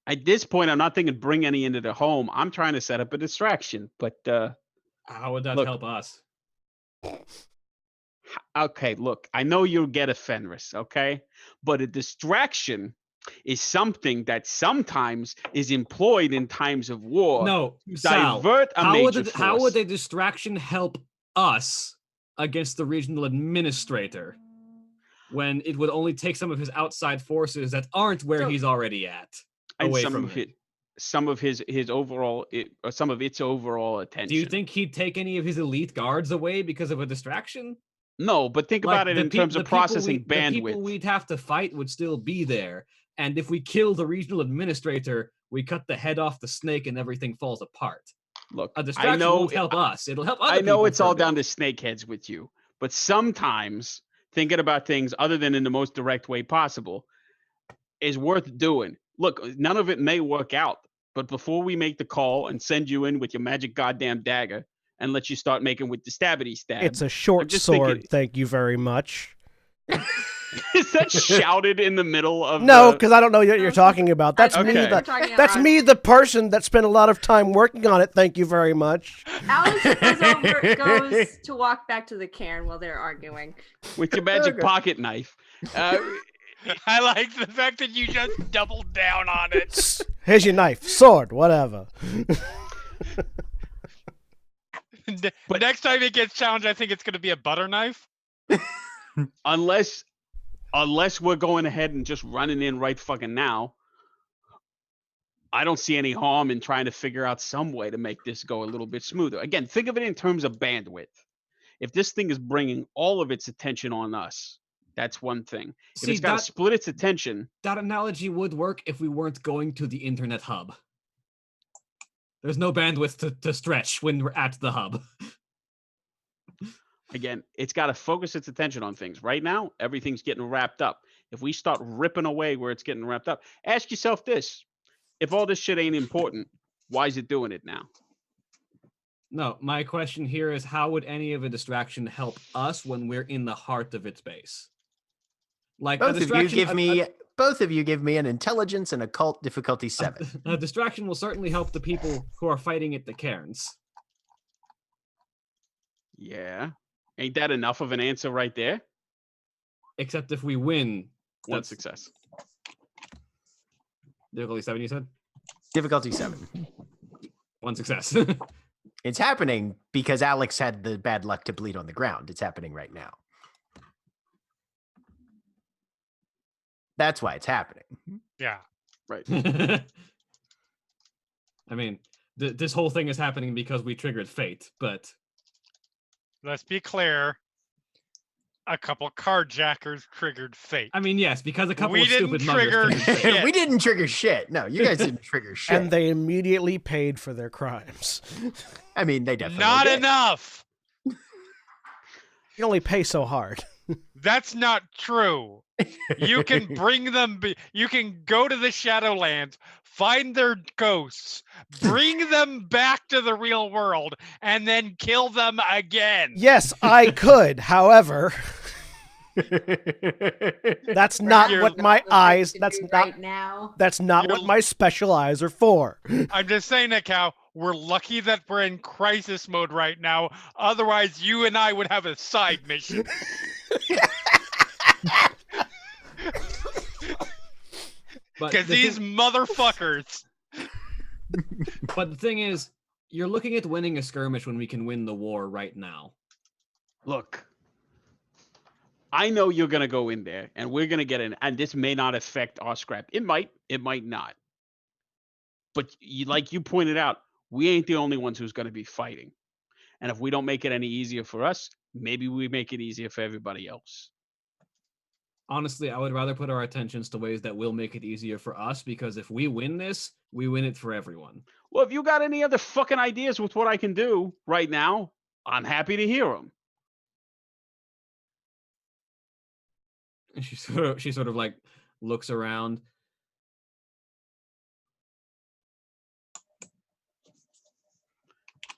At this point, I'm not thinking bring any into the home. I'm trying to set up a distraction, but how would that look, help us? Okay, look, I know you'll get a Fenris, okay? But a distraction is something that sometimes is employed in times of war. No, to Sal, divert a major force. how would a distraction help us against the regional administrator? when it would only take some of his outside forces that aren't where So- he's already at And away some from of him. some of his overall or some of its overall attention. Do you think he'd take any of his elite guards away because of a distraction? No, but think about it in terms of processing The people bandwidth. we'd have to fight would still be there. And if we kill the regional administrator, we cut the head off the snake and everything falls apart. Look, A distraction won't help us. It'll help other I know people it's for a all bit. down to snakeheads with you, but sometimes thinking about things other than in the most direct way possible is worth doing. Look, none of it may work out, but before we make the call and send you in with your magic goddamn dagger and let you start making with the stabbity stab, It's a short just sword, thinking- thank you very much. is that shouted in the middle of No, the... because I don't know what you're talking about. That's me. Okay. We're talking That's about- me, the person that spent a lot of time working on it. Thank you very much. Alex goes to walk back to the cairn while they're arguing. with your magic pocket knife. I like the fact that you just doubled down on it. Here's your knife, sword, whatever. But next time it gets challenged, I think it's going to be a butter knife. unless we're going ahead and just running in right fucking now, I don't see any harm in trying to figure out some way to make this go a little bit smoother. Again, think of it in terms of bandwidth. If this thing is bringing all of its attention on us, that's one thing. If See, it's got to split its attention, that analogy would work if we weren't going to the internet hub. There's no bandwidth to stretch when we're at the hub. again, it's got to focus its attention on things. Right now, everything's getting wrapped up. If we start ripping away where it's getting wrapped up, ask yourself this. If all this shit ain't important, why is it doing it now? No, my question here is how would any of a distraction help us when we're in the heart of its base? Like Both of you give me an intelligence and occult difficulty 7. A distraction will certainly help the people who are fighting at the cairns. Yeah. Ain't that enough of an answer right there? Except if we win, One that's success. difficulty 7, you said? Difficulty 7. One success. It's happening because Alex had the bad luck to bleed on the ground. It's happening right now. That's why it's happening. Yeah. Right. I mean, this whole thing is happening because we triggered fate, but Let's be clear. A couple carjackers triggered fate. I mean, yes, because a couple We of didn't stupid muggers trigger triggered fate. shit. We didn't trigger shit. No, you guys didn't trigger shit. And they immediately paid for their crimes. I mean, they definitely Not did. enough. You only pay so hard. That's not true. You can bring them. You can go to the Shadowlands, find their ghosts, bring them back to the real world, and then kill them again. Yes, I could. However, that's not You're- what my eyes. That's not. right now. That's not what You're- my special eyes are for. I'm just saying, Nikau, we're lucky that we're in crisis mode right now. Otherwise, you and I would have a side mission. But Because the these thing- motherfuckers. but the thing is, you're looking at winning a skirmish when we can win the war right now. Look, I know you're going to go in there and we're going to get in, and this may not affect our scrap. It might not. But like you pointed out, we ain't the only ones who's going to be fighting. And if we don't make it any easier for us, maybe we make it easier for everybody else. Honestly, I would rather put our attentions to ways that will make it easier for us, because if we win this, we win it for everyone. Well, if you got any other fucking ideas with what I can do right now, I'm happy to hear them. And she sort of like looks around.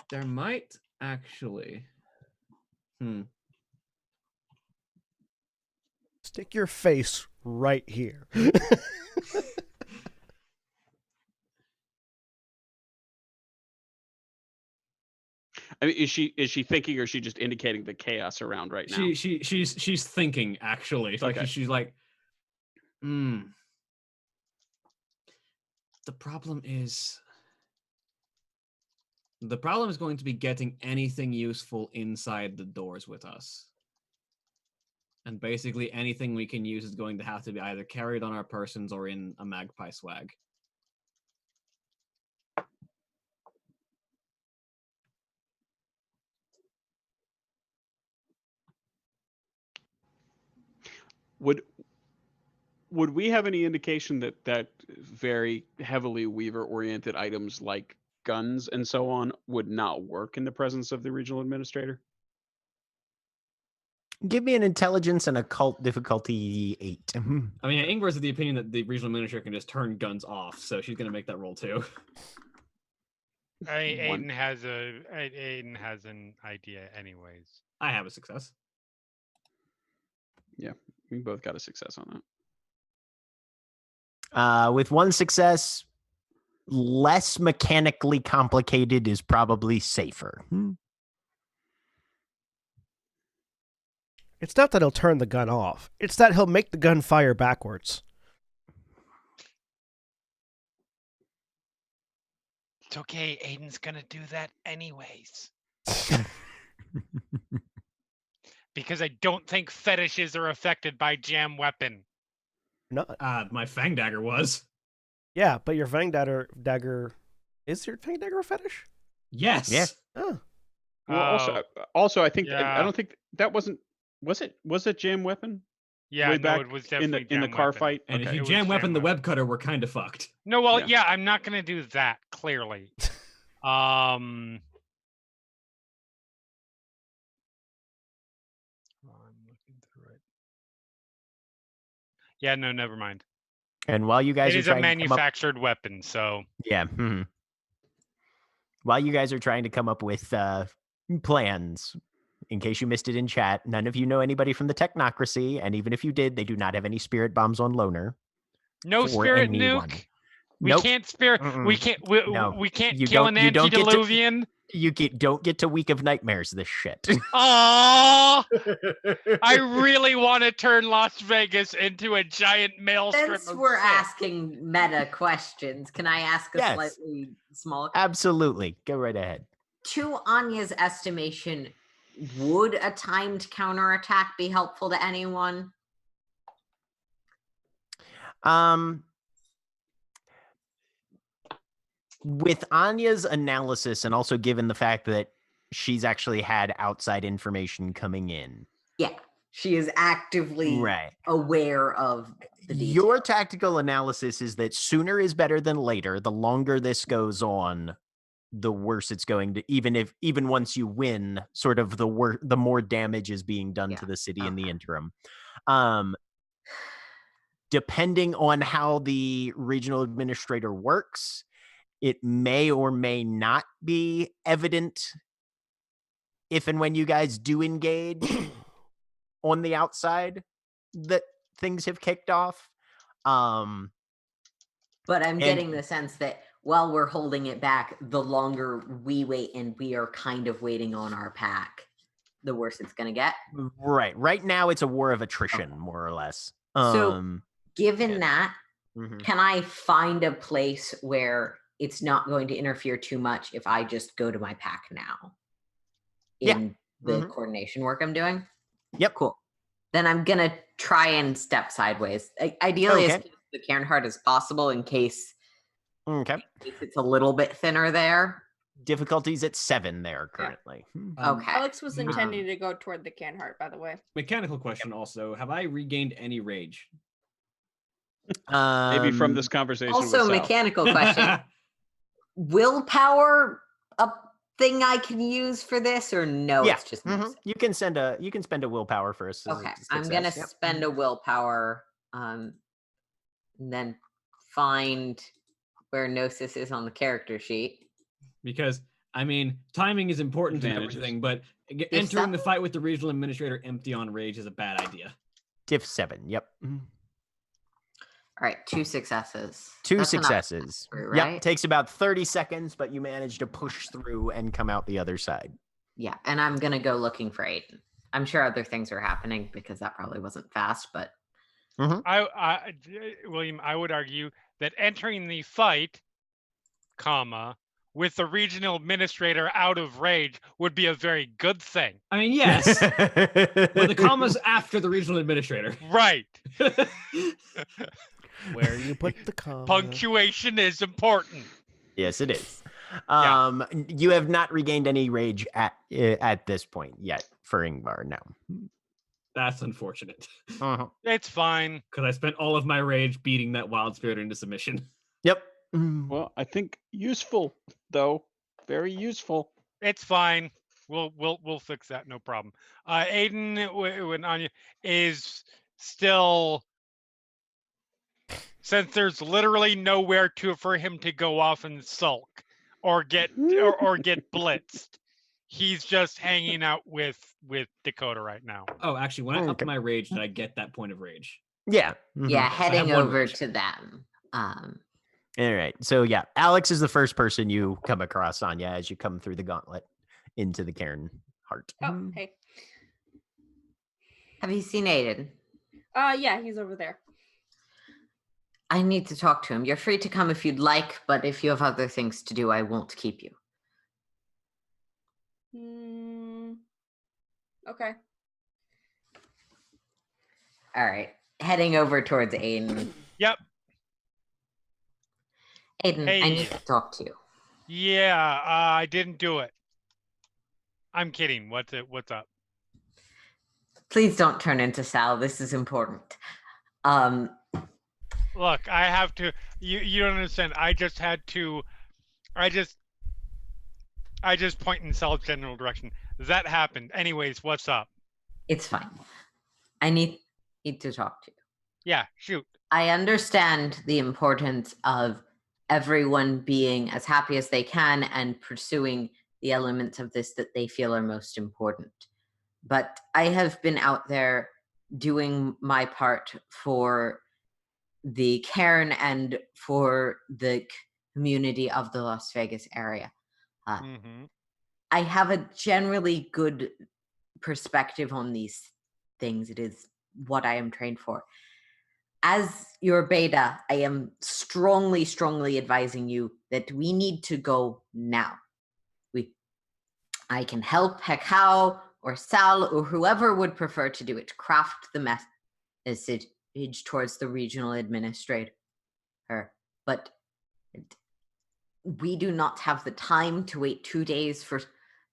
There might actually. Stick your face right here. I mean, is she thinking, or is she just indicating the chaos around right now? She's thinking actually. Like Okay. she's like, The problem is going to be getting anything useful inside the doors with us. And basically anything we can use is going to have to be either carried on our persons or in a magpie swag. Would we have any indication that very heavily Weaver-oriented items like guns and so on would not work in the presence of the regional administrator? Give me an intelligence and occult difficulty 8. I mean, Ingvar's of the opinion that the regional administrator can just turn guns off, so she's going to make that roll too. Aiden has an idea, anyways. I have a success. Yeah, we both got a success on that. With one success, less mechanically complicated is probably safer. It's not that he'll turn the gun off. It's that he'll make the gun fire backwards. It's okay. Aiden's gonna do that anyways. Because I don't think fetishes are affected by jam weapon. No. My Fang Dagger was. Yeah, but your Fang dagger is your Fang dagger a fetish? Yes. Yeah. Oh. Well, also, I think I yeah. don't think that wasn't. Was it jam weapon? Yeah, Way no, back it was definitely in the car weapon. fight. And Okay. if you It was jam weapon the weapon. web cutter, we're kind of fucked. No, well, Yeah. yeah, I'm not gonna do that. Clearly. Oh, I'm looking through it. Yeah, no, never mind. And while you guys It are is a trying to come up, manufactured weapon, so yeah. While you guys are trying to come up with plans, in case you missed it in chat, none of you know anybody from the technocracy, and even if you did, they do not have any spirit bombs on loaner. no For spirit anyone. nuke. We Nope. can't spirit. We Mm-mm. can't. No. We can't You kill don't- an you don't get to- antediluvian. You don't get to Week of Nightmares this shit. Aww! I really want to turn Las Vegas into a giant maelstrom. Since of we're shit. asking meta questions, can I ask a Yes. slightly small? Absolutely. Go right ahead. To Anya's estimation, would a timed counterattack be helpful to anyone? With Anya's analysis, and also given the fact that she's actually had outside information coming in. Yeah, she is actively Right. aware of the details. Your tactical analysis is that sooner is better than later. The longer this goes on, the worse it's going to, even once you win, sort of the more damage is being done to the city in the interim. Depending on how the regional administrator works, it may or may not be evident if and when you guys do engage on the outside that things have kicked off. But I'm getting the sense that while we're holding it back, the longer we wait and we are kind of waiting on our pack, the worse it's going to get. Right. Right now, it's a war of attrition, more or less. So, given yeah. that, can I find a place where it's not going to interfere too much if I just go to my pack now in the coordination work I'm doing? Yep. Cool. Then I'm going to try and step sideways. Ideally, as close to the Cairnheart as possible in case it's a little bit thinner there. Difficulties at 7 there currently. Okay. Alex was intending to go toward the Cairnheart, by the way. Mechanical question also. Have I regained any rage? Maybe from this conversation. Also, with Sal. mechanical question. Willpower a thing I can use for this, or no? Yeah. It's just You can spend a willpower for us. okay. I'm gonna spend a willpower, and then find where Gnosis is on the character sheet. Because I mean, timing is important and everything, but entering the fight with the regional administrator empty on rage is a bad idea. Diff 7. Yep. All right, 2 successes. Two That's enough successes. through, right? Yep. Takes about 30 seconds, but you manage to push through and come out the other side. Yeah, and I'm gonna go looking for Aiden. I'm sure other things are happening because that probably wasn't fast, but William, I would argue that entering the fight, comma, with the regional administrator out of rage would be a very good thing. I mean, yes, with the commas after the regional administrator. Right. Where you put the comma. Punctuation is important. Yes, it is. Yeah. You have not regained any rage at this point yet for Ingvar. No. That's unfortunate. Uh-huh. It's fine. Because I spent all of my rage beating that wild spirit into submission. Yep. Well, I think useful though, very useful. It's fine. We'll fix that. No problem. Aiden, when Anya is still, since there's literally nowhere for him to go off and sulk or get or get blitzed. He's just hanging out with Dakota right now. Oh, actually, when I upped Okay. my rage, did I get that point of rage? Yeah. Mhm. Yeah, I have heading one over rage. to them. All right. So yeah, Alex is the first person you come across, Anya, as you come through the gauntlet into the Cairn heart. Oh, hey. Have you seen Aiden? Yeah, he's over there. I need to talk to him. You're free to come if you'd like, but if you have other things to do, I won't keep you. Okay. All right. Heading over towards Aiden. Yep. Aiden, I Hey. need to talk to you. Yeah, I didn't do it. I'm kidding. What's up? Please don't turn into Sal. This is important. Look, I have to. You don't understand. I just point in Sal's general direction. That happened. Anyways, what's up? It's fine. I need to talk to you. Yeah, shoot. I understand the importance of everyone being as happy as they can and pursuing the elements of this that they feel are most important. But I have been out there doing my part for the Cairn and for the community of the Las Vegas area. Mm-hmm. I have a generally good perspective on these things. It is what I am trained for. As your beta, I am strongly, strongly advising you that we need to go now. I can help Hekau or Sal or whoever would prefer to do it, craft the message towards the regional administrator. But we do not have the time to wait 2 days for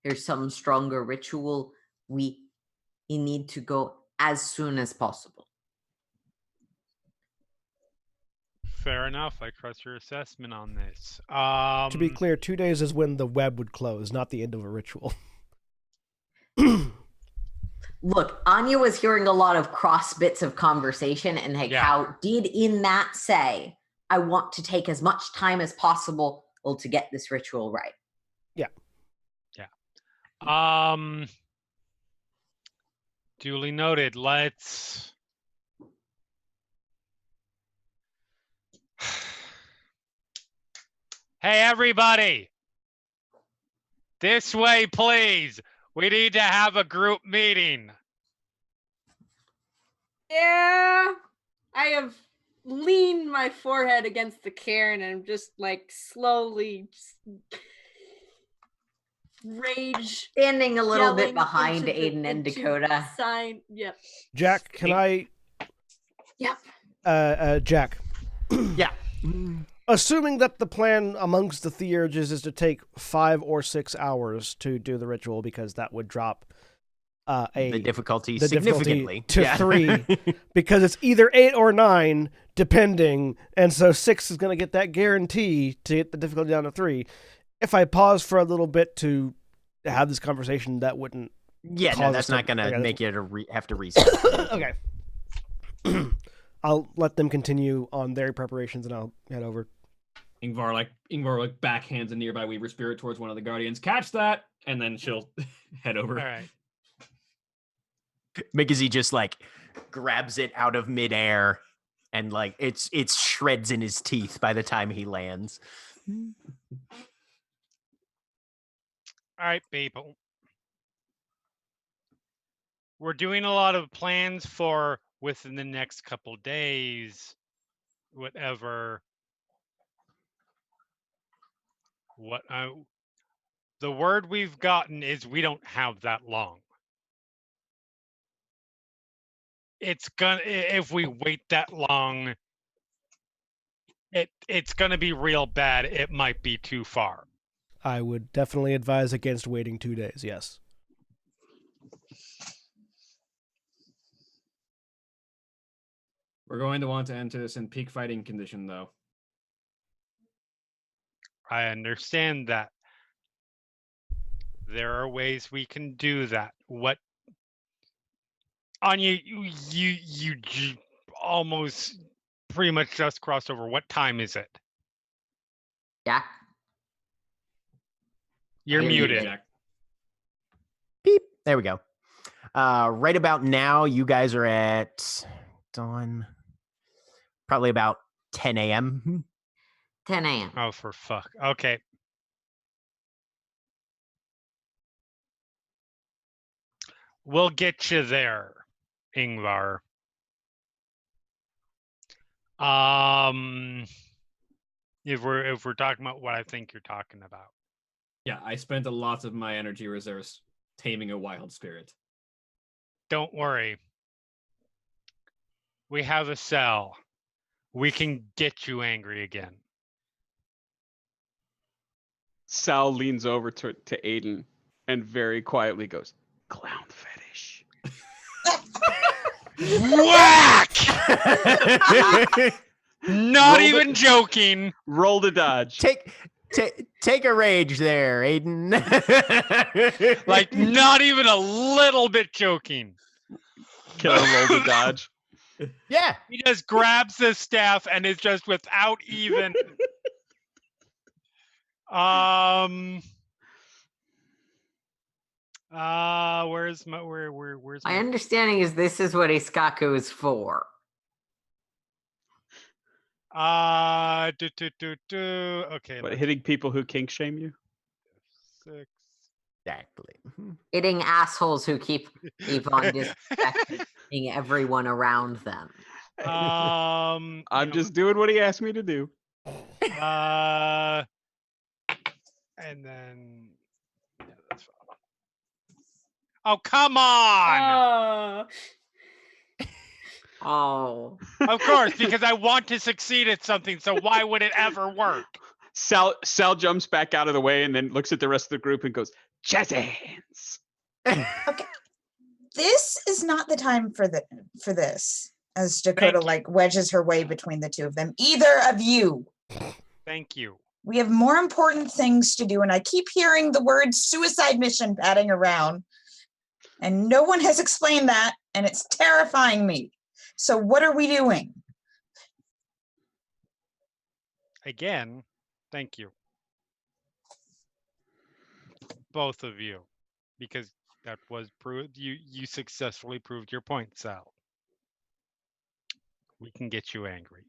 there's some stronger ritual. We need to go as soon as possible. Fair enough. I trust your assessment on this. To be clear, 2 days is when the web would close, not the end of a ritual. Look, Anya was hearing a lot of cross bits of conversation, and Hekau did in that say, I want to take as much time as possible to get this ritual right. Yeah. Duly noted. Let's. Hey, everybody! This way, please. We need to have a group meeting. Yeah. I have leaned my forehead against the cairn and I'm just like slowly rage Standing a little bit yelling behind into Aiden and into Dakota. Sign. Yep. Jack, can I? Yep. Jack. Yeah. Assuming that the plan amongst the Theurges is to take 5 or 6 hours to do the ritual, because that would drop the difficulty the significantly difficulty to 3, because it's either 8 or 9, depending, and so 6 is going to get that guarantee to get the difficulty down to 3. If I pause for a little bit to have this conversation, that wouldn't. Yeah, no, cause that's us not going to okay, make you have to reset. Okay. I'll let them continue on their preparations, and I'll head over. Ingvar backhands a nearby Weaver spirit towards one of the guardians. Catch that, and then she'll head over. All right. Because just like grabs it out of midair, and like it's shreds in his teeth by the time he lands. All right, people. We're doing a lot of plans for within the next couple days, whatever. The word we've gotten is we don't have that long. If we wait that long, it's gonna be real bad. It might be too far. I would definitely advise against waiting 2 days. Yes. We're going to want to enter this in peak fighting condition, though. I understand that. There are ways we can do that. What Anya, you almost pretty much just crossed over. What time is it? Jack? You're You're muted. muted. Jack. Beep. There we go. Right about now, you guys are at dawn. Probably about 10 a.m. 10 a.m. Oh, for fuck. Okay. We'll get you there, Ingvar. If we're talking about what I think you're talking about. Yeah, I spent a lot of my energy reserves taming a wild spirit. Don't worry. We have a cell. We can get you angry again. Sal leans over to Aiden and very quietly goes, "Clown fetish." Whack! Not Roll even joking. Roll to dodge. Take a rage there, Aiden. Like, not even a little bit joking. Can I roll to dodge? Yeah. He just grabs the staff and is just without even. Where's my where's My my understanding is this is what Iskaku is for. Okay, What, let's hitting people who kink shame you? 6. Exactly. Hitting assholes who keep on disrespecting everyone around them. I'm you know, just doing what he asked me to do. and then yeah, that's fine. Oh, come on! Oh. Of course, because I want to succeed at something, so why would it ever work? Sal jumps back out of the way and then looks at the rest of the group and goes, "Jazz hands." Okay. This is not the time for this. As Dakota you. like wedges her way between the two of them. Either of you. Thank you. We have more important things to do, and I keep hearing the word suicide mission batting around. And no one has explained that, and it's terrifying me. So what are we doing? Again, thank you. Both of you. Because that was proved. You successfully proved your point, Sal. We can get you angry.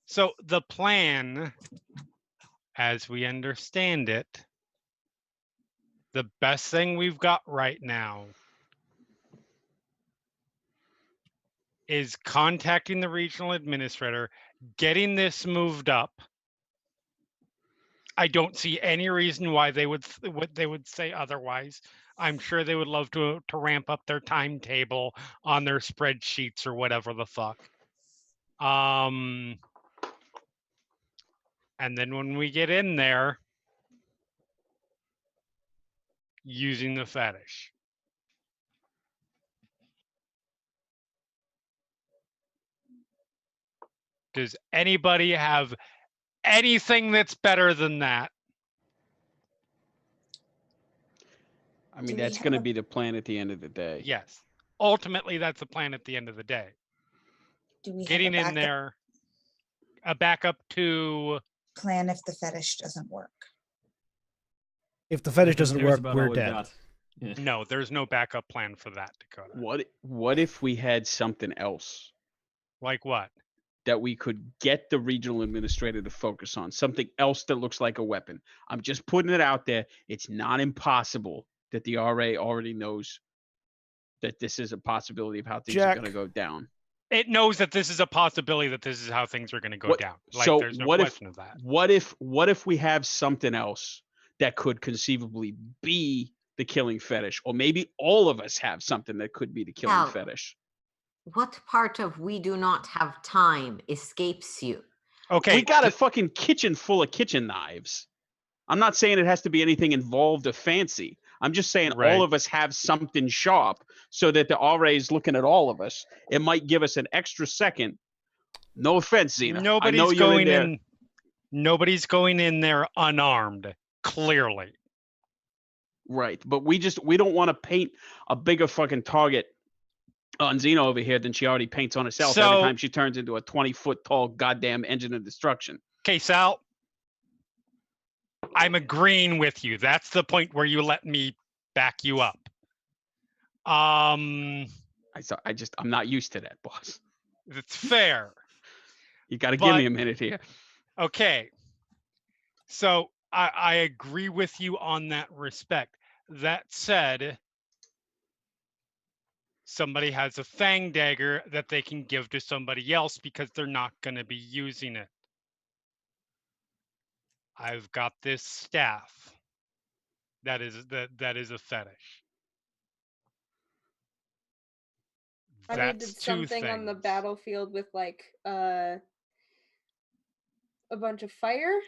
So the plan, as we understand it, the best thing we've got right now is contacting the regional administrator, getting this moved up. I don't see any reason why they would say otherwise. I'm sure they would love to ramp up their timetable on their spreadsheets or whatever the fuck. And then when we get in there, using the fetish. Does anybody have anything that's better than that? I mean, Do we that's have going to a- be the plan at the end of the day. Yes. Ultimately, that's the plan at the end of the day. Do we Getting have a in backup there, a backup to. plan if the fetish doesn't work? If the fetish Because doesn't there's work, about we're all we've dead. got. Yeah. No, there's no backup plan for that, Dakota. What if we had something else Like what? that we could get the regional administrator to focus on? Something else that looks like a weapon. I'm just putting it out there. It's not impossible that the RA already knows that this is a possibility of how things are Jack. going to go down. it knows that this is a possibility, that this is how things are going to go What- down. Like, so there's no what if- question of that. What if we have something else that could conceivably be the killing fetish, or maybe all of us have something that could be the killing Now- fetish? What part of we do not have time escapes you? Okay, We got a fucking kitchen full of kitchen knives. I'm not saying it has to be anything involved or fancy. I'm just saying Right. all of us have something sharp, so that the RA is looking at all of us. It might give us an extra second. No offense, Xena. I know nobody's you're going in there. in. Nobody's going in there unarmed. Clearly, Right, but we don't want to paint a bigger fucking target on Xena over here than she already paints on herself every So- time she turns into a 20-foot tall goddamn engine of destruction. okay, Sal. I'm agreeing with you. That's the point where you let me back you up. I'm not used to that, boss. It's fair. You got to give me But- a minute here. Okay. So I agree with you on that respect. That said, somebody has a fang dagger that they can give to somebody else because they're not going to be using it. I've got this staff. That is a fetish. I That's needed two something on the things. battlefield with like a bunch of fire.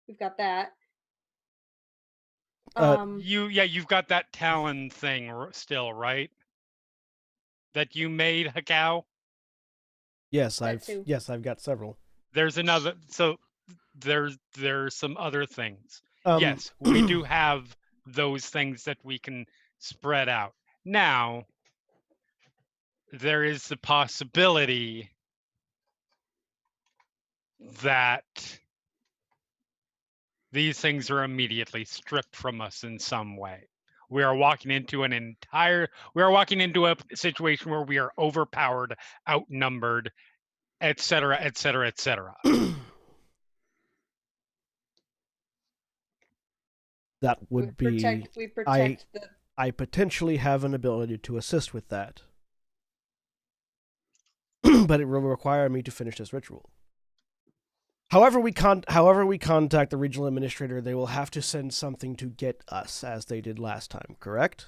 We've got that. You've got that Talon thing still, right? That you made, Hakao? Yes, That too. I've got several. There's another, so there's some other things. Yes. Yes, we do have those things that we can spread out. Now, there is the possibility that these things are immediately stripped from us in some way. We are walking into a situation where we are overpowered, outnumbered, et cetera, et cetera, et cetera. That would be. We protect the. I potentially have an ability to assist with that, but it will require me to finish this ritual. However we contact the regional administrator, they will have to send something to get us, as they did last time, correct?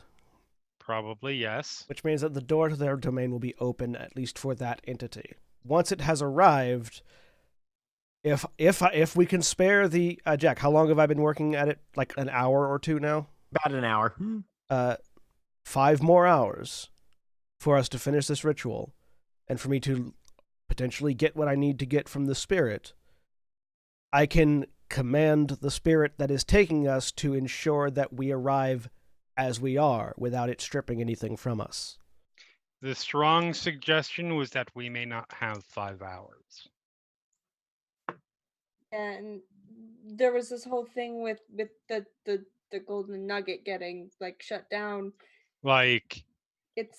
Probably, yes. Which means that the door to their domain will be open, at least for that entity. Once it has arrived, if we can spare the Jack, how long have I been working at it? Like an hour or two now? About an hour. 5 more hours for us to finish this ritual, and for me to potentially get what I need to get from the spirit. I can command the spirit that is taking us to ensure that we arrive as we are, without it stripping anything from us. The strong suggestion was that we may not have 5 hours. And there was this whole thing with the golden nugget getting like shut down. Like, It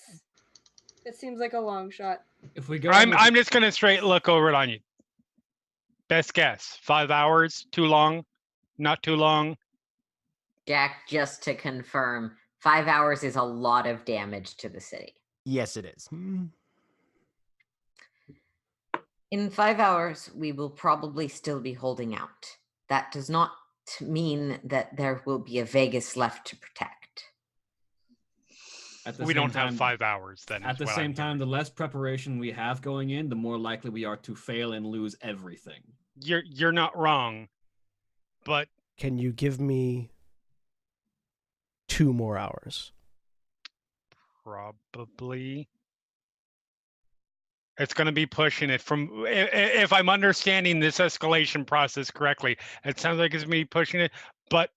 seems like a long shot. If we go, I'm just gonna straight look over it on you. Best guess, 5 hours? Too long? Not too long? Jack, just to confirm, 5 hours is a lot of damage to the city. Yes, it is. In 5 hours, we will probably still be holding out. That does not mean that there will be a Vegas left to protect. at the We same don't time, have 5 hours then. At is the what same I'm time, the less preparation we have going in, the more likely we are to fail and lose everything. you're not wrong, but Can you give me 2 more hours? probably it's going to be pushing it from, if I'm understanding this escalation process correctly, it sounds like it's me pushing it, but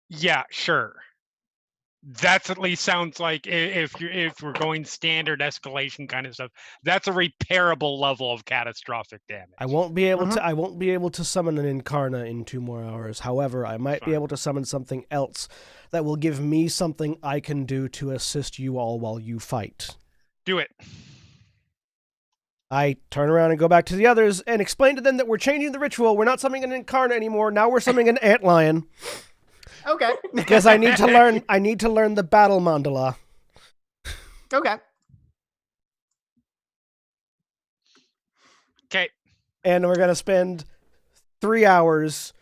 yeah, sure. That's at least sounds like, if we're going standard escalation kind of stuff, that's a repairable level of catastrophic damage. I won't be able to summon an Incarna in 2 more hours. However, I might be Fine. able to summon something else that will give me something I can do to assist you all while you fight. Do it. I turn around and go back to the others and explain to them that we're changing the ritual. We're not summoning an Incarna anymore. Now we're summoning an Antlion. Okay. Because I need to learn the battle mandala. Okay. Okay. And we're going to spend 3 hours,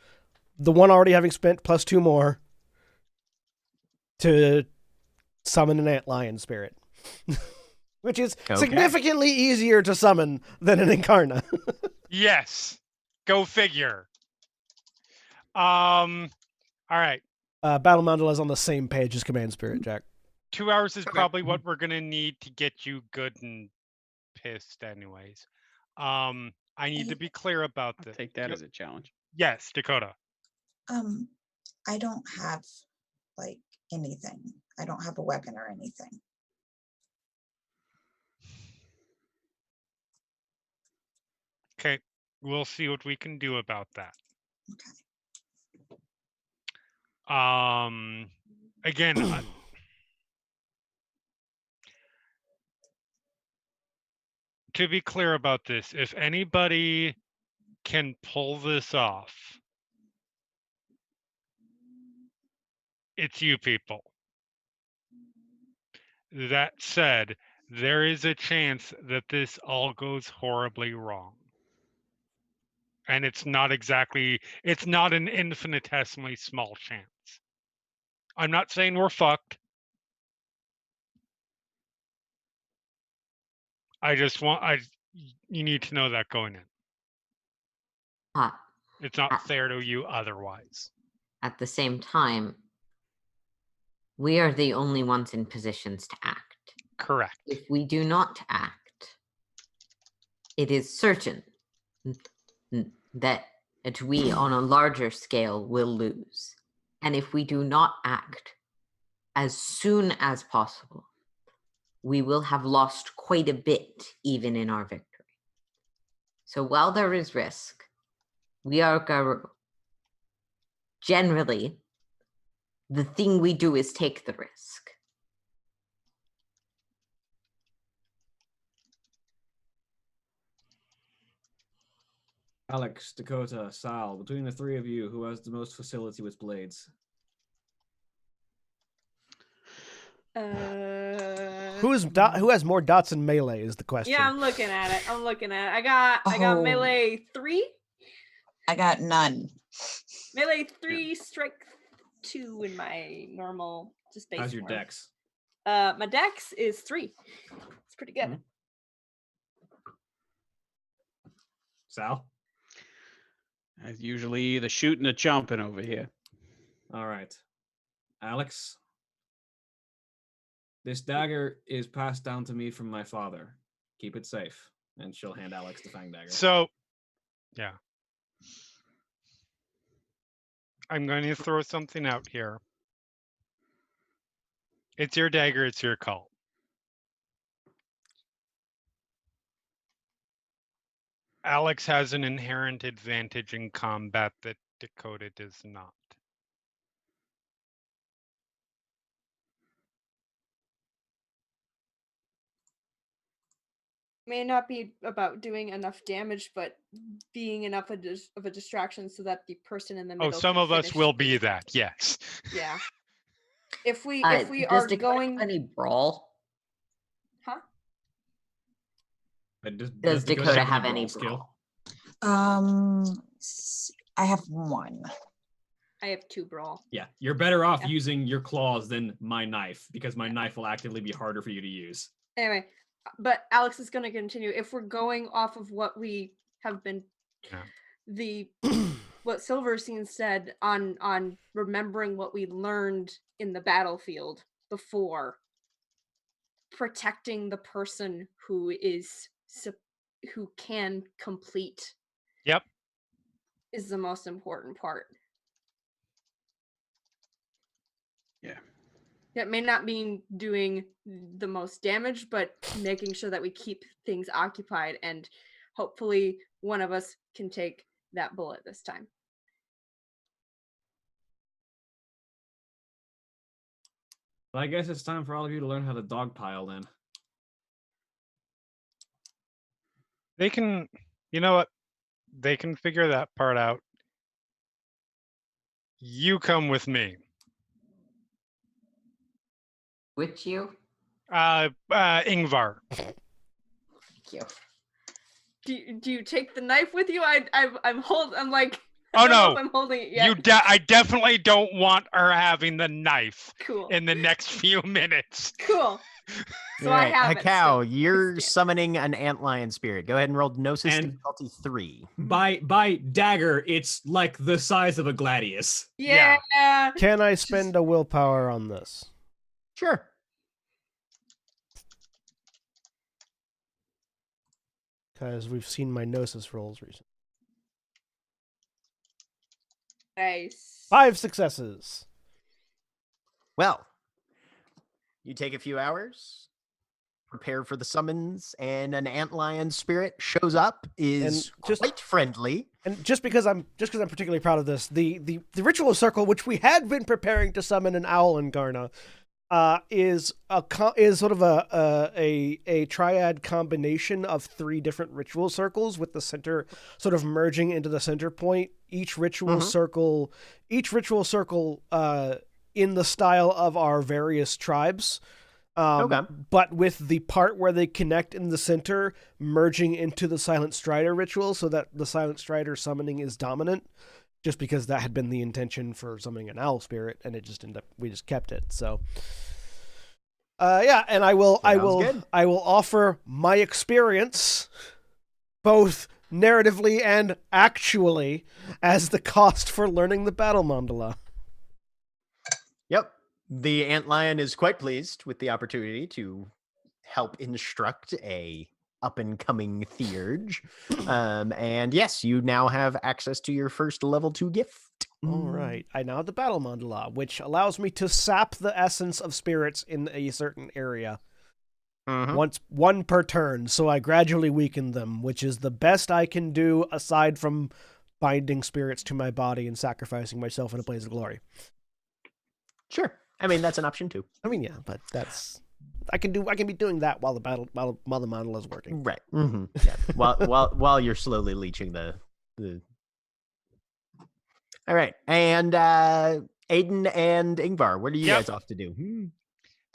the one already having spent plus 2 more, to summon an antlion spirit. Which is significantly easier to summon than an Incarna. Yes. Go figure. All right. Battle Mandala is on the same page as Command Spirit, Jack. 2 hours is probably what we're gonna need to get you good and pissed, anyways. I need to be clear about this. Take that as a challenge. Yes, Dakota. I don't have like anything. I don't have a weapon or anything. Okay, we'll see what we can do about that. Okay. Again, to be clear about this, if anybody can pull this off, it's you people. That said, there is a chance that this all goes horribly wrong. And it's not an infinitesimally small chance. I'm not saying we're fucked. You need to know that going in. It's not fair to you otherwise. At the same time, we are the only ones in positions to act. Correct. If we do not act, it is certain that we on a larger scale will lose. And if we do not act as soon as possible, we will have lost quite a bit even in our victory. So while there is risk, we are generally, the thing we do is take the risk. Alex, Dakota, Sal, between the three of you, who has the most facility with blades? Who has more dots in melee is the question. Yeah, I'm looking at it. I got melee 3. I got none. Melee 3, strike 2 in my normal just base. How's your form. dex? My dex is 3. It's pretty good. Sal? As usually the shooting and jumping over here. All right. Alex? This dagger is passed down to me from my father. Keep it safe. And she'll hand Alex the fang dagger. So, yeah. I'm going to throw something out here. It's your dagger, it's your call. Alex has an inherent advantage in combat that Dakota does not. May not be about doing enough damage, but being enough of a distraction so that the person in the middle. Oh, some of us will be that. Yes. Yeah. If we does are Dakota going have any brawl? Huh? Does Dakota have any skill? I have 1. I have 2 brawl. Yeah, you're better off using your claws than my knife, because my knife will actively be harder for you to use. Anyway, but Alex is going to continue. If we're going off of what we have been, what Silverstein said on remembering what we learned in the battlefield before, protecting the person who can complete. Yep. Is the most important part. Yeah. It may not mean doing the most damage, but making sure that we keep things occupied, and hopefully one of us can take that bullet this time. Well, I guess it's time for all of you to learn how to dogpile then. They can, you know what? They can figure that part out. You come with me. Which you? Ingvar. Thank you. Do you take the knife with you? I'm like. Oh I don't know no! if I'm holding it yet. I definitely don't want her having the knife Cool. in the next few minutes. Cool. So All right, I have it. Hakao, still. you're Stand. summoning an antlion spirit. Go ahead and roll Gnosis And- difficulty 3. By dagger, it's like the size of a gladius. Yeah. Can I spend a willpower on this? Sure. Because we've seen my Gnosis rolls recently. Nice. 5 successes. Well, you take a few hours, prepare for the summons, and an antlion spirit shows up, is And just- quite friendly. And just because I'm particularly proud of this, the ritual circle, which we had been preparing to summon an owl in Garna, is sort of a triad combination of 3 different ritual circles, with the center sort of merging into the center point. Each ritual circle in the style of our various tribes. Okay. But with the part where they connect in the center merging into the Silent Strider ritual, so that the Silent Strider summoning is dominant, just because that had been the intention for summoning an owl spirit, and it just we just kept it. So, yeah, and I will offer my experience, both narratively and actually, as the cost for learning the battle mandala. Yep. The antlion is quite pleased with the opportunity to help instruct a up-and-coming theurge. And yes, you now have access to your first level 2 gift. All right. I now have the battle mandala, which allows me to sap the essence of spirits in a certain area. One per turn, so I gradually weaken them, which is the best I can do aside from binding spirits to my body and sacrificing myself in a blaze of glory. Sure. I mean, that's an option too. I mean, yeah, but that's I can be doing that while the mandala is working. Right. Yeah. While you're slowly leeching the. All right, and Aiden and Ingvar, what are you guys off to do?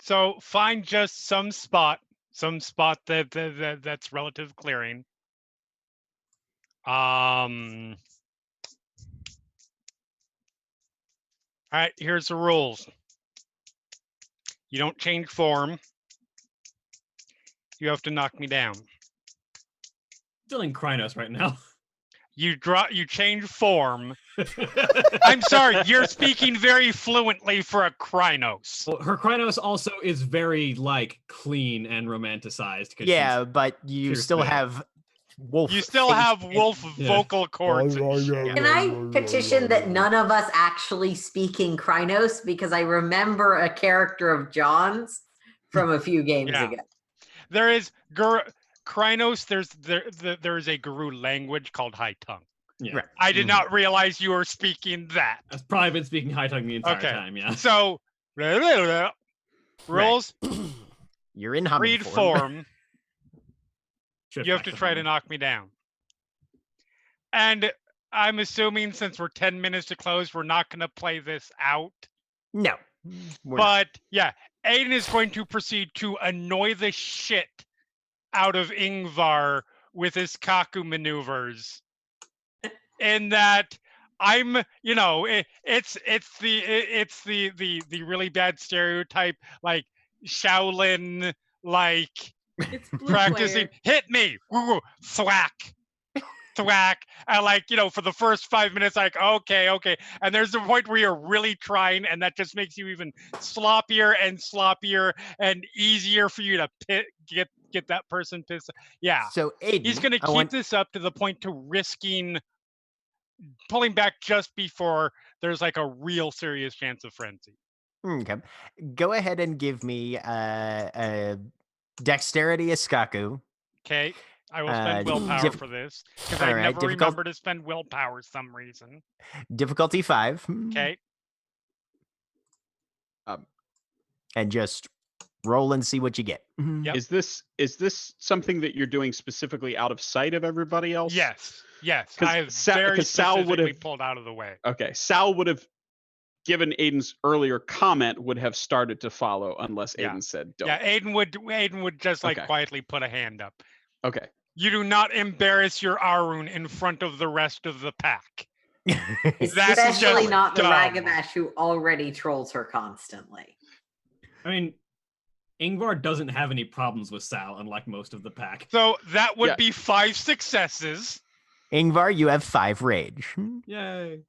So find just some spot that's relative clearing. All right, here's the rules. You don't change form. You have to knock me down. Still in Krynos right now. You change form. I'm sorry, you're speaking very fluently for a Krynos. Well, her Krynos also is very like clean and romanticized. 'Cause Yeah, but you fierce still bit. have wolf. You still face have and- wolf vocal cords and shit. Can I petition that none of us actually speaking Krynos, because I remember a character of John's from a few games Yeah. ago. There is Krynos. There is a Guru language called High Tongue. Yeah. Right. I did not realize you were speaking that. I've probably been speaking high tongue the entire Okay. time. Yeah. So rules. You're in hominid Read form. Shift You have back to to try to form. knock me down. And I'm assuming since we're 10 minutes to close, we're not going to play this out. No. we're not. But yeah, Aiden is going to proceed to annoy the shit out of Ingvar with his Kaku maneuvers. In that I'm, it's the really bad stereotype, like Shaolin, like It's blue practicing, hit me, woo, thwack, thwack, and like, for the first 5 minutes, like, okay, and there's the point where you're really trying, and that just makes you even sloppier and easier for you to get that person pissed. Yeah, So Aiden, he's going to I keep want- this up to the point to risking pulling back just before there's like a real serious chance of frenzy. Okay. Go ahead and give me a dexterity Iskaku. Okay, I will spend willpower for this because I all right, never difficult- remember to spend willpower some reason. Difficulty 5. Okay, And just roll and see what you get. Yep. Is this something that you're doing specifically out of sight of everybody else? yes, 'Cause I have Sal- very 'cause Sal would specifically have- pulled out of the way. Okay. Sal would have, given Aiden's earlier comment, would have started to follow unless Yeah. Aiden said don't. Yeah, Aiden would just like Okay. quietly put a hand up. Okay. You do not embarrass your Arun in front of the rest of the pack. That's Especially just not the dumb. Ragabash who already trolls her constantly. I mean, Ingvar doesn't have any problems with Sal, unlike most of the pack. So that would Yeah. be 5 successes. Ingvar, you have 5 rage. Yay.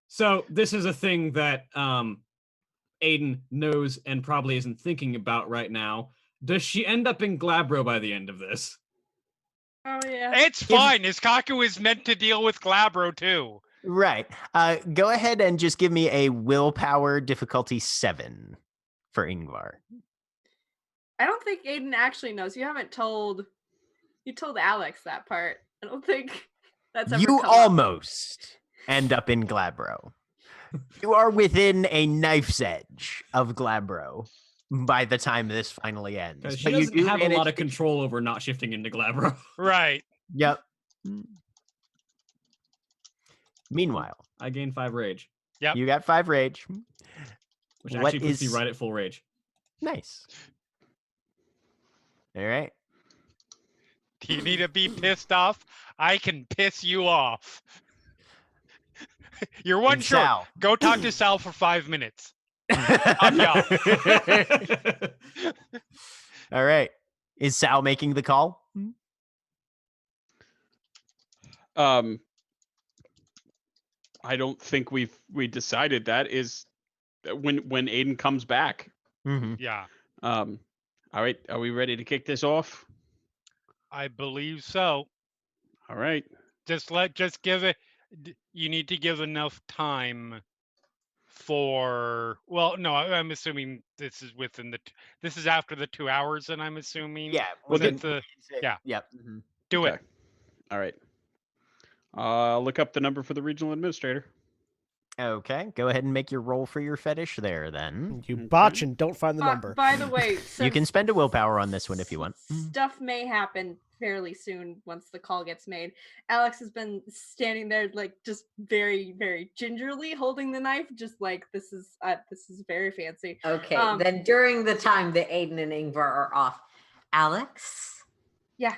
So this is a thing that Aiden knows and probably isn't thinking about right now. Does she end up in Glabro by the end of this? Oh yeah. It's fine. Iskaku is meant to deal with Glabro too. Right. Go ahead and just give me a willpower difficulty 7 for Ingvar. I don't think Aiden actually knows. You told Alex that part. I don't think that's ever You come up. almost end up in Glabro. You are within a knife's edge of Glabro by the time this finally ends. Because she But you doesn't do have a lot manage of to- control over not shifting into Glabro. Right. Yep. Meanwhile, I gained 5 rage, Yep. you got 5 rage. which What actually puts me is- right at full rage. Nice. All right. Do you need to be pissed off? I can piss you off. You're one And short. Sal. Go talk to Sal for 5 minutes. Yeah. All right. Is Sal making the call? I don't think we decided that is when Aiden comes back. Mm-hmm. Yeah, All right, are we ready to kick this off? I believe so. All right. Just give it. You need to give enough time for. Well, no, I'm assuming this is within the. This is after the 2 hours, and I'm assuming. Yeah. Was within- it the? Yeah. Yep. mhm. Do Okay. it. All right. I'll look up the number for the regional administrator. Okay. Go ahead and make your roll for your fetish there then. You Okay. botch and don't find the number. By the way, You can since spend a willpower on this one if you want. stuff may happen fairly soon once the call gets made. Alex has been standing there like just very, very gingerly holding the knife, just like this is very fancy. Okay, Um, then during the time that Aiden and Ingvar are off, Alex, Yeah.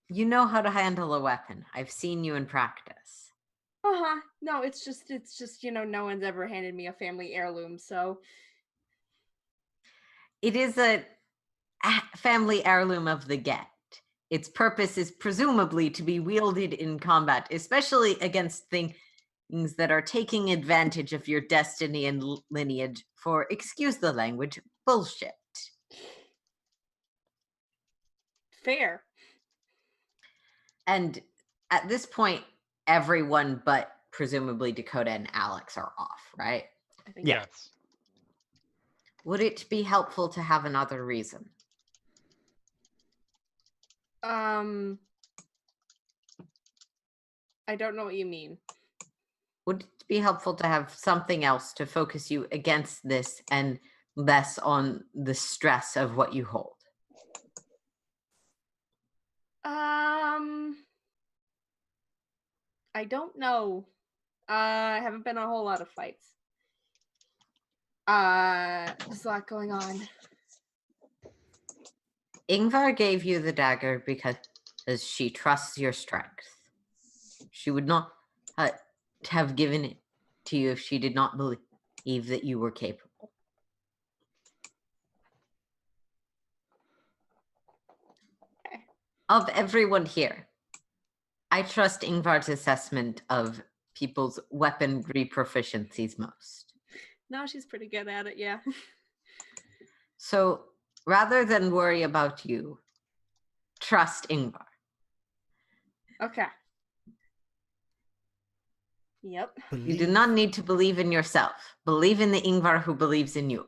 you know how to handle a weapon. I've seen you in practice. No, it's just no one's ever handed me a family heirloom, so It is a family heirloom of the Get. Its purpose is presumably to be wielded in combat, especially against things that are taking advantage of your destiny and lineage for, excuse the language, bullshit. fair. And at this point, everyone but presumably Dakota and Alex are off, right? I think Yeah. Yes. Would it be helpful to have another reason? I don't know what you mean. Would it be helpful to have something else to focus you against this and less on the stress of what you hold? I don't know. I haven't been on a whole lot of fights. There's a lot going on. Ingvar gave you the dagger because she trusts your strength. She would not have given it to you if she did not believe that you were capable. Okay. Of everyone here, I trust Ingvar's assessment of people's weaponry proficiencies most. No, she's pretty good at it, yeah. So rather than worry about you, trust Ingvar. Okay. Yep. You do not need to believe in yourself. Believe in the Ingvar who believes in you.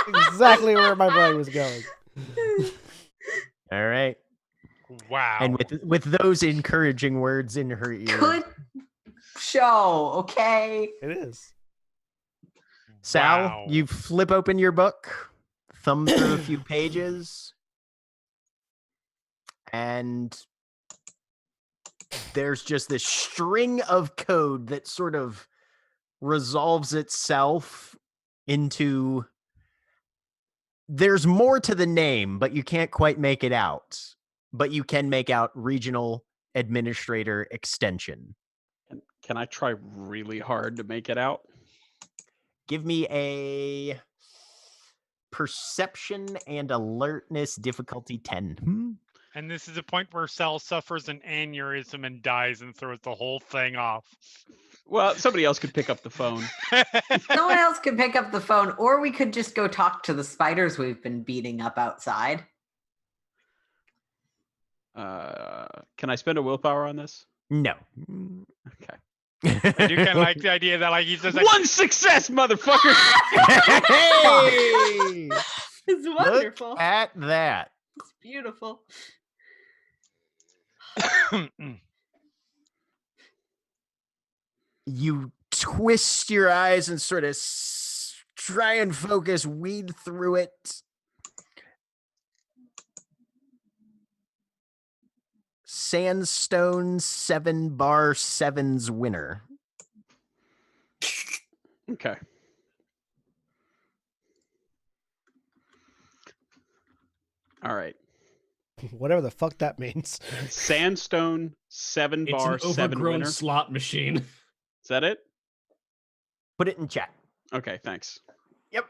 Exactly where my brain was going. All right. Wow. And with those encouraging words in her ear, Good show, okay? It is. Sal, Wow. you flip open your book, thumb through a few pages, and there's just this string of code that sort of resolves itself into There's more to the name, but you can't quite make it out. But you can make out Regional Administrator Extension. Can I try really hard to make it out? Give me a perception and alertness difficulty 10. And this is the point where Sal suffers an aneurysm and dies and throws the whole thing off. Well, somebody else could pick up the phone. Someone else could pick up the phone, or we could just go talk to the spiders we've been beating up outside. Can I spend a willpower on this? No. Okay. I do kind of like the idea that he's just like, One success, motherfucker! Hey! It's wonderful. Look at that. It's beautiful. You twist your eyes and sort of try and focus, weed through it. Sandstone 7-7's winner. Okay. All right. Whatever the fuck that means. Sandstone 7 It's bar an 7 overgrown winner. Is slot machine. that it? Put it in chat. Okay, thanks. Yep.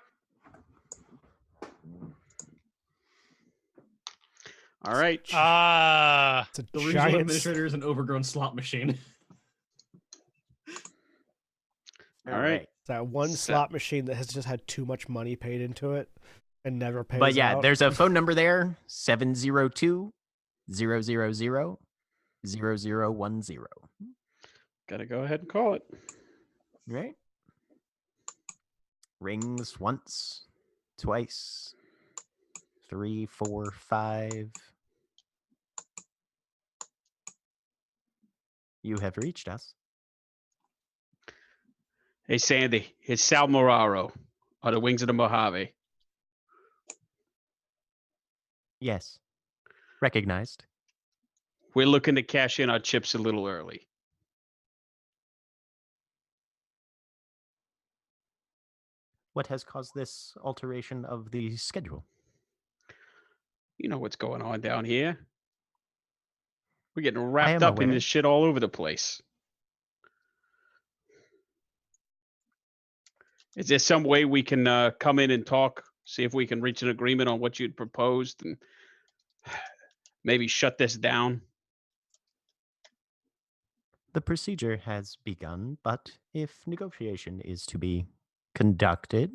All right. It's a The regional giant. administrator is an overgrown slot machine. All right. It's that one So- slot machine that has just had too much money paid into it and never pays But yeah, out. there's a phone number there, 702-000-0010. Gotta go ahead and call it. Right? Rings once, twice, 3, 4, 5. You have reached us. Hey, Sandy. It's Sal Moraro on the Wings of the Mojave. Yes. Recognized. We're looking to cash in our chips a little early. What has caused this alteration of the schedule? You know what's going on down here. We're getting I wrapped am up in aware. this shit all over the place. Is there some way we can come in and talk, see if we can reach an agreement on what you'd proposed and maybe shut this down? The procedure has begun, but if negotiation is to be conducted,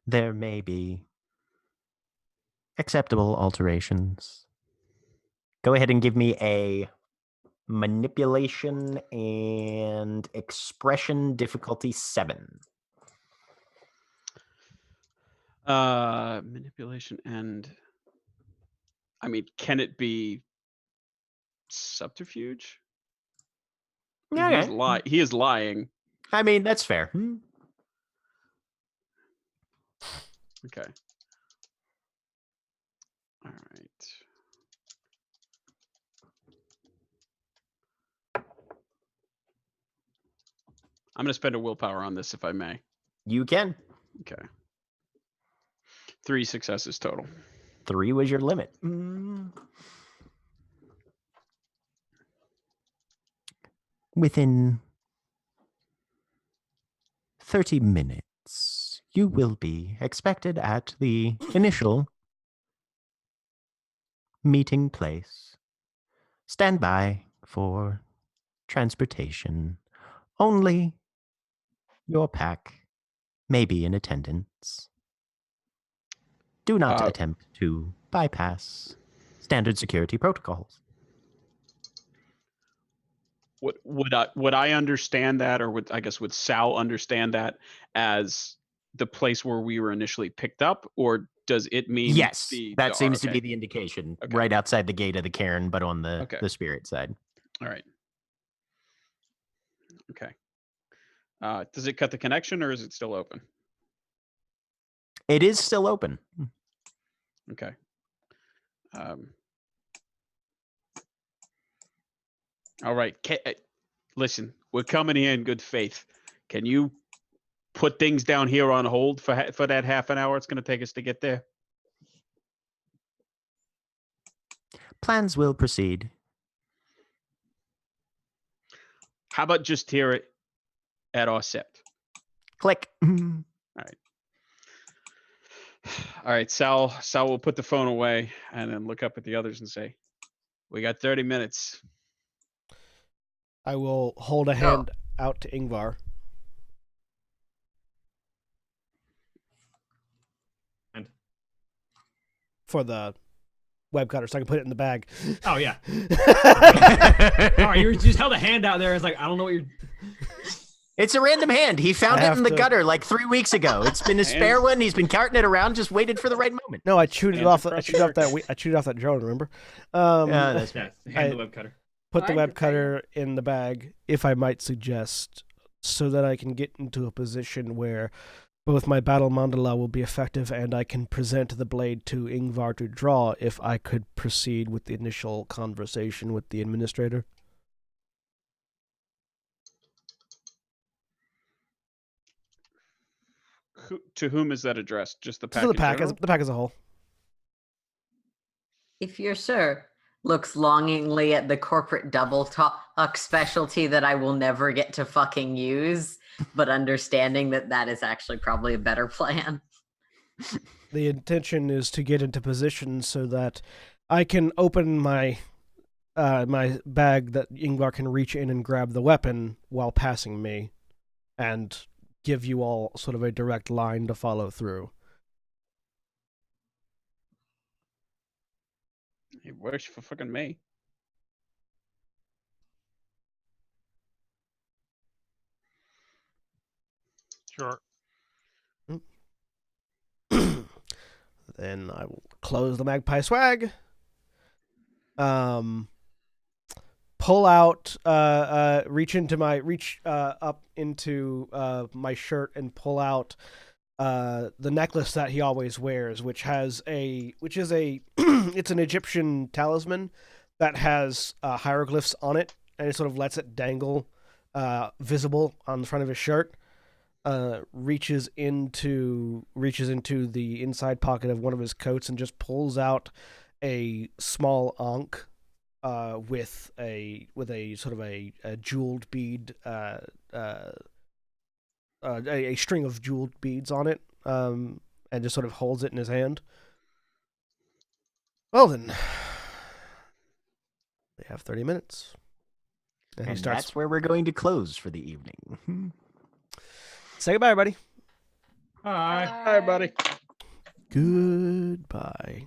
there may be acceptable alterations. Go ahead and give me a manipulation and expression difficulty 7. Manipulation and I mean, can it be subterfuge? Yeah, He is lying. I mean, that's fair. Okay. All right. I'm going to spend a willpower on this if I may. You can. Okay. 3 successes total. 3 was your limit. Within 30 minutes, you will be expected at the initial meeting place. Stand by for transportation. Only your pack may be in attendance. Do not attempt to bypass standard security protocols. Would I understand that, or would Sal understand that as the place where we were initially picked up, or does it mean Yes, that seems to okay. be the indication. Okay. Right outside the gate of the cairn, but on the Okay. spirit side. All right. Okay. Does it cut the connection, or is it still open? It is still open. Okay. All right. Listen, we're coming here in good faith. Can you put things down here on hold for that half an hour it's going to take us to get there? Plans will proceed. How about just hear it at our set? Click. All right, Sal will put the phone away and then look up at the others and say, "We got 30 minutes." I will hold a hand out to Ingvar. And For the web cutter, so I can put it in the bag. oh yeah. All right, you just held a hand out there. It's like I don't know what you're. It's a random hand. He found I it have in the to- gutter like 3 weeks ago. It's been a spare one. He's been carting it around, just waited for the right moment. No, I chewed it And off. to I press chewed off the that. I chewed off that drone. Remember? Yeah, that's Yeah, right. hand the web cutter. Put the I web could say cutter in the bag, if I might suggest, so that I can get into a position where both my battle mandala will be effective and I can present the blade to Ingvar to draw if I could proceed with the initial conversation with the administrator. To whom is that addressed? Just the pack. So the in pack, general? the pack as a whole. If you're sure, looks longingly at the corporate double talk specialty that I will never get to fucking use, but understanding that that is actually probably a better plan. The intention is to get into position so that I can open my my bag that Ingvar can reach in and grab the weapon while passing me, and give you all sort of a direct line to follow through. It works for fucking me. Sure. Then I will close the magpie swag. Pull out, reach up into my shirt and pull out the necklace that he always wears, which is it's an Egyptian talisman that has hieroglyphs on it, and it sort of lets it dangle, visible on the front of his shirt. Reaches into the inside pocket of one of his coats and just pulls out a small ankh with a sort of a jeweled bead, a string of jeweled beads on it, and just sort of holds it in his hand. Well then, we have 30 minutes. And he And starts. that's where we're going to close for the evening. Say goodbye, everybody. Hi. Hi, buddy. Goodbye.